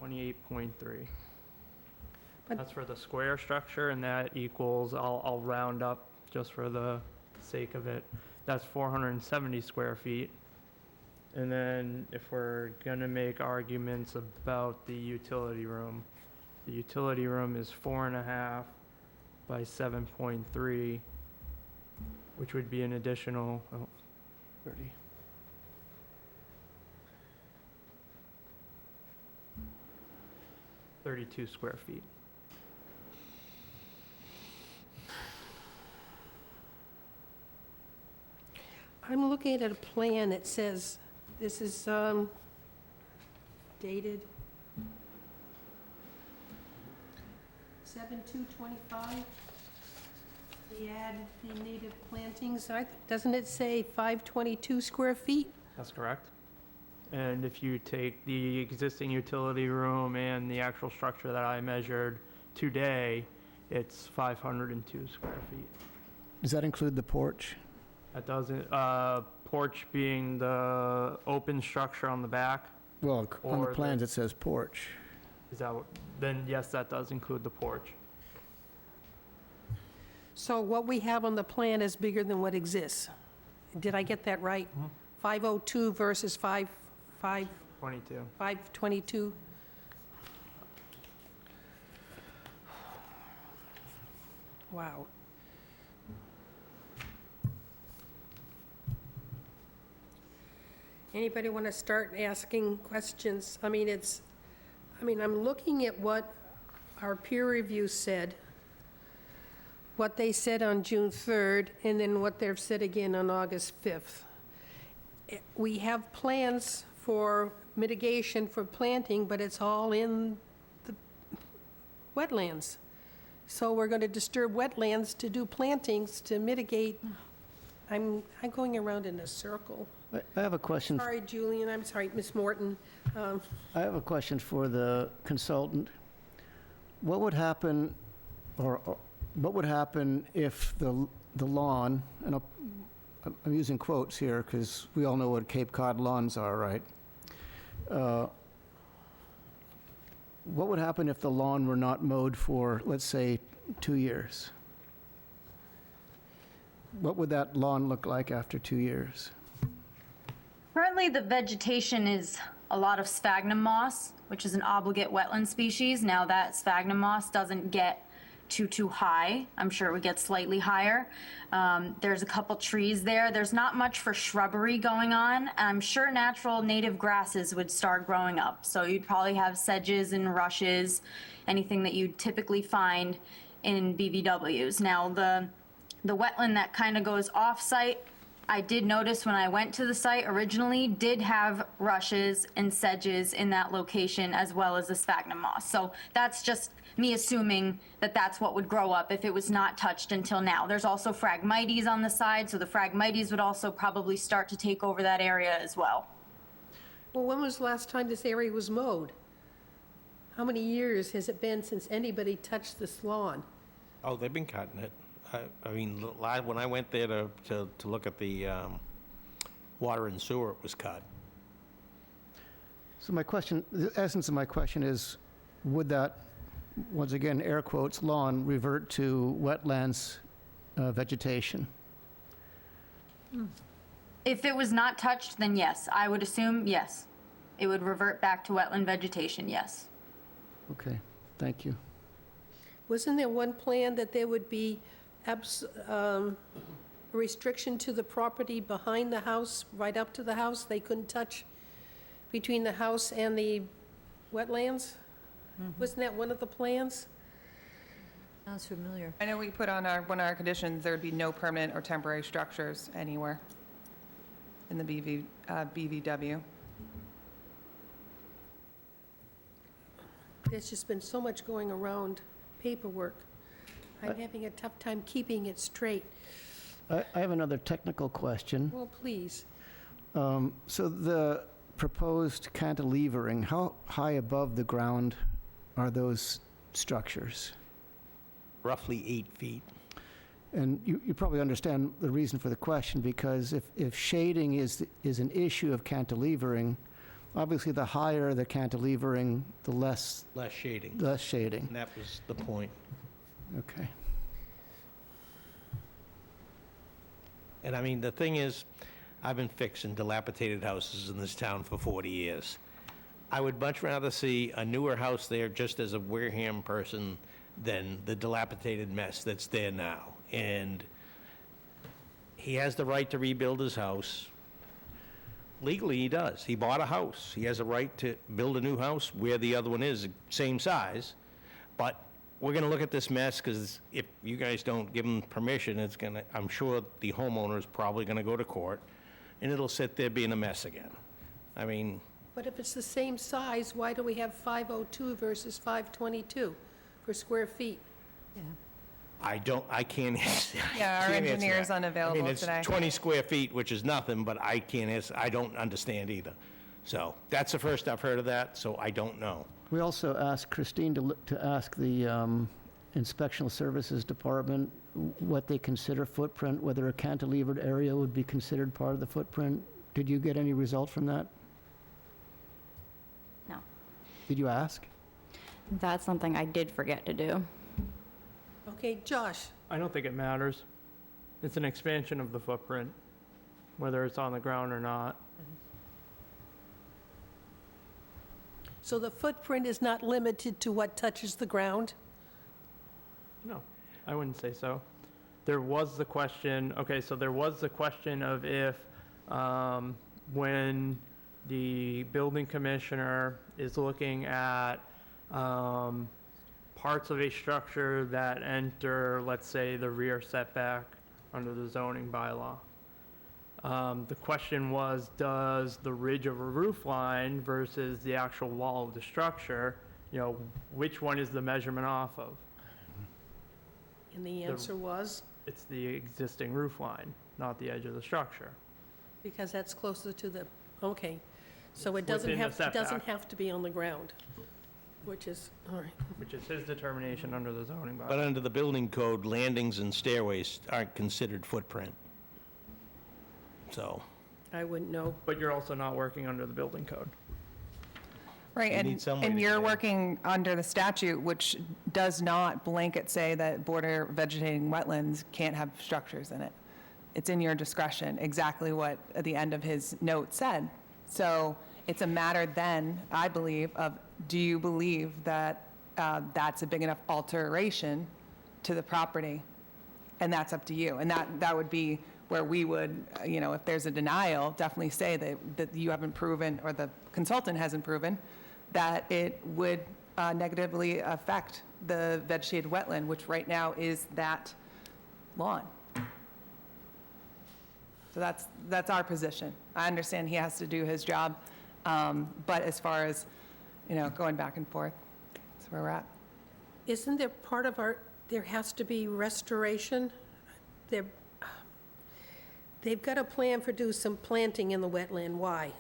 28.3. But- That's for the square structure, and that equals, I'll round up just for the sake of it, that's 470 square feet. And then if we're gonna make arguments about the utility room is 4.5 by 7.3, which would be an additional, 30. 32 square feet. I'm looking at a plan that says, this is dated 7/2/25. They add the native plantings. Doesn't it say 522 square feet? That's correct. And if you take the existing utility room and the actual structure that I measured today, it's 502 square feet. Does that include the porch? That doesn't, porch being the open structure on the back, Well, on the Or plans the- it says porch. is that what, then yes, that does include the porch. So what we have on the plan is bigger than what exists. Did I get that right? 502 versus 22. 522? Wow. Anybody want to start asking questions? I'm looking at what our peer review said, what they said on June 3rd, and then what they've said again on August 5th. We have plans for mitigation for planting, but it's all in the wetlands. So we're going to disturb wetlands to do plantings to mitigate. I'm going around in a circle. I have a question. Sorry, Julian, I'm sorry, Ms. Morton. I have a question for the consultant. What would happen, or what would happen if the lawn, and I'm using quotes here because we all know what Cape Cod lawns are, right? What would happen if the lawn were not mowed for, let's say, 2 years? What would that lawn look like after 2 years? Currently, the vegetation is a lot of sphagnum moss, which is an obligate wetland species. Now that sphagnum moss doesn't get too high. I'm sure it would get slightly higher. There's a couple trees there. There's not much for shrubbery going on. I'm sure natural native grasses would start growing up. So you'd probably have sedges and rushes, anything that you'd typically find in BVWs. Now the wetland that kind of goes off-site, I did notice when I went to the site originally, did have rushes and sedges in that location as well as the sphagnum moss. So that's just me assuming that that's what would grow up if it was not touched until now. There's also Phragmites on the side, so the Phragmites would also probably start to take over that area as well. Well, when was the last time this area was mowed? How many years has it been since anybody touched this lawn? Oh, they've been cutting it. When I went there to look at the water and sewer, it was cut. So my question, the essence of my question is, would that, once again, air quotes, lawn revert to wetlands vegetation? If it was not touched, then yes, I would assume yes. It would revert back to wetland vegetation, yes. Okay, thank you. Wasn't there one plan that there would be a restriction to the property behind the house, right up to the house? They couldn't touch between the house and the wetlands? Wasn't that one of the plans? Sounds familiar. I know we put on one of our conditions, there would be no permanent or temporary structures anywhere in the BVW. There's just been so much going around paperwork. I'm having a tough time keeping it straight. I have another technical question. Well, please. So the proposed cantilevering, how high above the ground are those structures? Roughly 8 feet. And you probably understand the reason for the question, because if shading is an issue of cantilevering, obviously the higher the cantilevering, the less Less shading. less shading. And that was the point. Okay. And I mean, the thing is, I've been fixing dilapidated houses in this town for 40 years. I would much rather see a newer house there just as a Wareham person than the dilapidated mess that's there now. And he has the right to rebuild his house. Legally, he does. He bought a house. He has a right to build a new house where the other one is, same size. But we're gonna look at this mess, because if you guys don't give him permission, it's gonna, I'm sure the homeowner is probably gonna go to court, and it'll sit there being a mess again. I mean, But if it's the same size, why do we have 502 versus 522 per square feet? I can't answer. Yeah, our can't answer engineer's that. unavailable I mean, today. it's 20 square feet, which is nothing, but I can't answer, I don't understand either. So, that's the first I've heard of that, so I don't know. We also asked Christine to ask the Inspectional Services Department what they consider footprint, whether a cantilevered area would be considered part of the footprint. Did you get any result from that? No. Did you ask? That's something I did forget to do. Okay, Josh, I don't think it matters. It's an expansion of the footprint, whether it's on the ground or not. so the footprint is not limited to what touches the ground? No, I wouldn't say so. There was the question, okay, so there was the question of if, when the building commissioner is looking at parts of a structure that enter, let's say, the rear setback under the zoning bylaw. The question was, does the ridge of a roof line versus the actual wall of the structure, which one is the measurement off of? And the answer was, It's the existing roof line, not the edge of the structure. because that's closer to the, okay. So it doesn't Within the have, it doesn't setback. have to be on the ground, which is, all right. Which is his determination under the zoning bylaw. But under the building code, landings and stairways aren't considered footprint. So, I wouldn't know. But you're also not working under the building code. Right, You need somebody and to you're do it. working under the statute, which does not blanket say that border vegetating wetlands can't have structures in it. It's in your discretion, exactly what at the end of his note said. So it's a matter then, I believe, of do you believe that that's a big enough alteration to the property? And that's up to you. And that would be where we would, if there's a denial, definitely say that you haven't proven, or the consultant hasn't proven, that it would negatively affect the vegetated wetland, which right now is that lawn. So that's our position. I understand he has to do his job, but as far as, going back and forth, that's where we're at. Isn't there part of there has to be restoration? They've got a plan for do some planting in the wetland, why?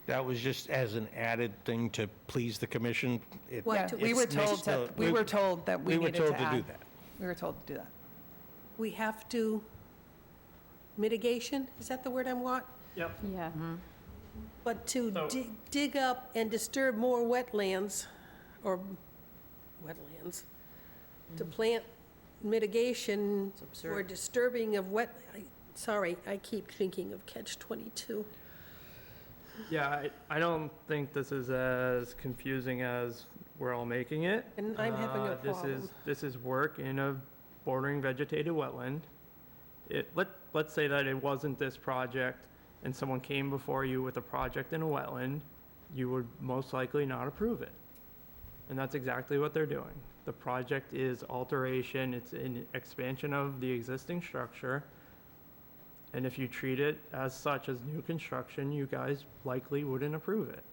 that was just as an added thing to please the commission. Yeah, we were told that we needed to add. We were told to do that. We were told to do that. We have to, mitigation, is that the word I'm want? Yep. Yeah. But to dig up and disturb more wetlands, or to plant mitigation or disturbing of Sorry, I keep thinking of catch-22. Yeah, I don't think this is as confusing as we're all making it. And I'm having a problem. This is work in a bordering vegetated wetland. Let's say that it wasn't this project and someone came before you with a project in a wetland, you would most likely not approve it. And that's exactly what they're doing. The project is alteration, it's an expansion of the existing structure. And if you treat it as such as new construction, you guys likely wouldn't approve it.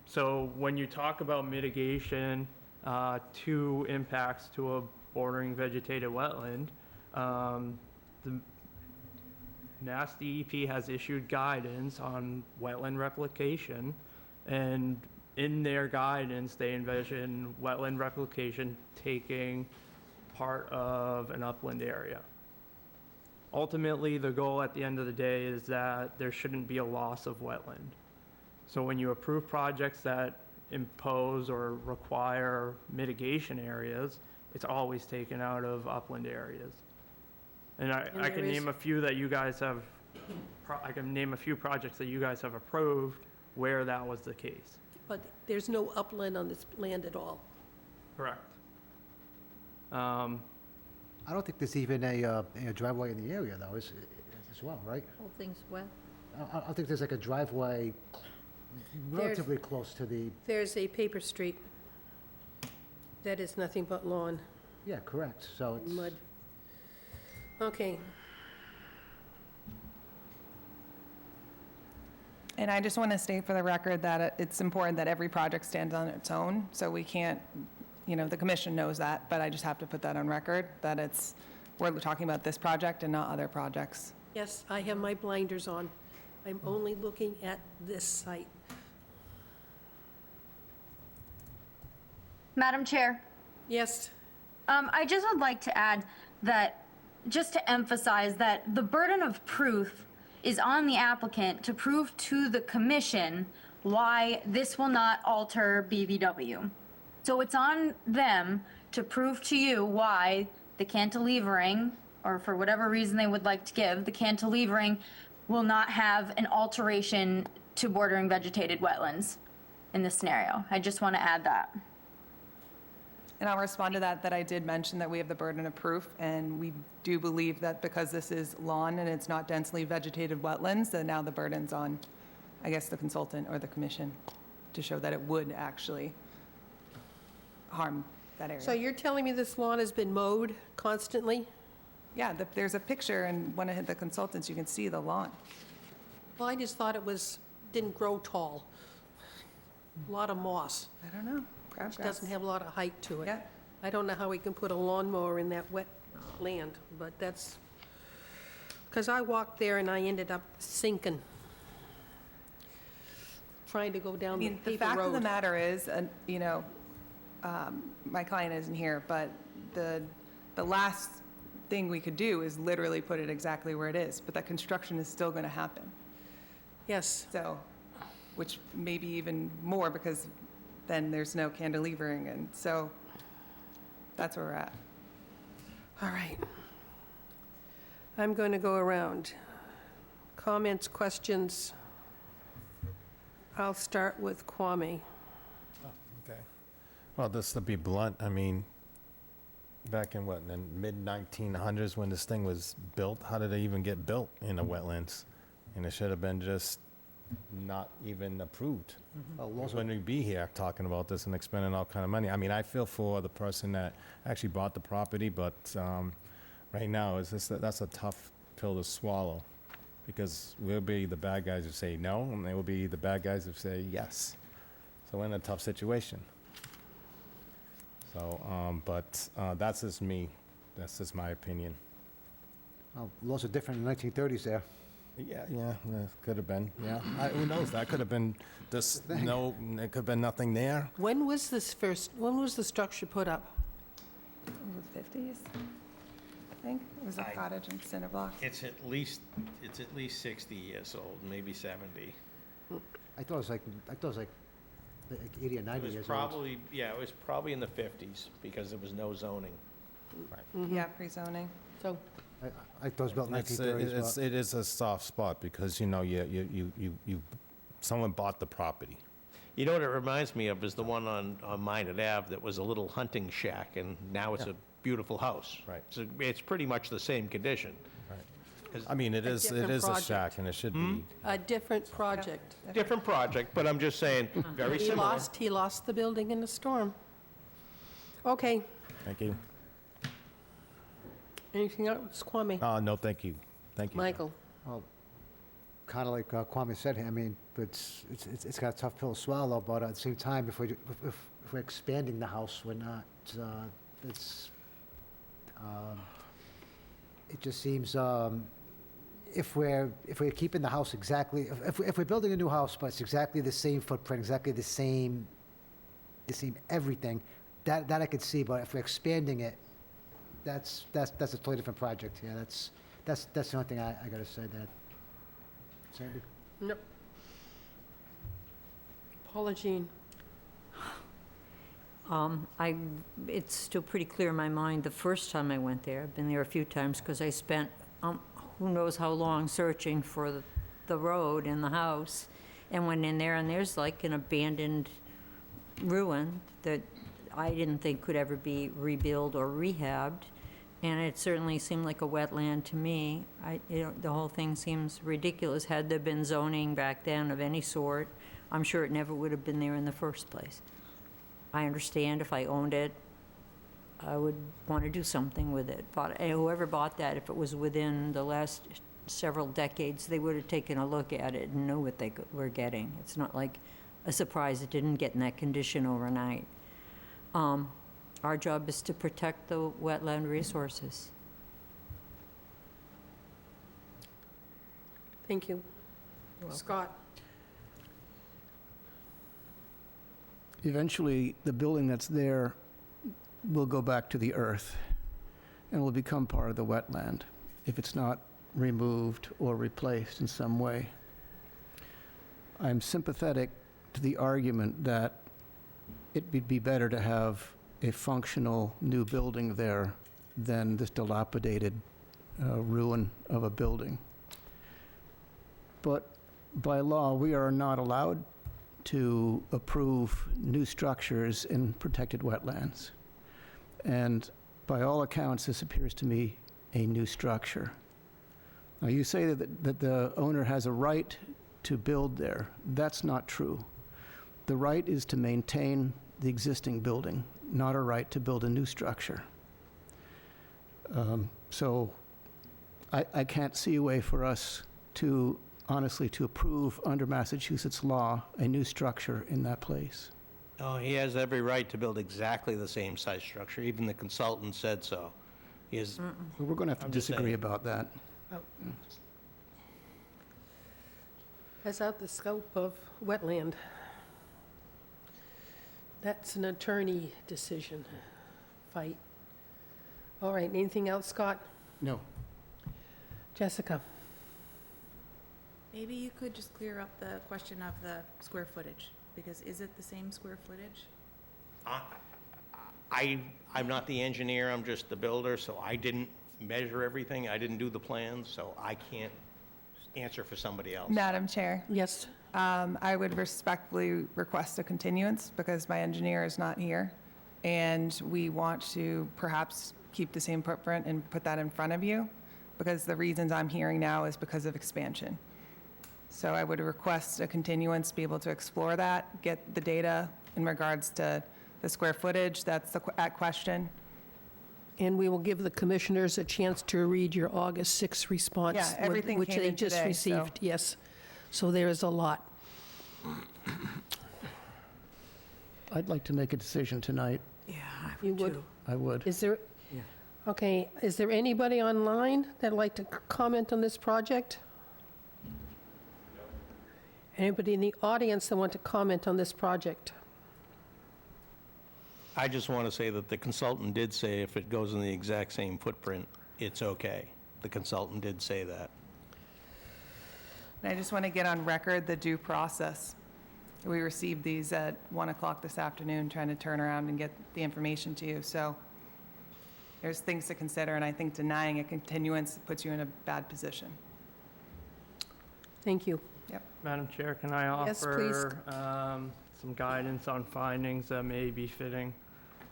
So when you talk about mitigation to impacts to a bordering vegetated wetland, the Mass DEP has issued guidance on wetland replication, and in their guidance, they envision wetland replication taking part of an upland area. Ultimately, the goal at the end of the day is that there shouldn't be a loss of wetland. So when you approve projects that impose or require mitigation areas, it's always taken out of upland areas. And I can name a few that you guys have, I can name a few projects that you guys have approved where that was the case. But there's no upland on this land at all. Correct. I don't think there's even a driveway in the area, though, as well, right? Whole thing's wet. I think there's like a driveway relatively close to the, There's a paper street that is nothing but lawn, yeah, correct, so it's... mud. Okay. And I just want to state for the record that it's important that every project stands on its own, so we can't, the commission knows that, but I just have to put that on record, that we're talking about this project and not other projects. Yes, I have my blinders on. I'm only looking at this site. Madam Chair, Yes, I just would like to add that, just to emphasize that the burden of proof is on the applicant to prove to the commission why this will not alter BVW. So it's on them to prove to you why the cantilevering, or for whatever reason they would like to give, the cantilevering will not have an alteration to bordering vegetated wetlands in this scenario. I just want to add that. And I'll respond to that I did mention that we have the burden of proof, and we do believe that because this is lawn and it's not densely vegetated wetlands, that now the burden's on, I guess, the consultant or the commission to show that it would actually harm that area. so you're telling me this lawn has been mowed constantly? Yeah, there's a picture in one of the consultants, you can see the lawn. Well, I just thought didn't grow tall. A lot of moss. I don't know. Which doesn't have a lot of height to it. Yeah. I don't know how we can put a lawnmower in that wet land, but that's, because I walked there and I ended up sinking, trying to go down the The paper fact of the road. matter is, my client isn't here, but the last thing we could do is literally put it exactly where it is, but that construction is still going to happen. Yes, So, which may be even more because then there's no cantilevering, and so that's where we're at. all right. I'm going to go around. Comments, questions? I'll start with Kwame. Okay. Well, just to be blunt, I mean, back in the mid-1900s when this thing was built, how did it even get built in the wetlands? And it should have been just not even approved. When we be here talking about this and expending all kind of money. I mean, I feel for the person that actually bought the property, but right now, that's a tough pill to swallow, because we'll be the bad guys who say no, and they will be the bad guys who say yes. So we're in a tough situation. So, but that's just me. That's just my opinion. Well, laws are different in the 1930s there. Yeah, that could have been, yeah. Who knows, that could have been just, no, there could have been nothing there. When was the structure put up? In the 50s, I think. It was a cottage and cinder block. It's at least 60 years old, maybe 70. I thought it was like 80 or 90 years old. It was probably in the 50s because there was no zoning. Yeah, pre-zoning. So, Like those built in It's, 1930s. it is a soft spot because, someone bought the property. You know what it reminds me of is the one on Minot Ave that was a little hunting shack, and now it's a beautiful house. Right. So it's pretty much the same condition. I mean, it is different a project. shack, and it should be. A different project. Different project, but I'm just saying, very He similar. lost the building in the storm. Okay, Thank you. anything else, Kwame? No, thank you. Thank you. Michael? Kind of like Kwame said, I mean, it's got a tough pill to swallow, but at the same time, if we're expanding the house, we're not, it just seems, if we're keeping the house exactly, if we're building a new house, but it's exactly the same footprint, exactly the same everything, that I could see, but if we're expanding it, that's a totally different project, yeah, that's the only thing I gotta say that. Sandy? Nope. Paula Jean? It's still pretty clear in my mind, the first time I went there, I've been there a few times, because I spent who knows how long searching for the road and the house, and went in there, and there's like an abandoned ruin that I didn't think could ever be rebuilt or rehabbed, and it certainly seemed like a wetland to me. The whole thing seems ridiculous. Had there been zoning back then of any sort, I'm sure it never would have been there in the first place. I understand if I owned it, I would want to do something with it. But whoever bought that, if it was within the last several decades, they would have taken a look at it and knew what they were getting. It's not like a surprise it didn't get in that condition overnight. Our job is to protect the wetland resources. Thank you. Scott? Eventually, the building that's there will go back to the earth and will become part of the wetland if it's not removed or replaced in some way. I'm sympathetic to the argument that it would be better to have a functional new building there than this dilapidated ruin of a building. But by law, we are not allowed to approve new structures in protected wetlands. And by all accounts, this appears to me a new structure. Now, you say that the owner has a right to build there. That's not true. The right is to maintain the existing building, not a right to build a new structure. So I can't see a way for us to, honestly, to approve under Massachusetts law a new structure in that place. Oh, he has every right to build exactly the same size structure. Even the consultant said so. He has, We're going to have to I'm just disagree saying. about that. That's out the scope of wetland. That's an attorney decision, fight. All right, anything else, Scott? No. Jessica? Maybe you could just clear up the question of the square footage, because is it the same square footage? I'm not the engineer, I'm just the builder, so I didn't measure everything. I didn't do the plans, so I can't answer for somebody else. Madam Chair? Yes. I would respectfully request a continuance because my engineer is not here, and we want to perhaps keep the same footprint and put that in front of you, because the reasons I'm hearing now is because of expansion. So I would request a continuance, be able to explore that, get the data in regards to the square footage, that's at question. And we will give the commissioners a chance to read your August 6th response. Yeah, everything which came they in just today, received, yes. So there is a lot. I'd like to make a decision tonight. Yeah, You would? I would. Is there, okay, is there anybody online that'd like to comment on this project? Anybody in the audience that want to comment on this project? I just want to say that the consultant did say if it goes in the exact same footprint, it's okay. The consultant did say that. And I just want to get on record the due process. We received these at 1 o'clock this afternoon, trying to turn around and get the information to you, so there's things to consider, and I think denying a continuance puts you in a bad position. Thank you. Madam Chair, can I Yes, please. offer some guidance on findings that may be fitting?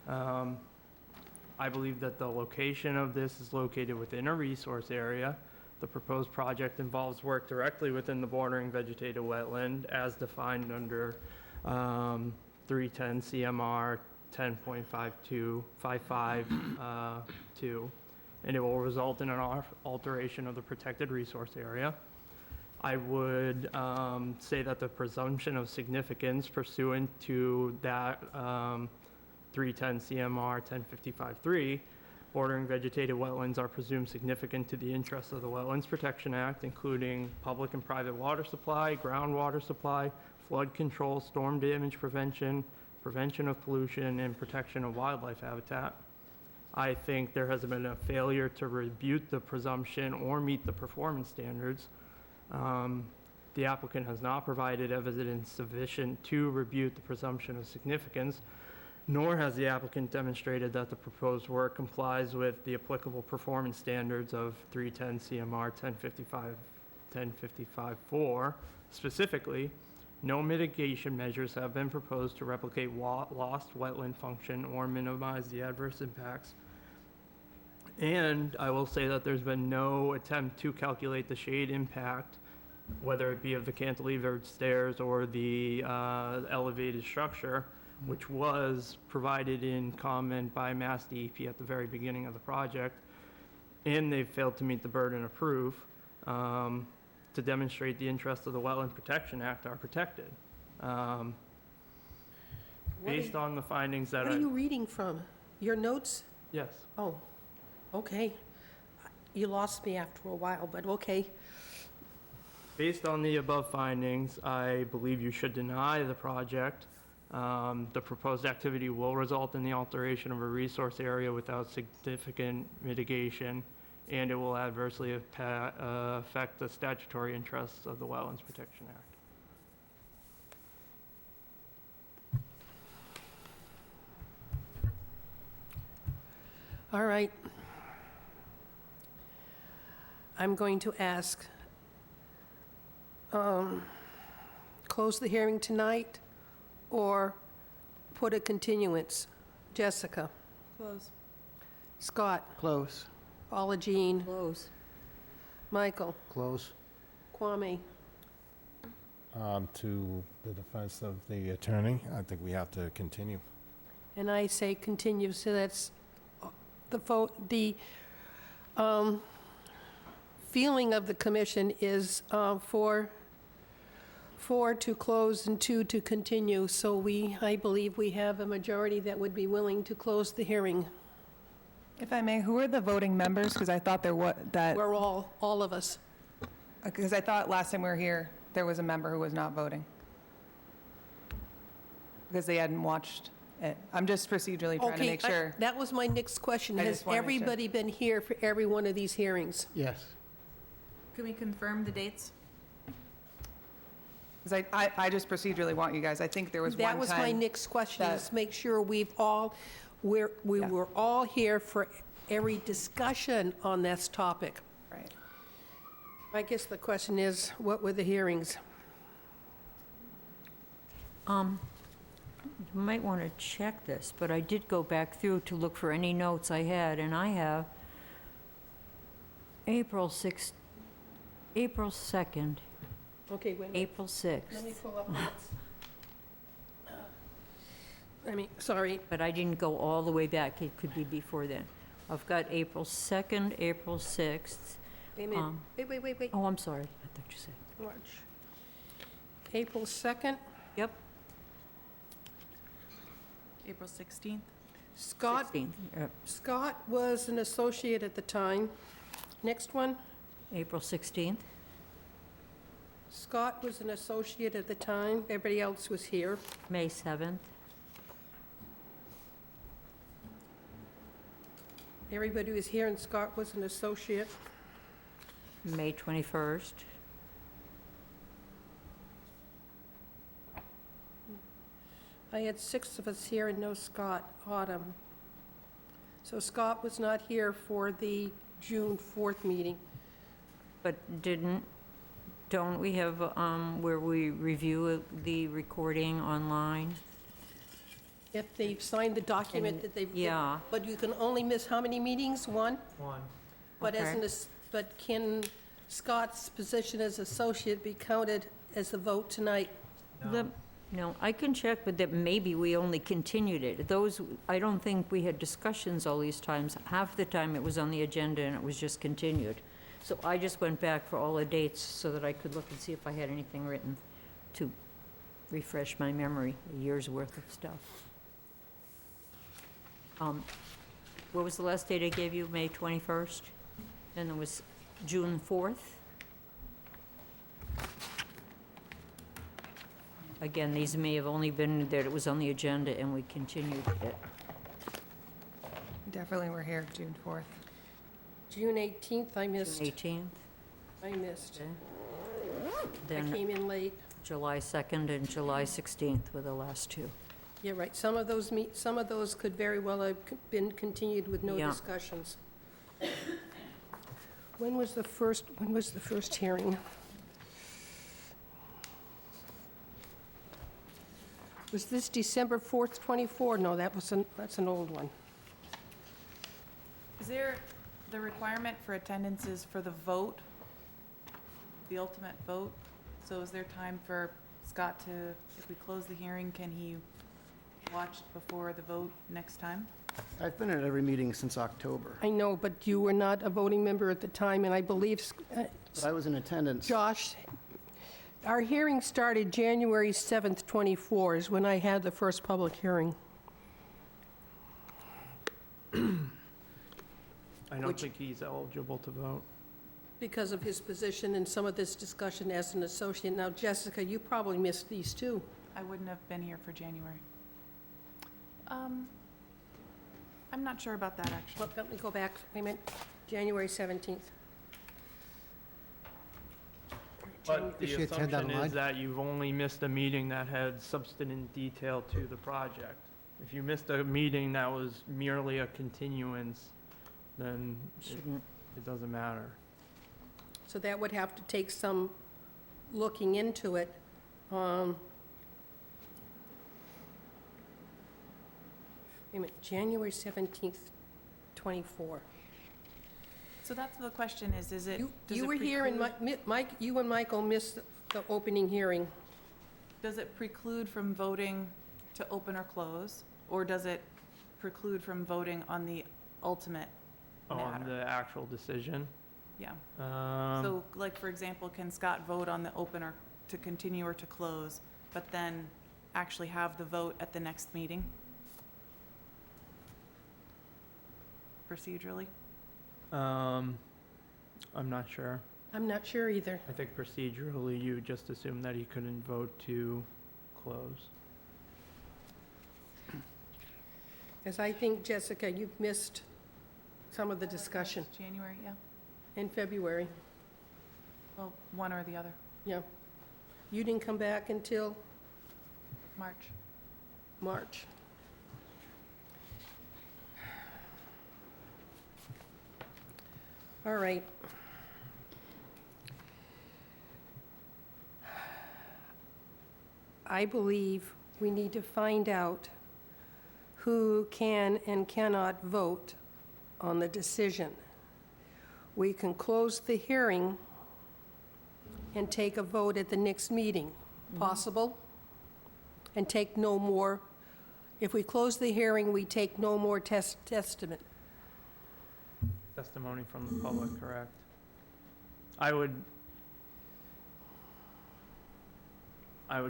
I believe that the location of this is located within a resource area. The proposed project involves work directly within the bordering vegetated wetland as defined under 310 CMR 10.5255(2), and it will result in an alteration of the protected resource area. I would say that the presumption of significance pursuant to that 310 CMR 1055(3), bordering vegetated wetlands are presumed significant to the interests of the Wetlands Protection Act, including public and private water supply, groundwater supply, flood control, storm damage prevention, prevention of pollution, and protection of wildlife habitat. I think there has been a failure to rebut the presumption or meet the performance standards. The applicant has not provided evidence sufficient to rebut the presumption of significance, nor has the applicant demonstrated that the proposed work complies with the applicable performance standards of 310 CMR 1055(4). Specifically, no mitigation measures have been proposed to replicate lost wetland function or minimize the adverse impacts. And I will say that there's been no attempt to calculate the shade impact, whether it be of the cantilevered stairs or the elevated structure, which was provided in comment by Mass DEP at the very beginning of the project, and they failed to meet the burden of proof to demonstrate the interests of the Wetland Protection Act are protected. Based on the findings that What are you reading from? Your notes? Yes. Oh, okay. You lost me after a while, but okay. Based on the above findings, I believe you should deny the project. The proposed activity will result in the alteration of a resource area without significant mitigation, and it will adversely affect the statutory interests of the Wetlands Protection Act. All right. I'm going to ask, close the hearing tonight or put a continuance? Jessica? Close. Scott? Close. Paula Jean? Close. Michael? Close. Kwame? To the defense of the attorney, I think we have to continue. And I say continue, so that's the vote. The feeling of the commission is four to close and 2 to continue. So I believe we have a majority that would be willing to close the hearing. If I may, who are the voting members? Because I thought there was that. We're all of us. Because I thought last time we were here, there was a member who was not voting. Because they hadn't watched it. I'm just procedurally trying to make sure. That was my next question. I Has just wanted to- everybody been here for every one of these hearings? Yes. Can we confirm the dates? Because I just procedurally want you guys, I think there was one time. That was my next question, that- is make sure we were all here for every discussion on this topic. Right. I guess the question is, what were the hearings? You might want to check this, but I did go back through to look for any notes I had, and I have April 2nd, Okay, wait a minute. April 6th. Let me pull up minutes. Sorry. But I didn't go all the way back. It could be before then. I've got April 2nd, April 6th. Wait a minute. Wait. Oh, I'm sorry. I thought you said. March. April 2nd. Yep. April 16th? Scott. 16th. Yep. Scott was an associate at the time. Next one. April 16th. Scott was an associate at the time. Everybody else was here. May 7th. Everybody was here and Scott was an associate. May 21st. I had 6 of us here and no Scott. Autumn. So Scott was not here for the June 4th meeting. But don't we have, where we review the recording online? If they've signed the document that they've... Yeah. But you can only miss how many meetings? One? One. But Okay. but can Scott's position as associate be counted as a vote tonight? No, I can check, but that maybe we only continued it. Those, I don't think we had discussions all these times. Half the time it was on the agenda and it was just continued. So I just went back for all the dates so that I could look and see if I had anything written to refresh my memory, a year's worth of stuff. What was the last date I gave you? May 21st? And it was June 4th? Again, these may have only been that it was on the agenda and we continued it. Definitely were here June 4th. June 18th, I missed. 18th? I missed. I Then came in late. July 2nd and July 16th were the last two. Yeah, right. Some of those could very well have been continued with no Yeah. discussions. When was the first hearing? Was this December 4th, 24? No, that's an old one. Is there the requirement for attendances for the vote, the ultimate vote? So is there time for Scott to, if we close the hearing, can he watch before the vote next time? I've been at every meeting since October. I know, but you were not a voting member at the time, and I believe, But I was in attendance. Josh, our hearing started January 7th, 24, is when I had the first public hearing. I don't Which- think he's eligible to vote. Because of his position and some of this discussion as an associate. Now, Jessica, you probably missed these too. I wouldn't have been here for January. I'm not sure about that, actually. Well, let me go back, wait a minute, January 17th. But Did the she attend assumption online? is that you've only missed a meeting that had substantive detail to the project. If you missed a meeting that was merely a continuance, then it doesn't matter. So that would have to take some looking into it. Wait a minute, January 17th, 24. So that's the question is it, does You it were here and preclude- Mike, you and Michael missed the opening hearing. Does it preclude from voting to open or close? Or does it preclude from voting on the ultimate On matter? the actual decision. Yeah. Um, So, like, for example, can Scott vote on the open or to continue or to close, but then actually have the vote at the next meeting? Procedurally? I'm not sure. I'm not sure either. I think procedurally, you would just assume that he couldn't vote to close. Because I think, Jessica, you've missed some of the discussion January, yeah. in February. Well, one or the other. Yeah. You didn't come back until March. March. All right. I believe we need to find out who can and cannot vote on the decision. We can close the hearing and take a vote at the next meeting. Possible? And take no more, if we close the hearing, we take no more testimony. Testimony from the public, correct? I would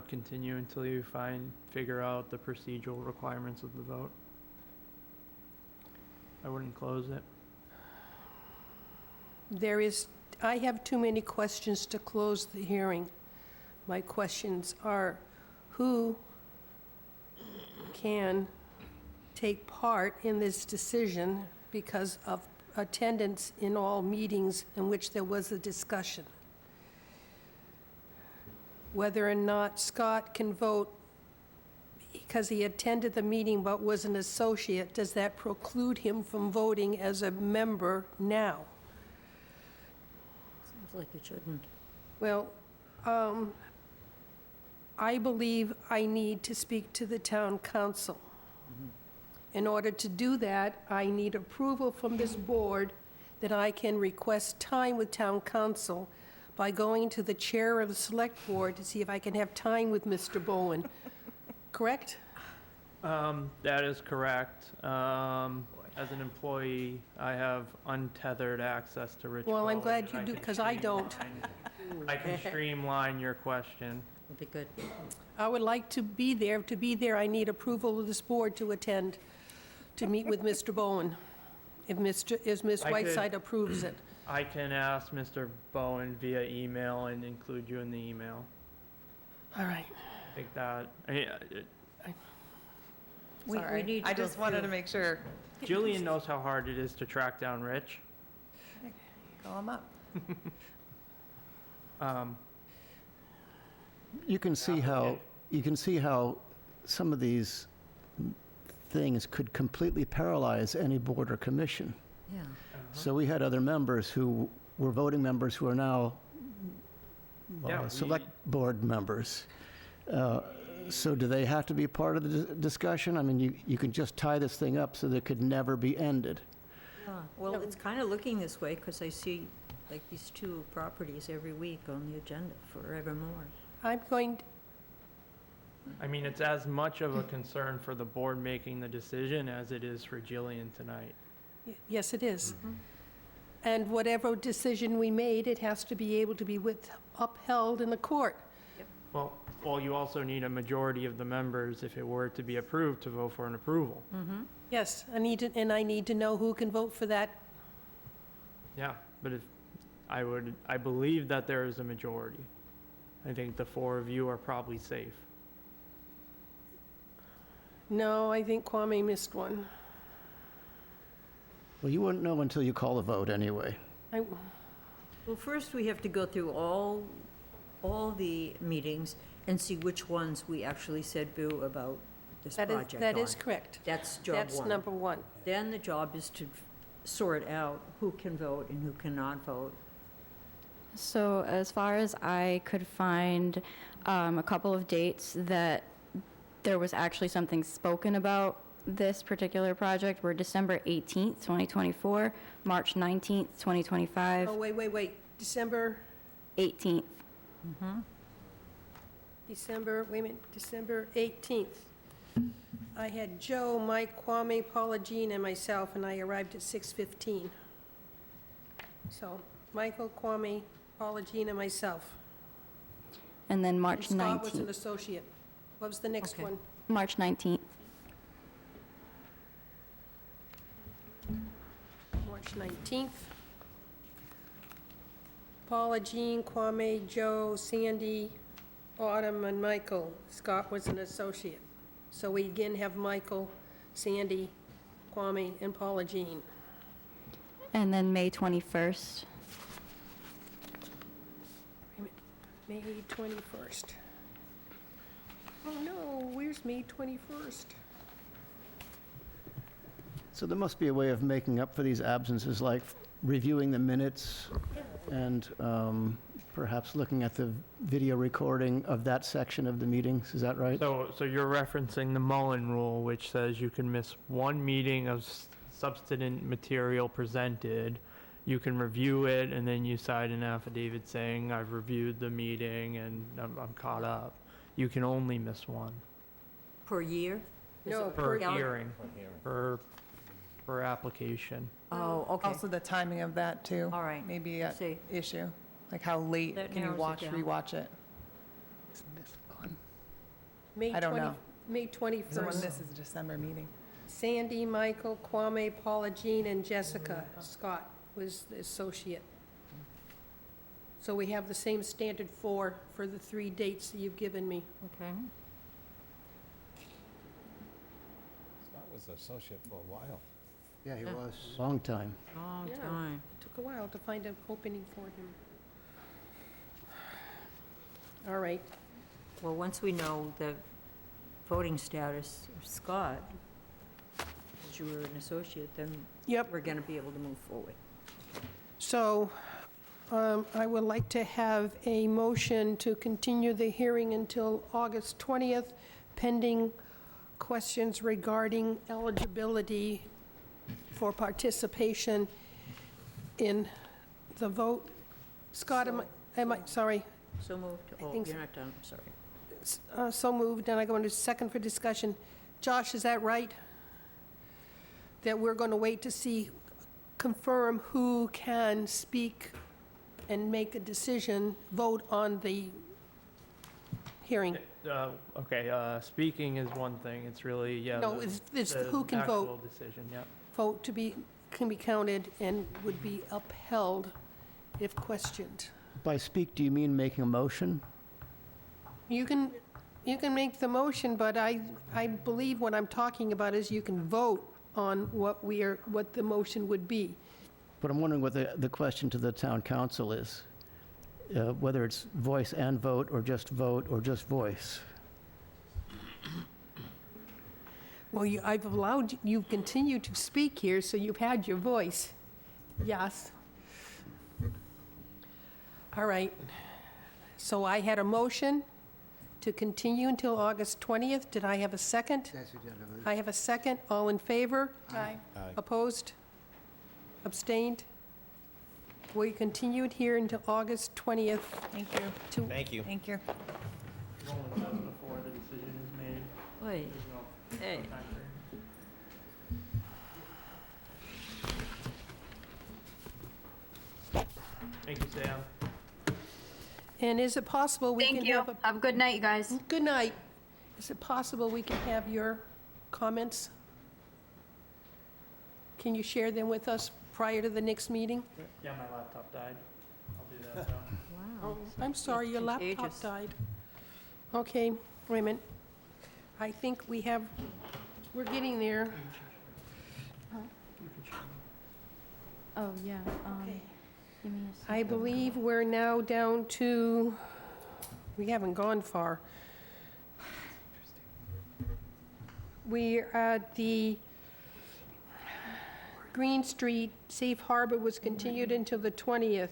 continue until you figure out the procedural requirements of the vote. I wouldn't close it. I have too many questions to close the hearing. My questions are, who can take part in this decision because of attendance in all meetings in which there was a discussion? Whether or not Scott can vote, because he attended the meeting but was an associate, does that preclude him from voting as a member now? Seems like it shouldn't. Well, I believe I need to speak to the town council. In order to do that, I need approval from this board that I can request time with town council by going to the chair of the select board to see if I can have time with Mr. Bowen. Correct? That is correct. As an employee, I have untethered access to Rich Well, I'm Bowen, glad and you do, can because I don't. I can streamline your question. Would be good. I would like to be there. To be there, I need approval of this board to attend, to meet with Mr. Bowen, if Ms. I could- Whiteside approves it. I can ask Mr. Bowen via email and include you in the email. All right. I think that, We Sorry, need to I go just wanted to through- make sure. Jillian knows how hard it is to track down Rich. Call him up. You can see how some of these things could completely paralyze any board or commission. Yeah. So we had other members who were voting members who are now Yeah, select board members. So do they have to be part of the discussion? I mean, you can just tie this thing up so that it could never be ended. Well, it's kind of looking this way because I see like these two properties every week on the agenda forevermore. I'm going, I mean, it's as much of a concern for the board making the decision as it is for Jillian tonight. yes, it is. And whatever decision we made, it has to be able to be upheld in the court. Well, you also need a majority of the members, if it were to be approved, to vote for an approval. Yes, I need to know who can vote for that. Yeah, but if, I believe that there is a majority. I think the four of you are probably safe. No, I think Kwame missed one. Well, you wouldn't know until you call a vote anyway. Well, first we have to go through all the meetings and see which ones we actually said boo about this project That is on. correct. That's job one. That's number one. Then the job is to sort out who can vote and who cannot vote. So as far as I could find a couple of dates that there was actually something spoken about this particular project were December 18th, 2024, March 19th, 2025, Oh, wait. December 18th. December 18th. I had Joe, Mike, Kwame, Paula Jean, and myself, and I arrived at 6:15. So, Michael, Kwame, Paula Jean, and myself. And then And March Scott was an 19th. associate. What was the next Okay. one? March 19th. March 19th. Paula Jean, Kwame, Joe, Sandy, Autumn, and Michael. Scott was an associate. So we again have Michael, Sandy, Kwame, and Paula Jean. And then May 21st. May 21st. Oh, no, where's May 21st? So there must be a way of making up for these absences, like reviewing the minutes and perhaps looking at the video recording of that section of the meetings. Is that right? So you're referencing the Mullen Rule, which says you can miss one meeting of substantive material presented. You can review it, and then you sign an affidavit saying, I've reviewed the meeting and I'm caught up. You can only miss one Per year? Is No, it per cal- hearing, per application. Oh, okay. Also the timing of that too. All right. Maybe an See. issue, like how late That can you narrows it down. rewatch it? May I don't 20 know. May Someone 21st. misses a December meeting. Sandy, Michael, Kwame, Paula Jean, and Jessica Scott was the associate. So we have the same standard for the three dates that you've given me. Okay. Scott was an associate for a while. Yeah, he was. Long time. Long Yeah. time. Took a while to find an opening for him. All right. Well, once we know the voting status of Scott, as you were an associate, then Yep. we're going to be able to move forward. So I would like to have a motion to continue the hearing until August 20th, pending questions regarding eligibility for participation in the vote. Scott, am I, sorry, So moved. Oh, think you're so. not done, I'm sorry. so moved, and I go into second for discussion. Josh, is that right? That we're going to wait to see, confirm who can speak and make a decision, vote on the hearing? Okay, speaking is one thing, it's really, yeah. No, it's who can vote. Actual decision, yeah. Vote can be counted and would be upheld if questioned. By speak, do you mean making a motion? You can make the motion, but I believe what I'm talking about is you can vote on what the motion would be. But I'm wondering what the question to the town council is, whether it's voice and vote, or just voice. Well, I've allowed you continue to speak here, so you've had your voice. Yes. All right. So I had a motion to continue until August 20th. Did I have a second? That's agenda. I have a second. All in favor? Aye. Opposed? Abstained? We continued here until August 20th. Thank you. Thank you. Thank you. Before the decision is made, Wait, hey, time frame. Thank you, Sam. And is it possible we can Thank you. have a... Have a good night, you guys. Good night. Is it possible we can have your comments? Can you share them with us prior to the next meeting? Yeah, my laptop died. I'll do that, so. wow. I'm sorry, your laptop Contagious. died. Okay, wait a minute. I think we're getting there. Oh, yeah. Okay. Give me a I second. believe we're now down to, we haven't gone far. We're at the Green Street Safe Harbor was continued until the 20th.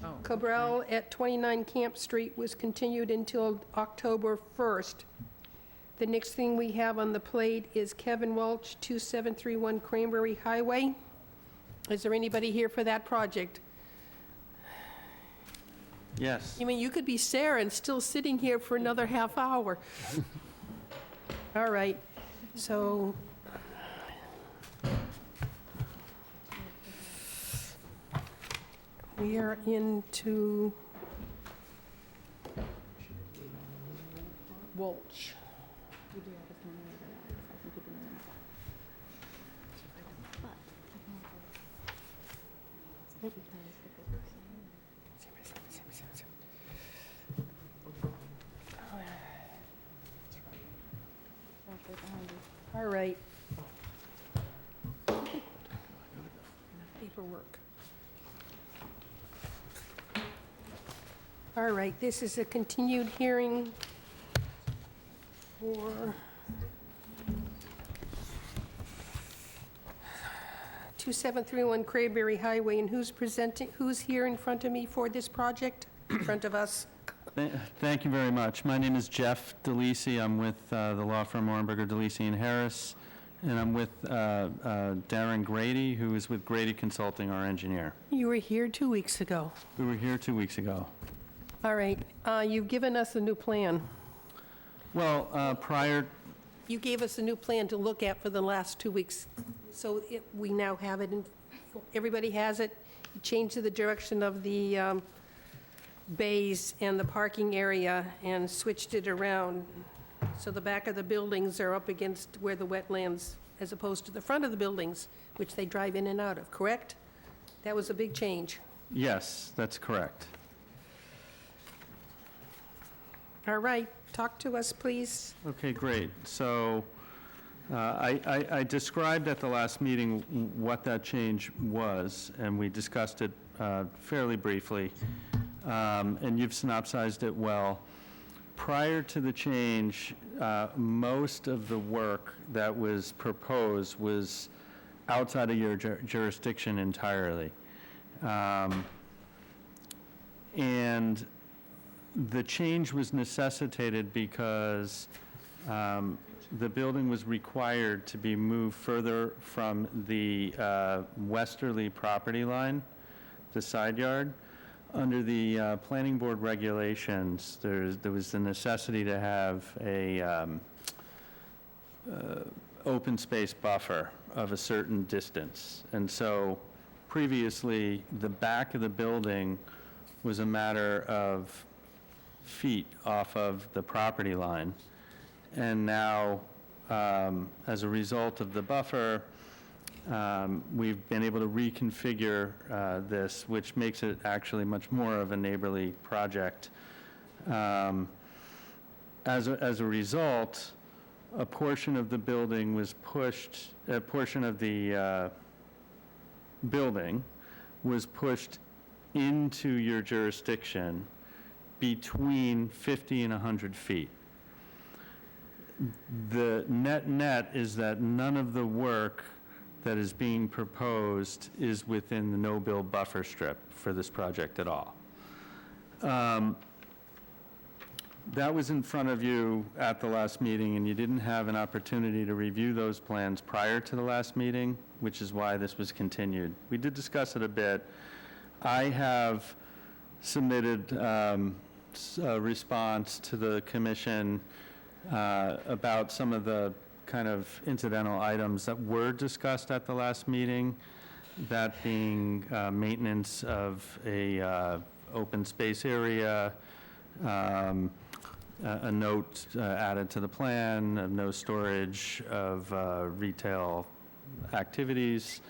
Oh, Cabral at 29 Camp Street was continued until October 1st. The next thing we have on the plate is Kevin Welch, 2731 Cranberry Highway. Is there anybody here for that project? Yes. You mean, you could be Sarah and still sitting here for another half hour. All right, so... We are into Welch. All right. Paperwork. All right, this is a continued hearing for 2731 Cranberry Highway, and who's here in front of me for this project, in front of us? Thank you very much. My name is Jeff DeLisi. I'm with the law firm Ornberger, DeLisi and Harris, and I'm with Darren Grady, who is with Grady Consulting, our engineer. You were here 2 weeks ago. We were here 2 weeks ago. All right, you've given us a new plan. Well, You gave us a new plan to look at for the last 2 weeks, so we now have it, and everybody has it. You changed the direction of the bays and the parking area and switched it around. So the back of the buildings are up against where the wetlands, as opposed to the front of the buildings, which they drive in and out of, correct? That was a big change. yes, that's correct. All right, talk to us, please. Okay, great. So I described at the last meeting what that change was, and we discussed it fairly briefly, and you've synopsized it well. Prior to the change, most of the work that was proposed was outside of your jurisdiction entirely. And the change was necessitated because the building was required to be moved further from the westerly property line, the side yard. Under the planning board regulations, there was the necessity to have a open space buffer of a certain distance. And so previously, the back of the building was a matter of feet off of the property line. And now, as a result of the buffer, we've been able to reconfigure this, which makes it actually much more of a neighborly project. As a result, a portion of the building was pushed, a portion of the building was pushed into your jurisdiction between 50 and 100 feet. The net is that none of the work that is being proposed is within the no-build buffer strip for this project at all. That was in front of you at the last meeting, and you didn't have an opportunity to review those plans prior to the last meeting, which is why this was continued. We did discuss it a bit. I have submitted a response to the commission about some of the kind of incidental items that were discussed at the last meeting, that being maintenance of a open space area, a note added to the plan of no storage of retail activities,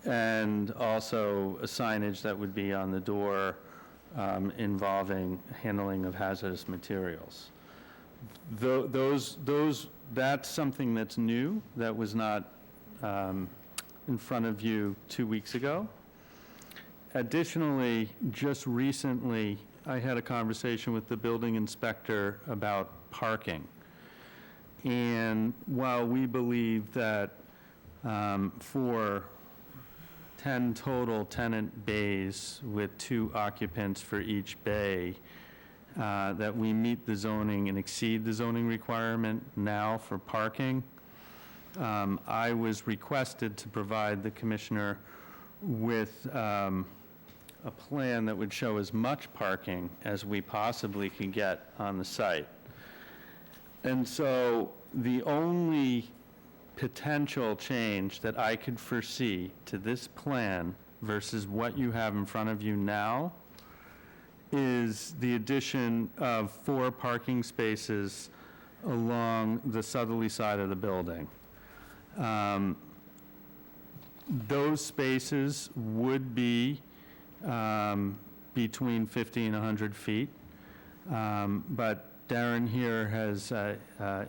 and also a signage that would be on the door involving handling of hazardous materials. That's something that's new, that was not in front of you 2 weeks ago. Additionally, just recently, I had a conversation with the building inspector about parking. And while we believe that for 10 total tenant bays with 2 occupants for each bay, that we meet the zoning and exceed the zoning requirement now for parking, I was requested to provide the commissioner with a plan that would show as much parking as we possibly could get on the site. And so the only potential change that I could foresee to this plan versus what you have in front of you now is the addition of 4 parking spaces along the southerly side of the building. Those spaces would be between 50 and 100 feet, but Darren here has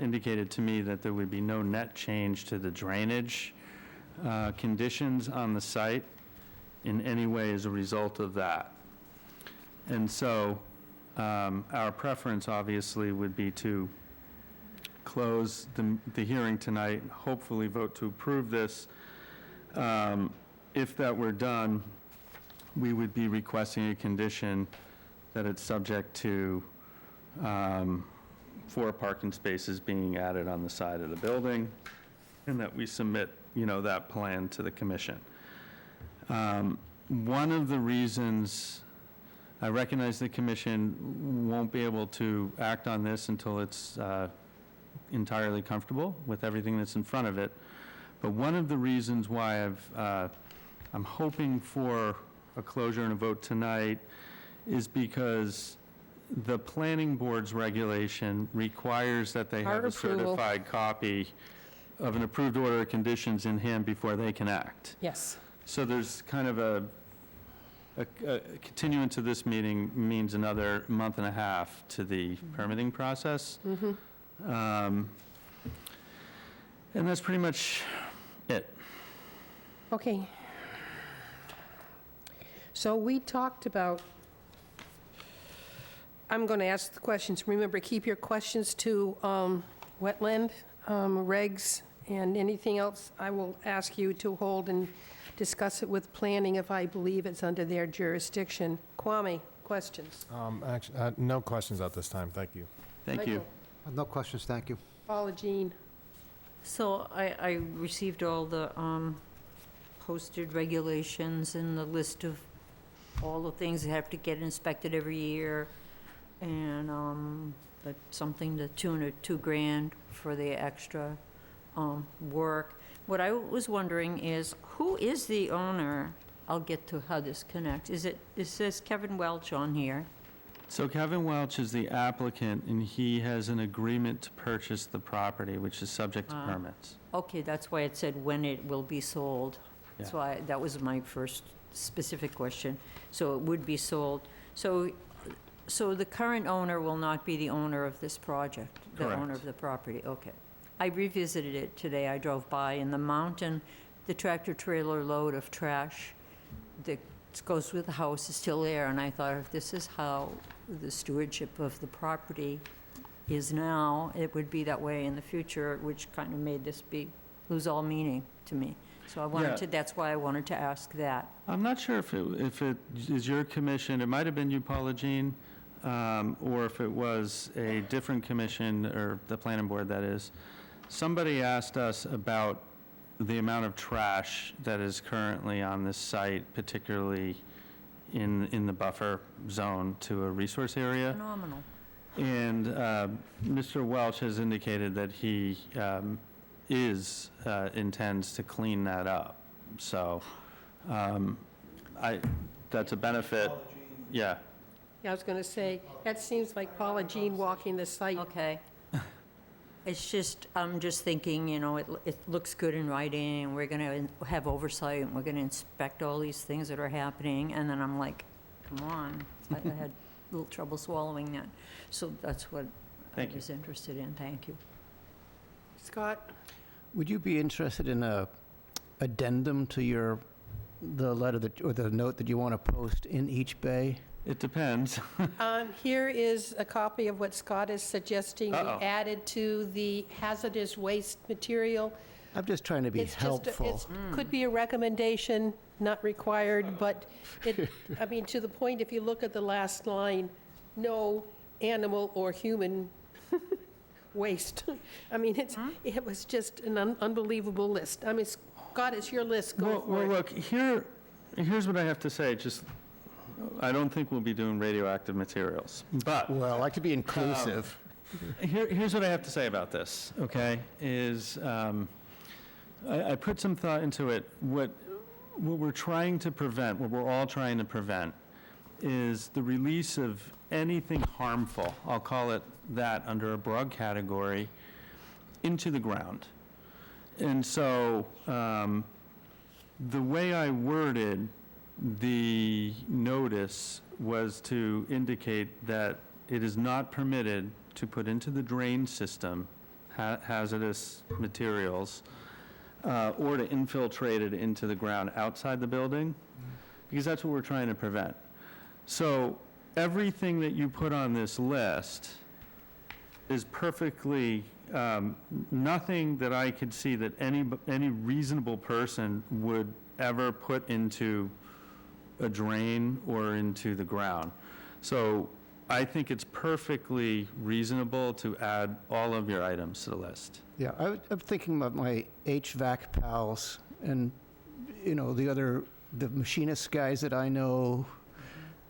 indicated to me that there would be no net change to the drainage conditions on the site in any way as a result of that. And so our preference obviously would be to close the hearing tonight, hopefully vote to approve this. If that were done, we would be requesting a condition that it's subject to 4 parking spaces being added on the side of the building, and that we submit, that plan to the commission. One of the reasons I recognize the commission won't be able to act on this until it's entirely comfortable with everything that's in front of it, but one of the reasons why I'm hoping for a closure and a vote tonight is because the planning board's regulation requires that they have a certified copy of an approved order of conditions in hand before they can act. Yes. So there's kind of a continuance of this meeting means another month and a half to the permitting process. And that's pretty much it. Okay. So we talked about, I'm going to ask the questions. Remember, keep your questions to wetland regs and anything else, I will ask you to hold and discuss it with planning if I believe it's under their jurisdiction. Kwame, questions? Actually, no questions at this time, thank you. Thank you. Michael? No questions, thank you. Paula Jean? So I received all the posted regulations and the list of all the things that have to get inspected every year, and but something to tune of $2,000 for the extra work. What I was wondering is, who is the owner? I'll get to how this connects. It says Kevin Welch on here. So Kevin Welch is the applicant, and he has an agreement to purchase the property, which is subject to permits. Okay, that's why it said when it will be sold. That's Yeah. why, that was my first specific question. So it would be sold. So the current owner will not be the owner of this project? The owner Correct. of the property, okay. I revisited it today. I drove by, and the mountain, the tractor-trailer load of trash that goes with the house is still there, and I thought, if this is how the stewardship of the property is now, it would be that way in the future, which kind of made this lose all meaning to me. So I wanted Yeah. to, that's why I wanted to ask that. I'm not sure if it is your commission, it might have been you, Paula Jean, or if it was a different commission, or the planning board, that is. Somebody asked us about the amount of trash that is currently on this site, particularly in the buffer zone to a resource area. Phenomenal. And Mr. Welch has indicated that he intends to clean that up. So that's a benefit. Yeah. Yeah, I was going to say, that seems like Paula Jean walking the site. Okay. It's just, I'm just thinking, it looks good in writing, and we're going to have oversight, and we're going to inspect all these things that are happening, and then I'm like, come on. I had a little trouble swallowing that. So that's what I was interested in. Thank you. Scott? Would you be interested in a addendum to the letter or the note that you want to post in each bay? It depends. Here is a copy of what Scott is suggesting be Uh-oh. added to the hazardous waste material. I'm just trying to be helpful. It could be a recommendation, not required, but I mean, to the point, if you look at the last line, no animal or human waste. I mean, it was just an unbelievable list. I mean, Scott, it's your list. Go for Well, it. look, here's what I have to say. I don't think we'll be doing radioactive materials, but. Well, I like to be inclusive. Here's what I have to say about this, okay, is I put some thought into it. What we're trying to prevent, what we're all trying to prevent, is the release of anything harmful, I'll call it that under a broad category, into the ground. And so the way I worded the notice was to indicate that it is not permitted to put into the drain system hazardous materials or to infiltrate it into the ground outside the building, because that's what we're trying to prevent. So everything that you put on this list is perfectly, nothing that I could see that any reasonable person would ever put into a drain or into the ground. So I think it's perfectly reasonable to add all of your items to the list. Yeah, I'm thinking about my HVAC pals and, the machinist guys that I know,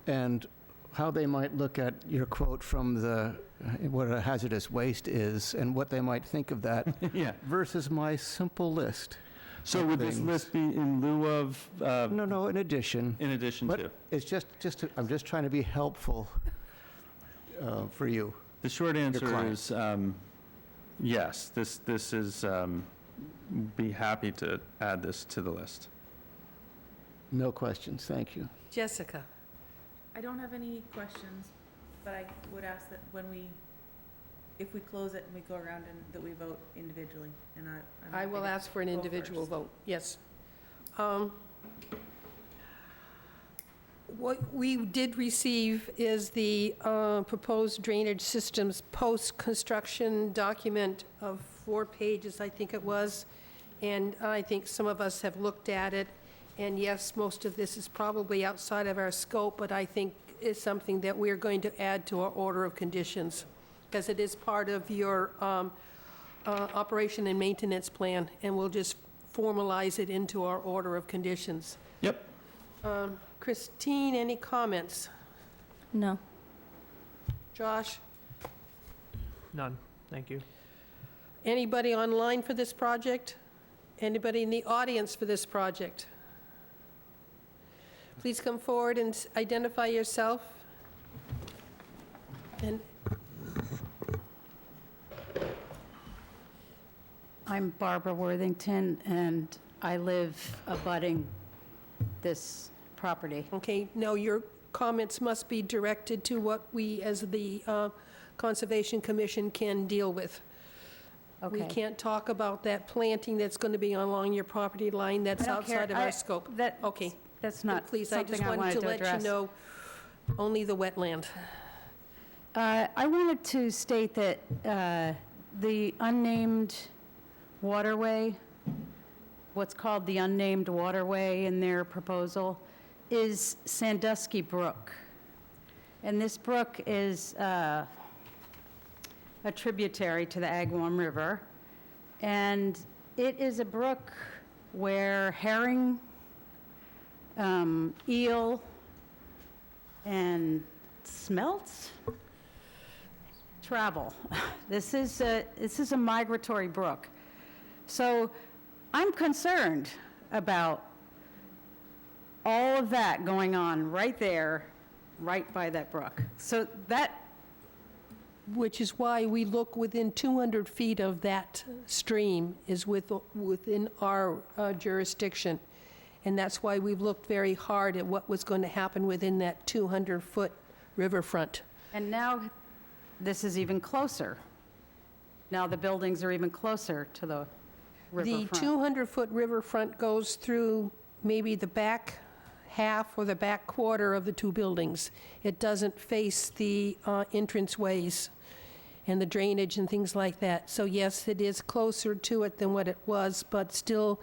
and how they might look at your quote from what a hazardous waste is, and what they might think of that Yeah. versus my simple list. So would this list be in lieu of? No, in addition. In addition to? It's I'm just trying to be helpful for you. The short answer client. is yes. This is, be happy to add this to the list. No questions, thank you. Jessica? I don't have any questions, but I would ask that if we close it and we go around and that we vote individually, and I will ask for an individual vote, yes. What we did receive is the proposed drainage systems post-construction document of 4 pages, I think it was, and I think some of us have looked at it, and yes, most of this is probably outside of our scope, but I think is something that we're going to add to our order of conditions, because it is part of your operation and maintenance plan, and we'll just formalize it into our order of conditions. Yep. Christine, any comments? No. Josh? None, thank you. Anybody online for this project? Anybody in the audience for this project? Please come forward and identify yourself. And I'm Barbara Worthington, and I live abutting this property. okay, now your comments must be directed to what we, as the Conservation Commission, can deal with. We Okay. can't talk about that planting that's going to be along your property line. That's I don't care. outside of our scope. Okay. That's But not please, I just something I wanted wanted to to let you address. know, only the wetland. I wanted to state that the unnamed waterway, what's called the unnamed waterway in their proposal, is Sandusky Brook. And this brook is a tributary to the Agawam River. And it is a brook where herring, eel, and smelts travel. This is a migratory brook. So I'm concerned about all of that going on right there, right by that brook. So that, Which is why we look within 200 feet of that stream is within our jurisdiction. And that's why we've looked very hard at what was going to happen within that 200-foot riverfront. and now this is even closer. Now the buildings are even closer to the riverfront. The 200-foot riverfront goes through maybe the back half or the back quarter of the 2 buildings. It doesn't face the entranceways and the drainage and things like that. So yes, it is closer to it than what it was, but still,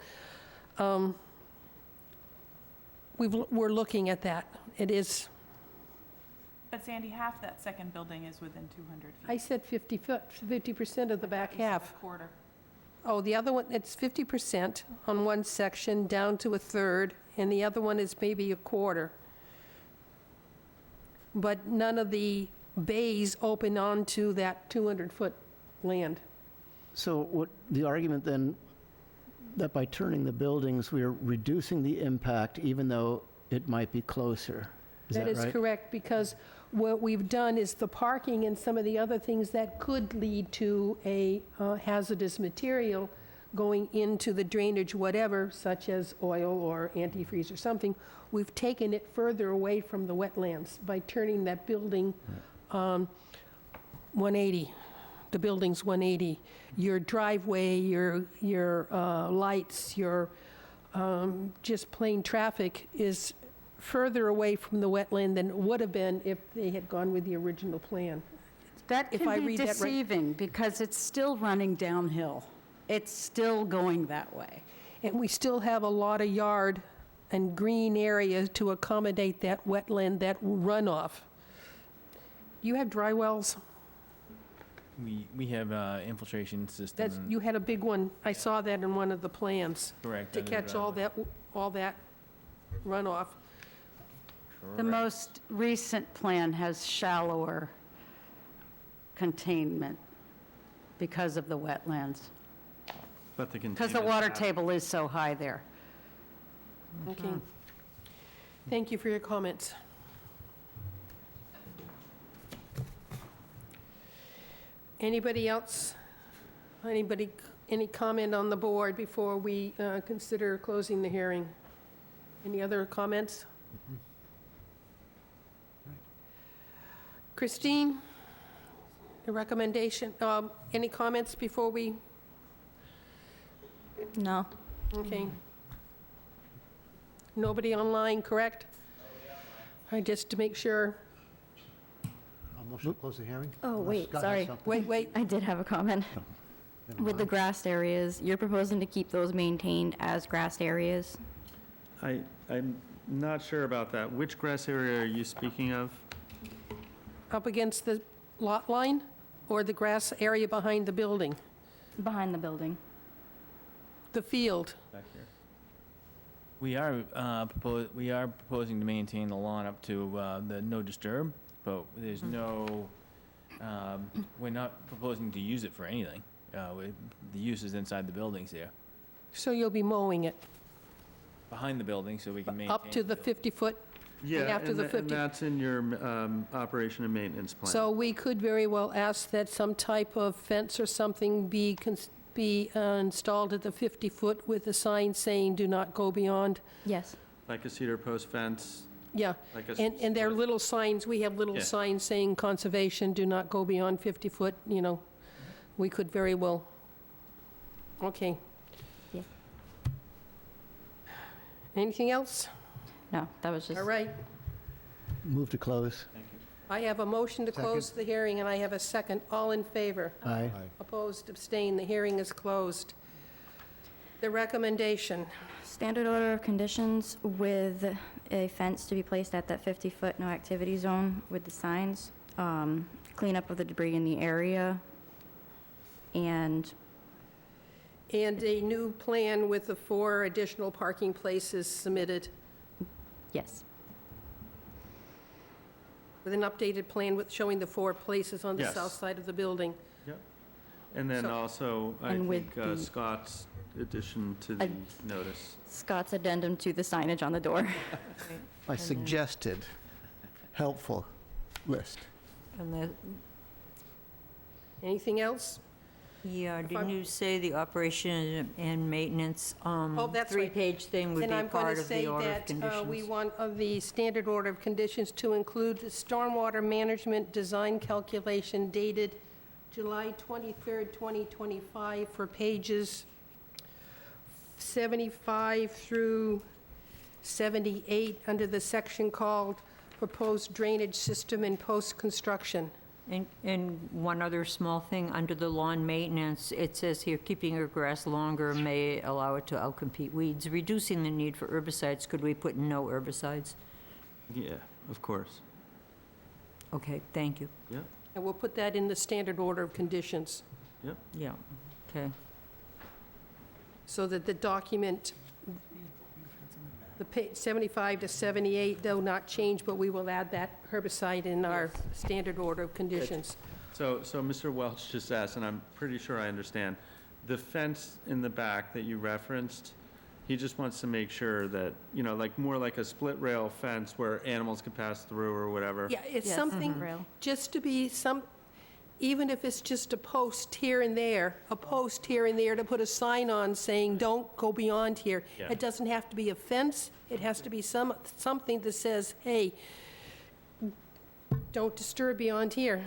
we're looking at that. It is, But Sandy, half that second building is within 200 feet. I said 50% of the back half. Quarter. Oh, the other one, it's 50% on one section, down to a third, and the other one is maybe a quarter. But none of the bays open onto that 200-foot land. So what, the argument then, that by turning the buildings, we are reducing the impact even though it might be closer? Is that right? That is correct, because what we've done is the parking and some of the other things that could lead to a hazardous material going into the drainage, whatever, such as oil or antifreeze or something, we've taken it further away from the wetlands by turning that building 180. The building's 180. Your driveway, your lights, your just plain traffic is further away from the wetland than it would have been if they had gone with the original plan. That if I can be read that right- deceiving because it's still running downhill. It's still going that way. And we still have a lot of yard and green area to accommodate that wetland, that runoff. You have dry wells? We have infiltration system. That's, and- you had a big one. I saw that in one of the plans. Correct. To that is catch all that runoff. The most recent plan has shallower containment because of the wetlands. But the Because the containment water have- table is so high there. Okay. Thank you for your comments. Anybody else? Any comment on the board before we consider closing the hearing? Any other comments? Christine, a recommendation, any comments before we? No. Okay. Nobody online, correct? Just to make sure. I'll motion to close the hearing. Oh, Unless wait, Scott has sorry. something. Wait. I did have a comment. Never With the mind. grassed areas, you're proposing to keep those maintained as grassed areas? I'm not sure about that. Which grass area are you speaking of? Up against the lot line or the grass area behind the building? Behind the building. The field? Back here. We are proposing to maintain the lawn up to the no disturb, but there's no, we're not proposing to use it for anything. The use is inside the buildings there, So you'll be mowing it behind the building, so we can maintain. up to the 50-foot? Yeah, after the and 50 that's in your operation and maintenance plan. So we could very well ask that some type of fence or something be installed at the 50-foot with a sign saying, "Do not go beyond." Yes. Like a cedar post fence? Yeah, Like a and there are little signs, we have little Yeah. signs saying conservation, do not go beyond 50 foot, we could very well. Okay. Yeah. Anything else? No, that was just. All right, Move to close. I have a motion to close the hearing, and I have a second. All in favor? Aye. Opposed, abstained, the hearing is closed. The recommendation, Standard order of conditions with a fence to be placed at that 50-foot no activity zone with the signs, cleanup of the debris in the area, and and a new plan with the 4 additional parking places submitted, yes. with an updated plan with showing the 4 places on the Yes. south side of the building. Yep. And then So- also, I And with think the- Scott's addition to the notice. Scott's addendum to the signage on the door. I suggested helpful list. And the, Anything else? yeah, didn't you say the operation and maintenance, Oh, that's right. 3-page thing would And be I'm going part to of say the order of that conditions? we want the standard order of conditions to include the stormwater management design calculation dated July 23rd, 2025 for pages 75 through 78 under the section called proposed drainage system and post-construction. And one other small thing, under the lawn maintenance, it says here, keeping your grass longer may allow it to outcompete weeds, reducing the need for herbicides. Could we put no herbicides? Yeah, of course. Okay, thank you. Yep, And we'll put that in the standard order of conditions, yep. Yeah, okay. so that the document, the 75 to 78, though not change, but we will add that herbicide in our standard order of conditions. So Mr. Welch just asked, and I'm pretty sure I understand, the fence in the back that you referenced, he just wants to make sure that, like more like a split rail fence where animals could pass through or whatever. Yeah, it's Yes. something, Rail. just to be even if it's just a post here and there, to put a sign on saying, "Don't go beyond here." Yeah. It doesn't have to be a fence, it has to be something that says, "Hey, don't disturb beyond here."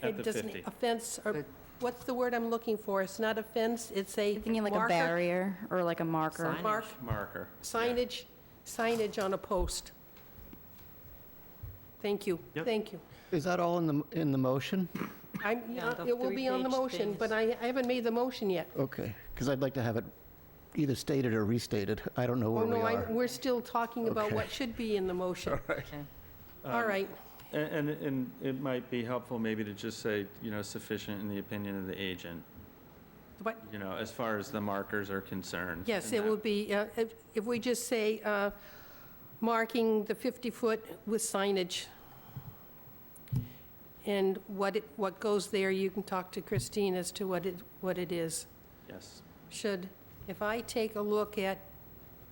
At It the doesn't- 50. A fence, or, what's the word I'm looking for? It's not a fence, it's a You're thinking like marker? a barrier or like a marker. Marker. Signage on a post. Thank you, Yep. thank you. Is that all in the motion? Yeah, the It will be on the 3-page motion, but things. I haven't made the motion yet. Okay, because I'd like to have it either stated or restated. I don't know Oh, where we no, are. we're still talking about Okay. what should be in the motion. All right, And it might be helpful maybe to just say, sufficient in the opinion of the agent, but, as far as the markers are concerned. yes, and it that- will be, if we just say, marking the 50-foot with signage, and what goes there, you can talk to Christine as to what it is. Yes. If I take a look at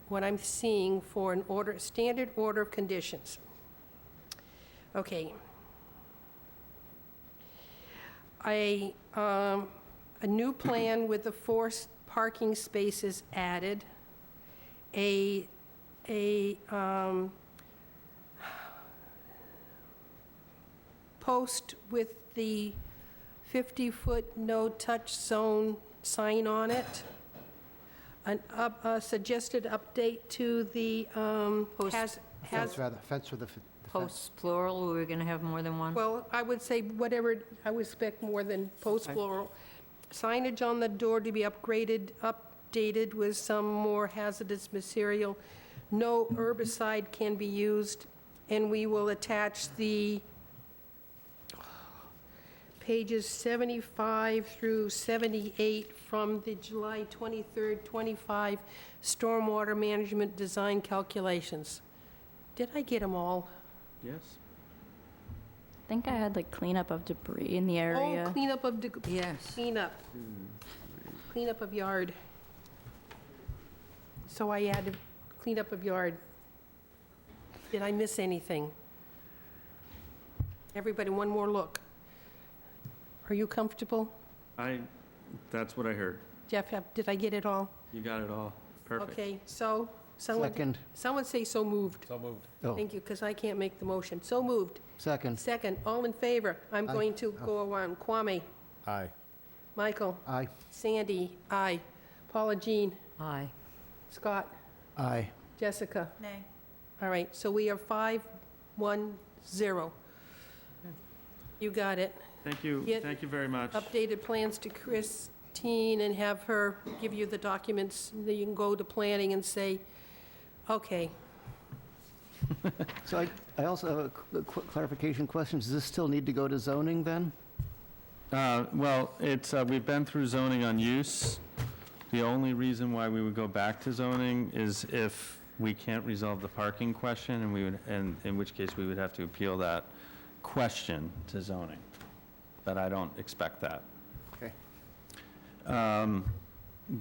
what I'm seeing for standard order of conditions. Okay. A new plan with the 4 parking spaces added, a post with the 50-foot no-touch zone sign on it, a suggested update to the Fence with the Posts plural, or we're going to have more than one? Well, I would say whatever, I would expect more than post plural. Signage on the door to be updated with some more hazardous material. No herbicide can be used, and we will attach the pages 75 through 78 from the July 23rd, 25 Stormwater Management Design Calculations. Did I get them all? Yes. I think I had like cleanup of debris in the area. Oh, cleanup of, Yes. cleanup of yard. So I added cleanup of yard. Did I miss anything? Everybody, one more look. Are you comfortable? That's what I heard. Jeff, did I get it all? You got it all. Perfect. Okay, so, someone say so moved. So moved. Oh, Thank you, because I can't make the motion. So moved. second. Second, all in favor? I'm Aye. going to go around. Kwame, Aye. Michael, Aye. Sandy, aye. Paula Jean, Aye. Scott, Aye. Jessica. Nay. All right, so we are 5-1-0. You got it. Thank you. Get Thank you very much. Updated plans to Christine and have her give you the documents. Then you can go to planning and say, okay, So I also have a clarification question. Does this still need to go to zoning then? Well, we've been through zoning on use. The only reason why we would go back to zoning is if we can't resolve the parking question, and in which case we would have to appeal that question to zoning. But I don't expect that. Okay.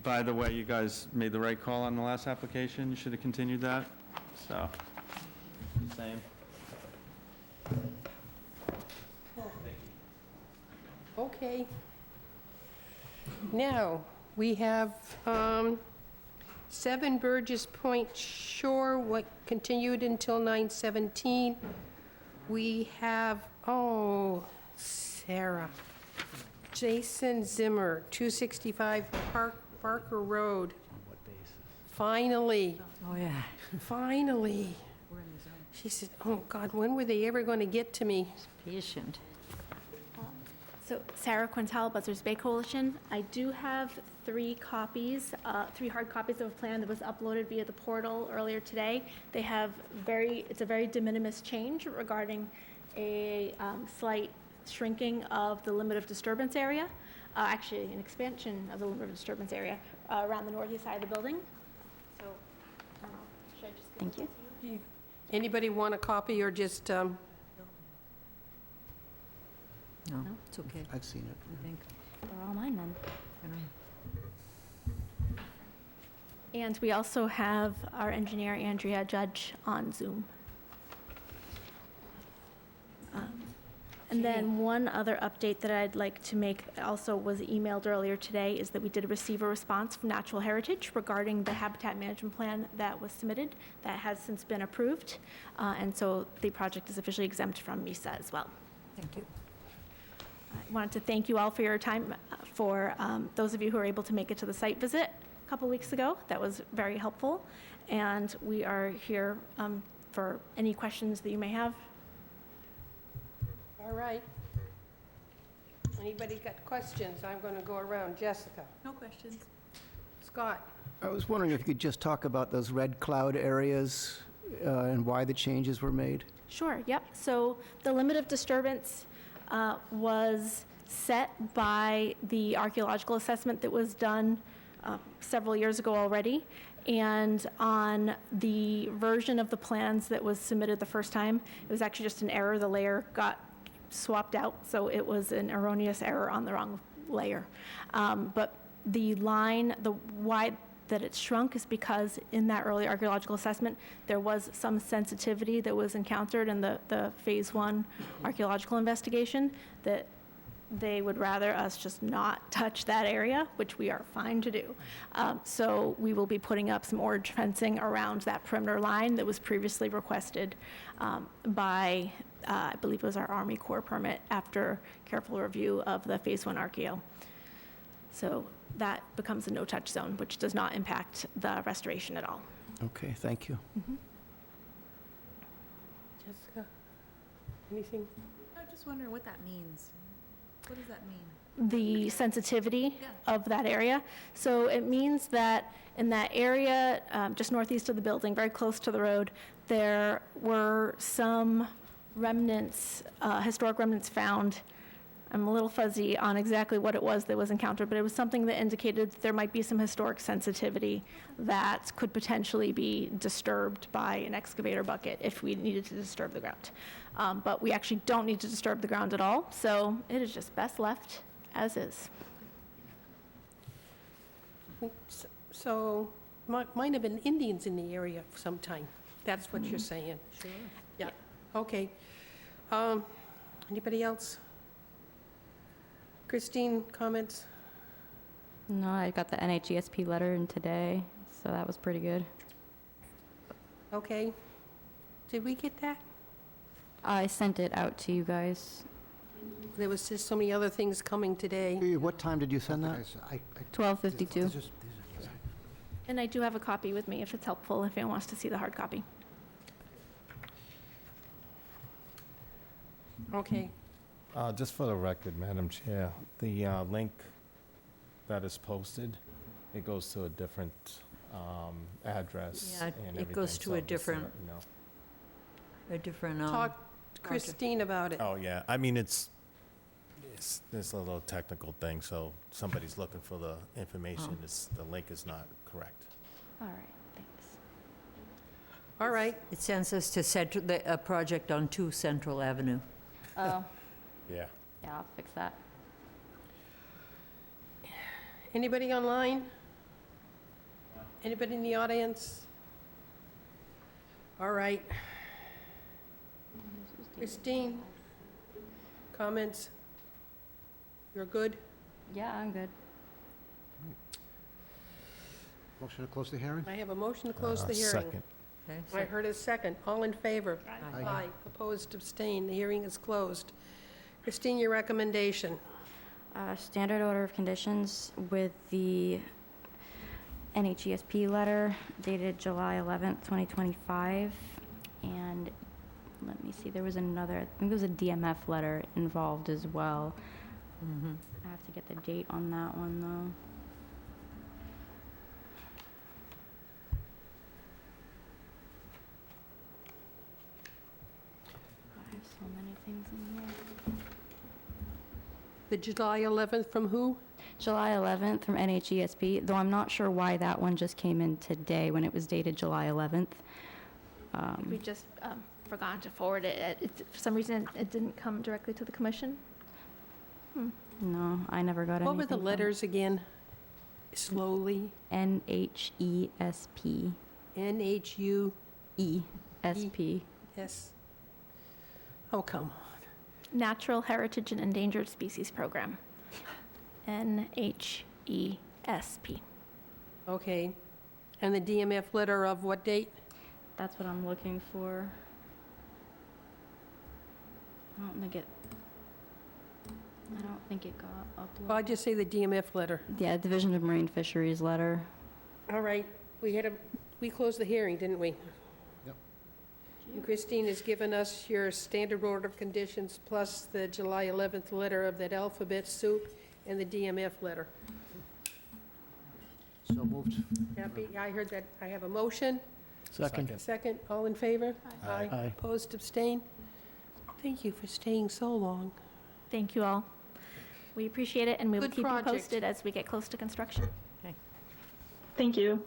By the way, you guys made the right call on the last application. You should have continued that, so, same. okay. Now, we have 7 Burgess Point Shore, what continued until 9/17. We have, Sarah. Jason Zimmer, 265 Parker Road. What basis? Finally, Oh, yeah. finally. We're in the zone. She said, oh, God, when were they ever going to get to me? Patient. So Sarah Quintal, Buzzards Bay Coalition. I do have 3 copies, 3 hard copies of a plan that was uploaded via the portal earlier today. They have it's a very de minimis change regarding a slight shrinking of the limit of disturbance area, actually an expansion of the limit of disturbance area around the northeast side of the building. So, should I just give Thank you. Anybody want a copy or just, No, it's okay, I've seen it. I think. They're all mine then. I don't- And we also have our engineer, Andrea Judge, on Zoom. And then one other update that I'd like to make, also was emailed earlier today, is that we did receive a response from Natural Heritage regarding the habitat management plan that was submitted. That has since been approved, and so the project is officially exempt from MISA as well. Thank you. I wanted to thank you all for your time, for those of you who were able to make it to the site visit a couple weeks ago. That was very helpful, and we are here for any questions that you may have. all right. Anybody got questions? I'm going to go around. Jessica? No questions. Scott? I was wondering if you could just talk about those red cloud areas and why the changes were made. Sure, yep. So the limit of disturbance was set by the archaeological assessment that was done several years ago already. And on the version of the plans that was submitted the first time, it was actually just an error. The layer got swapped out, so it was an erroneous error on the wrong layer. But the line, the why that it shrunk is because in that early archaeological assessment, there was some sensitivity that was encountered in the phase 1 archaeological investigation, that they would rather us just not touch that area, which we are fine to do. So we will be putting up some orange fencing around that perimeter line that was previously requested by, I believe it was our Army Corps permit after careful review of the phase 1 archaeo. So that becomes a no-touch zone, which does not impact the restoration at all. Okay, thank you. Jessica, anything? I'm just wondering what that means. What does that mean? The sensitivity of that area. So it means that in that area, just northeast of the building, very close to the road, there were some remnants, historic remnants found. I'm a little fuzzy on exactly what it was that was encountered, but it was something that indicated that there might be some historic sensitivity that could potentially be disturbed by an excavator bucket if we needed to disturb the ground. But we actually don't need to disturb the ground at all, so it is just best left as is. So, might have been Indians in the area sometime. That's what you're saying? Sure. Yeah, okay. Anybody else? Christine, comments? No, I got the NHESP letter in today, so that was pretty good. Okay. Did we get that? I sent it out to you guys. There was just so many other things coming today. What time did you send that? 12:52. And I do have a copy with me if it's helpful, if anyone wants to see the hard copy. Okay. Just for the record, Madam Chair, the link that is posted, it goes to a different address Yeah, and everything. it goes to so a just different, let you know. a different, Talk to Christine about it. Oh, yeah, I mean, it's a little technical thing, so somebody's looking for the information, the link is not correct. All right, thanks. All right. it sends us to a project on 2 Central Avenue. Oh, Yeah. yeah, I'll fix that. Anybody online? Anybody in the audience? All right. Christine, comments? You're good? Yeah, I'm good. Motion to close the hearing? I have a motion to close the hearing. Second. Okay, I heard a second. All in favor? Aye. Opposed, abstained. The hearing is closed. Christine, your recommendation? Standard order of conditions with the NHESP letter dated July 11th, 2025. And let me see, there was another, I think there was a DMF letter involved as well. I have to get the date on that one, though. I have so many things in here. The July 11th from who? July 11th from NHESP, though I'm not sure why that one just came in today when it was dated July 11th. We just forgot to forward it. For some reason, it didn't come directly to the commission. No, I never got anything. What were the from letters again? Slowly. NHESP. NHU. ESP. Yes. Oh, come on. Natural Heritage and Endangered Species Program. NHESP. Okay. And the DMF letter of what date? That's what I'm looking for. I don't think it got uploaded. Well, I'll just say the DMF letter. Yeah, Division of Marine Fisheries letter. All right. We closed the hearing, didn't we? Yep. And Christine has given us your standard order of conditions plus the July 11th letter of that alphabet soup and the DMF letter. So moved. Happy? I heard that. I have a motion. Second. Second. All in favor? Aye. Aye. Opposed, abstained? Thank you for staying so long. Thank you all. We appreciate it, and we will Good keep you project. posted as we get close to construction. Okay. Thank you.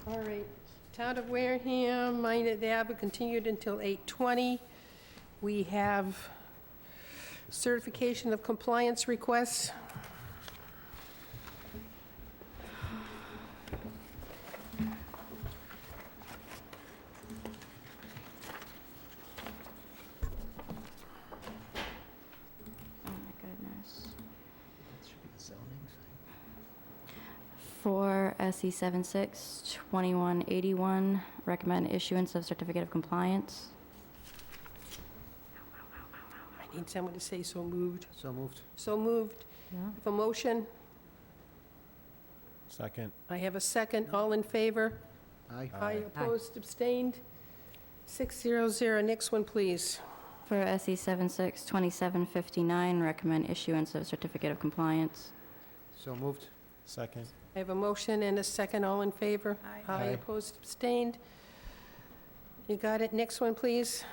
All right. Town of Wareham, Minot Ave, continued until 8:20. We have certification of compliance requests. Oh my goodness. For SE 76-2181, recommend issuance of certificate of compliance. I need someone to say so moved. So moved. So moved. Yeah. Have a motion. Second. I have a second. All in favor? Aye. Aye, opposed, abstained, 600. Next one, please. For SE 762759, recommend issuance of certificate of compliance. So moved. Second. I have a motion and a second. All in favor? Aye. Aye, opposed, abstained. You got it. Next one, please.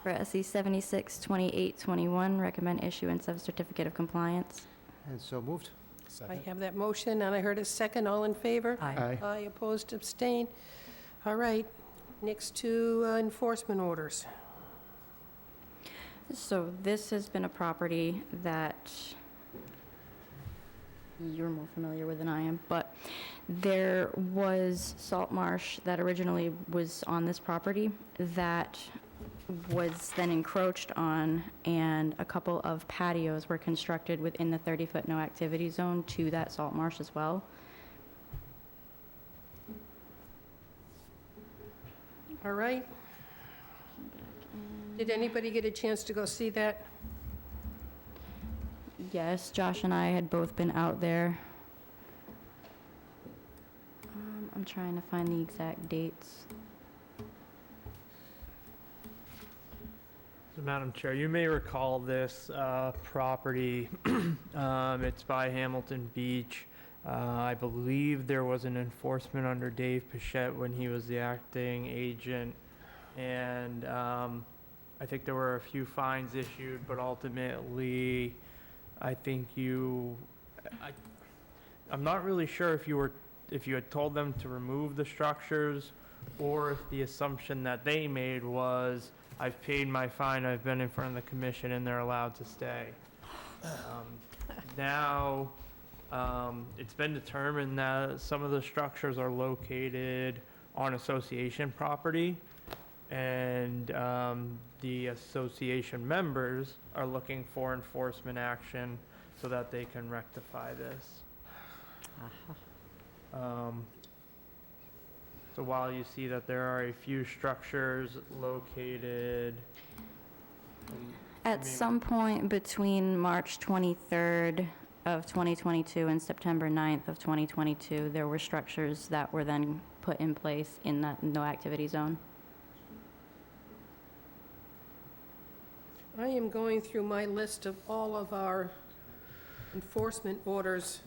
For SE 762821, recommend issuance of certificate of compliance. And so moved. I Second. have that motion, and I heard a second. All in favor? Aye. Aye, opposed, abstained. All right, next to enforcement orders. So this has been a property that you're more familiar with than I am, but there was salt marsh that originally was on this property that was then encroached on, and a couple of patios were constructed within the 30-foot no-activity zone to that salt marsh as well. All right. Did anybody get a chance to go see that? Yes, Josh and I had both been out there. I'm trying to find the exact dates. So, Madam Chair, you may recall this property. It's by Hamilton Beach. I believe there was an enforcement under Dave Pichette when he was the acting agent, and I think there were a few fines issued, but ultimately, I think I'm not really sure if you had told them to remove the structures, or if the assumption that they made was, I've paid my fine, I've been in front of the commission, and they're allowed to stay. Now, it's been determined that some of the structures are located on association property, and the association members are looking for enforcement action so that they can rectify this. So while you see that there are a few structures located At some point between March 23rd of 2022 and September 9th of 2022, there were structures that were then put in place in that no-activity zone. I am going through my list of all of our enforcement orders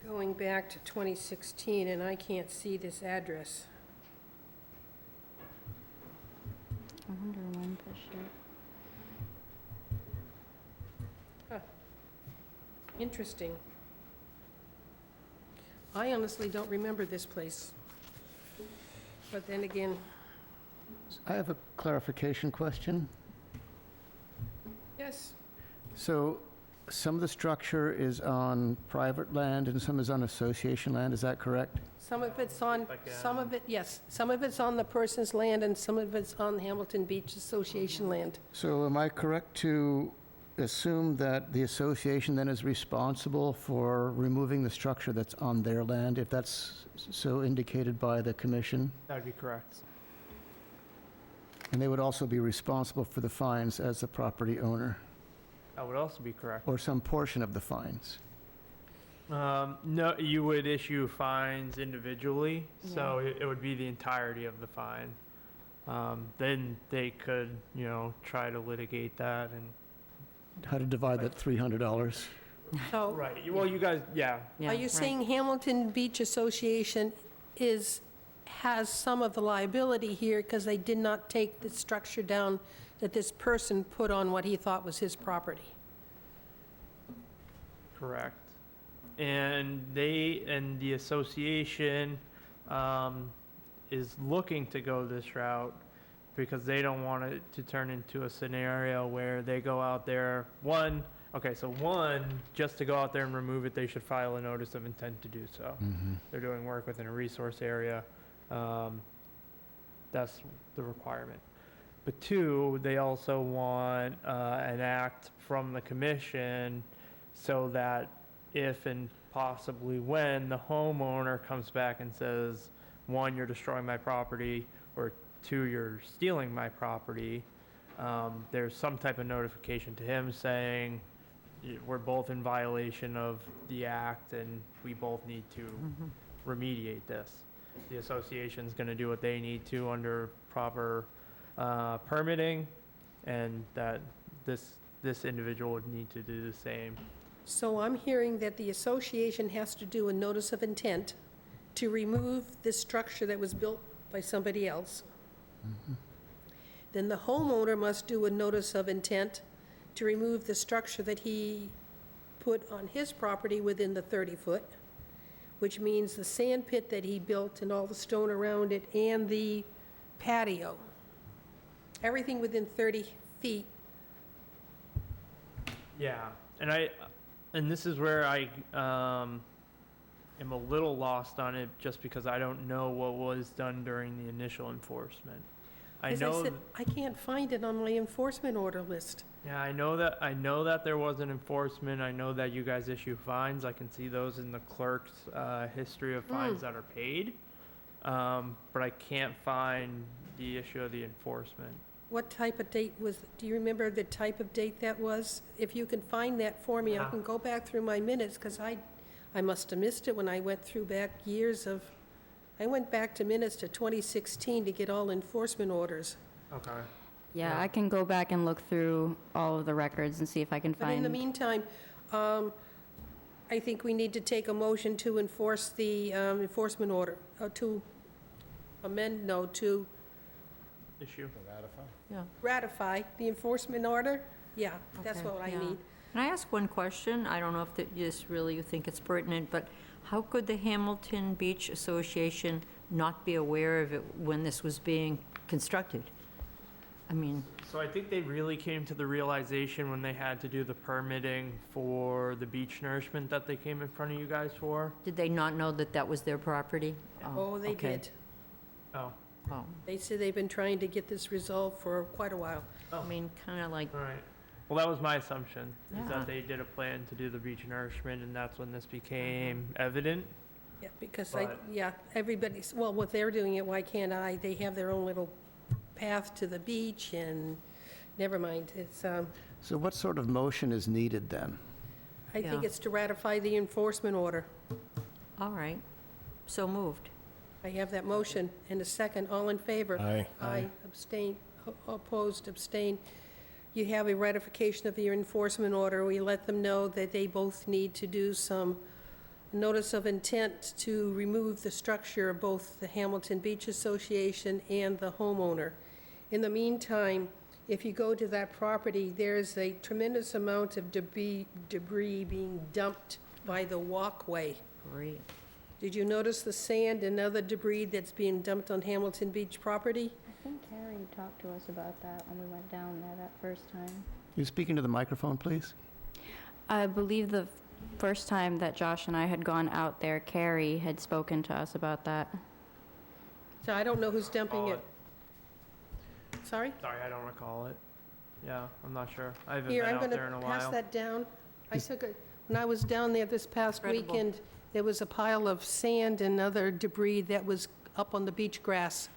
going back to 2016, and I can't see this address. I wonder when Pichette. Interesting. I honestly don't remember this place. But then again, I have a clarification question. yes, So some of the structure is on private land and some is on association land, is that correct? some of it's on, some of it, yes, some of it's on the person's land and some of it's on Hamilton Beach Association land. So am I correct to assume that the association then is responsible for removing the structure that's on their land, if that's so indicated by the commission? That'd be correct. And they would also be responsible for the fines as the property owner, That would also be correct. or some portion of the fines? No, you would issue fines individually, so it would be the entirety of the fine. Then they could, try to litigate that and. How to divide that $300? So, Right, well, you guys, yeah. are you saying Hamilton Beach Association has some of the liability here because they did not take the structure down that this person put on what he thought was his property? Correct. And the association is looking to go this route because they don't want it to turn into a scenario where they go out there, just to go out there and remove it, they should file a notice of intent to do so. They're doing work within a resource area. That's the requirement. But two, they also want an act from the commission so that if and possibly when the homeowner comes back and says, one, you're destroying my property, or two, you're stealing my property, there's some type of notification to him saying, we're both in violation of the act and we both need to remediate this. the association's gonna do what they need to under proper permitting, and that this individual would need to do the same. So I'm hearing that the association has to do a notice of intent to remove this structure that was built by somebody else. Then the homeowner must do a notice of intent to remove the structure that he put on his property within the 30-foot, which means the sand pit that he built and all the stone around it and the patio. Everything within 30 feet. Yeah, and this is where I am a little lost on it, just because I don't know what was done during the initial enforcement. As I said, I can't find it on my enforcement order list. Yeah, I know that there was an enforcement. I know that you guys issue fines. I can see those in the clerk's history of fines that are paid. But I can't find the issue of the enforcement. What type of date was, do you remember the type of date that was? If you can find that for me, I can go back through my minutes, because I must have missed it when I went through back years of, I went back to minutes to 2016 to get all enforcement orders. Okay. Yeah, I can go back and look through all of the records and see if I can But in the find. meantime, I think we need to take a motion to enforce the enforcement order, to amend, no, to Issue. Yeah. ratify the enforcement order. Yeah, that's Okay, what I yeah. need. Can I ask one question? I don't know if you think it's pertinent, but how could the Hamilton Beach Association not be aware of it when this was being constructed? I mean, So I think they really came to the realization when they had to do the permitting for the beach nourishment that they came in front of you guys for. did they not know that that was their property? Oh, they okay. did. Oh, Oh, They said they've been trying to get this resolved for quite a while. I mean, kind of like, all right. Well, that was my assumption, is Yeah. that they did a plan to do the beach nourishment, and that's when this became evident. Yeah, because But- everybody's, well, what they're doing it, why can't I? They have their own little path to the beach, and never mind, it's, So what sort of motion is needed then? I think Yeah. it's to ratify the enforcement order. all right, so moved. I have that motion and a second. All in favor? Aye. Aye. Abstain, opposed, abstain. You have a ratification of your enforcement order. We let them know that they both need to do some notice of intent to remove the structure of both the Hamilton Beach Association and the homeowner. In the meantime, if you go to that property, there's a tremendous amount of debris being dumped by the walkway. Great. Did you notice the sand and other debris that's being dumped on Hamilton Beach property? I think Carrie talked to us about that when we went down there that first time. You speaking to the microphone, please? I believe the first time that Josh and I had gone out there, Carrie had spoken to us about that. So I don't know who's dumping it. Sorry? Sorry, I don't recall it. Yeah, I'm not sure. I haven't Here, been I'm out there in a gonna pass while. that down. I took it, when I was down there this past Incredible. weekend, there was a pile of sand and other debris that was up on the beach grass,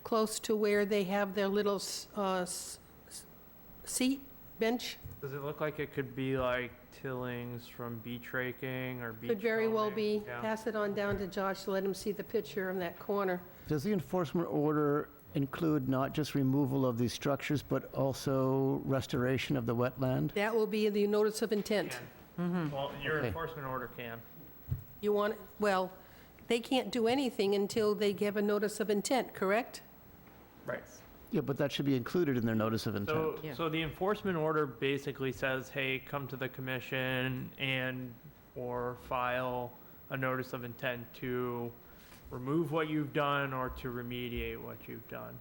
close to where they have their little seat, bench. Does it look like it could be like tillings from beach raking or beach Could very well combing? be. Yeah. Pass it on down to Josh, to let him see the picture in that corner. Does the enforcement order include not just removal of these structures, but also restoration of the wetland? That will be the notice of intent. Well, your Okay. enforcement order can. You want, well, they can't do anything until they give a notice of intent, correct? Right. Yeah, but that should be included in their notice of intent. So, Yeah. so the enforcement order basically says, hey, come to the commission or file a notice of intent to remove what you've done or to remediate what you've done.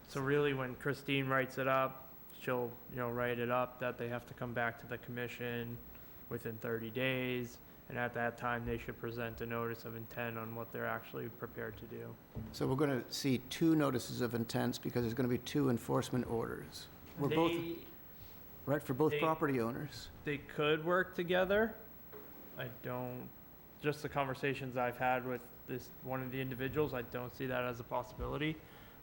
So really, when Christine writes it up, she'll, write it up that they have to come back to the commission within 30 days. And at that time, they should present a notice of intent on what they're actually prepared to do. So we're going to see two notices of intents because there's going to be two enforcement orders. We're both, right, for both they- property owners. They could work together. I don't, just the conversations I've had with one of the individuals, I don't see that as a possibility.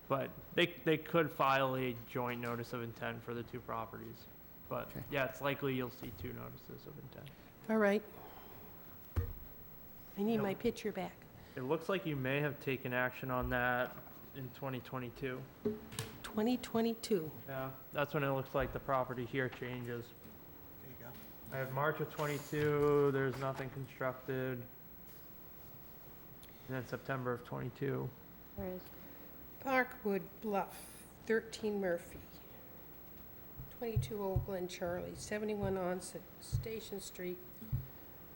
But they could file a joint notice of intent for the two properties. But Okay. yeah, it's likely you'll see two notices of intent. All right. I need my picture back. It looks like you may have taken action on that in 2022. 2022. Yeah, that's when it looks like the property here changes. There you go. I have March of '22, there's nothing constructed. And then September of '22. There is. Parkwood Bluff, 13 Murphy. 22 Old Glen Charlie, 71 on Station Street.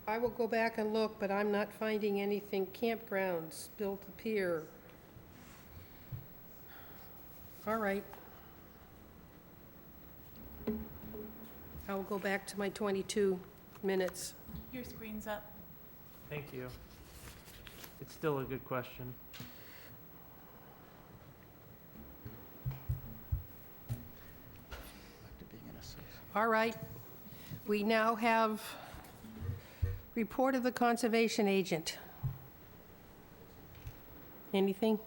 I will go back and look, but I'm not finding anything. Campgrounds, built a pier. All right. I will go back to my 22 minutes. Your screen's up. Thank you. It's still a good question. All right. We now have report of the conservation agent. Anything?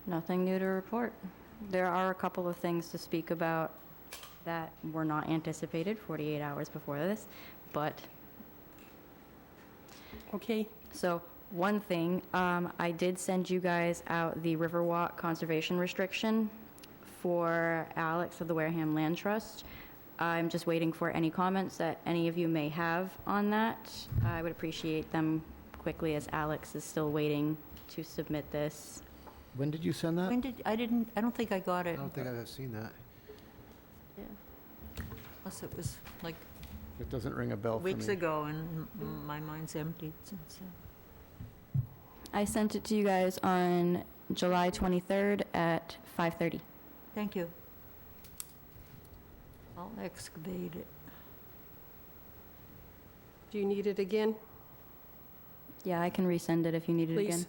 Nothing new to report. There are a couple of things to speak about that were not anticipated 48 hours before this, but... Okay. So, one thing, I did send you guys out the Riverwalk conservation restriction for Alex of the Wareham Land Trust. I'm just waiting for any comments that any of you may have on that. I would appreciate them quickly, as Alex is still waiting to submit this. When did you send that? I don't think I got I it. don't think I've seen that. Unless it was like It doesn't ring a bell for me. weeks ago and my mind's emptied since. I sent it to you guys on July 23rd at 5:30. Thank you. I'll excavate it. Do you need it again? Yeah, I can resend it if you need it again. Please.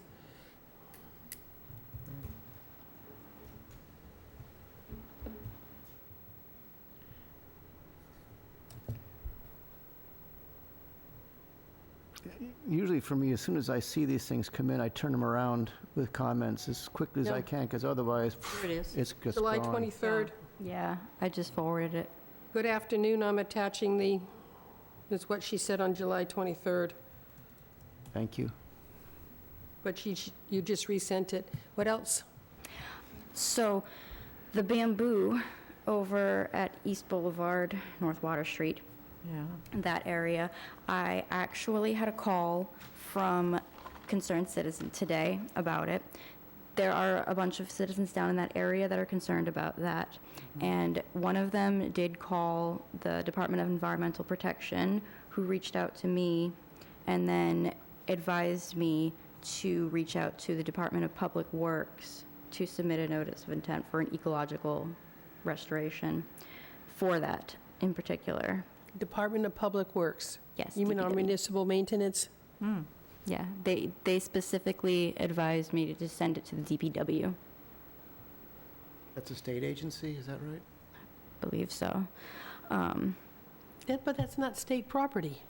Usually for me, as soon as I see these things come in, I turn them around with comments as quickly as I Yeah. can, because otherwise, Here it is. it's just July gone. 23rd. Yeah, I just forwarded it. Good afternoon. I'm attaching is what she said on July 23rd, Thank you. but you just resent it. What else? So, the bamboo over at East Boulevard, North Water Street, Yeah. that area, I actually had a call from concerned citizen today about it. There are a bunch of citizens down in that area that are concerned about that. And one of them did call the Department of Environmental Protection, who reached out to me and then advised me to reach out to the Department of Public Works to submit a notice of intent for an ecological restoration for that in particular. Department of Public Works. Yes. You mean on DPW. municipal maintenance? Yeah, they specifically advised me to just send it to the DPW. That's a state agency, is that right? Believe so. But that's not state property.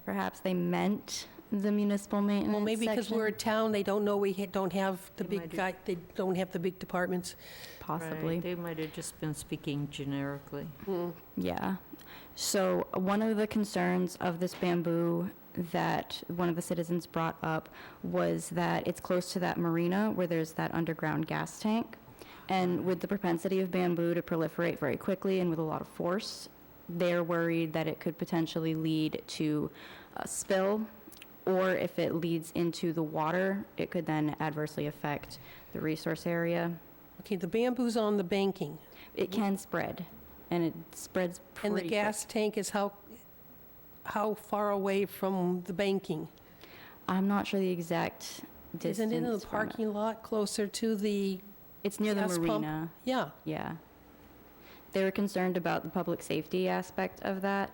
Perhaps they meant the municipal maintenance Well, maybe because we're a section? town, they don't know don't have the They big might guy, they don't have the big departments. Possibly. Right, they might have just been speaking generically. Yeah. So one of the concerns of this bamboo that one of the citizens brought up was that it's close to that marina where there's that underground gas tank. And with the propensity of bamboo to proliferate very quickly and with a lot of force, they're worried that it could potentially lead to a spill, or if it leads into the water, it could then adversely affect the resource area. Okay, the bamboo's on the banking. It can spread, and it spreads pretty And the quick. gas tank is how far away from the banking? I'm not sure the exact distance. Isn't it in the from it. parking lot closer to the It's near the gas pump? marina. Yeah. Yeah. They were concerned about the public safety aspect of that,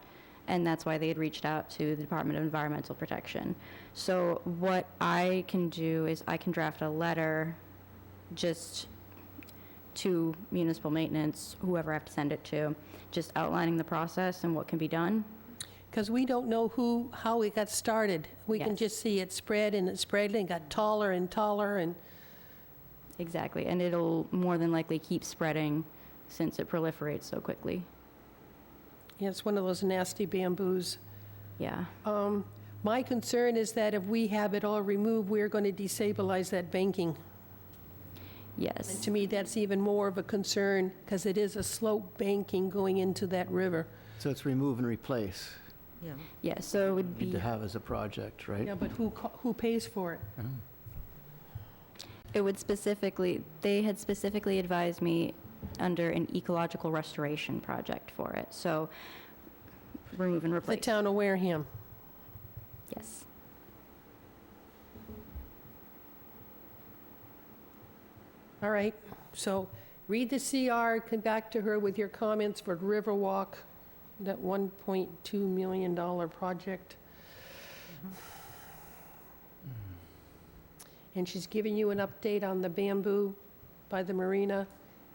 and that's why they had reached out to the Department of Environmental Protection. So what I can do is I can draft a letter just to municipal maintenance, whoever I have to send it to, just outlining the process and what can be done. Because we don't know how it got started. We can Yes. just see it spread and it spread and got taller and taller and... Exactly, and it'll more than likely keep spreading since it proliferates so quickly. Yeah, it's one of those nasty bamboos. Yeah. My concern is that if we have it all removed, we're going to destabilize that banking. Yes. And to me, that's even more of a concern, because it is a slope banking going into that river. So it's remove and replace. Yeah. Yeah, so it would Need to be, have as a project, right? Yeah, but who pays for it? it would specifically, they had specifically advised me under an ecological restoration project for it, so remove and The replace. town of Wareham. Yes. All right, so read the CR, come back to her with your comments for Riverwalk, that $1.2 million project. And she's giving you an update on the bamboo by the marina.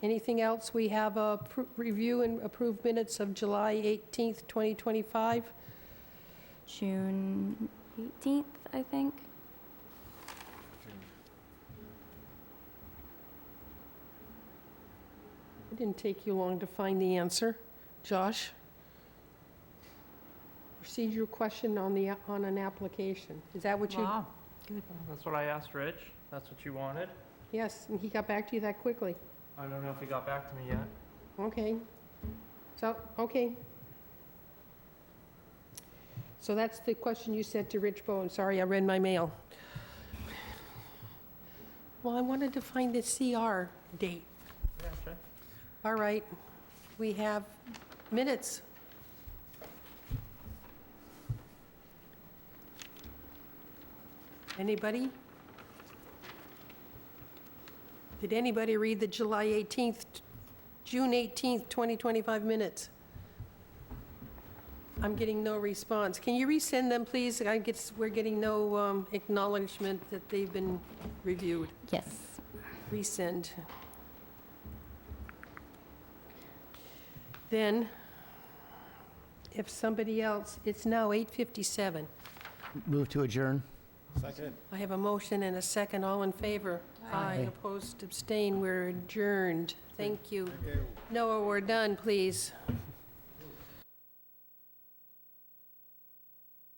Anything else? We have a review and approved minutes of July 18th, 2025. June 18th, I think. It didn't take you long to find the answer. Josh? Procedural question on an application. Is that what you? Wow. That's what I asked Rich. That's what you wanted. Yes, and he got back to you that quickly. I don't know if he got back to me yet. Okay. So, okay. So that's the question you said to Rich Bowen. Sorry, I read my mail. Well, I wanted to find the CR date. Yeah, sure. All right. We have minutes. Anybody? Did anybody read the July 18th, June 18th, 2025 minutes? I'm getting no response. Can you resend them, please? We're getting no acknowledgement that they've been reviewed. Yes. Resend. Then, if somebody else, it's now 8:57. Move to adjourn. Second. I have a motion and a second. All in favor? Aye. Opposed, abstain. We're adjourned. Thank you. Noah, we're done, please.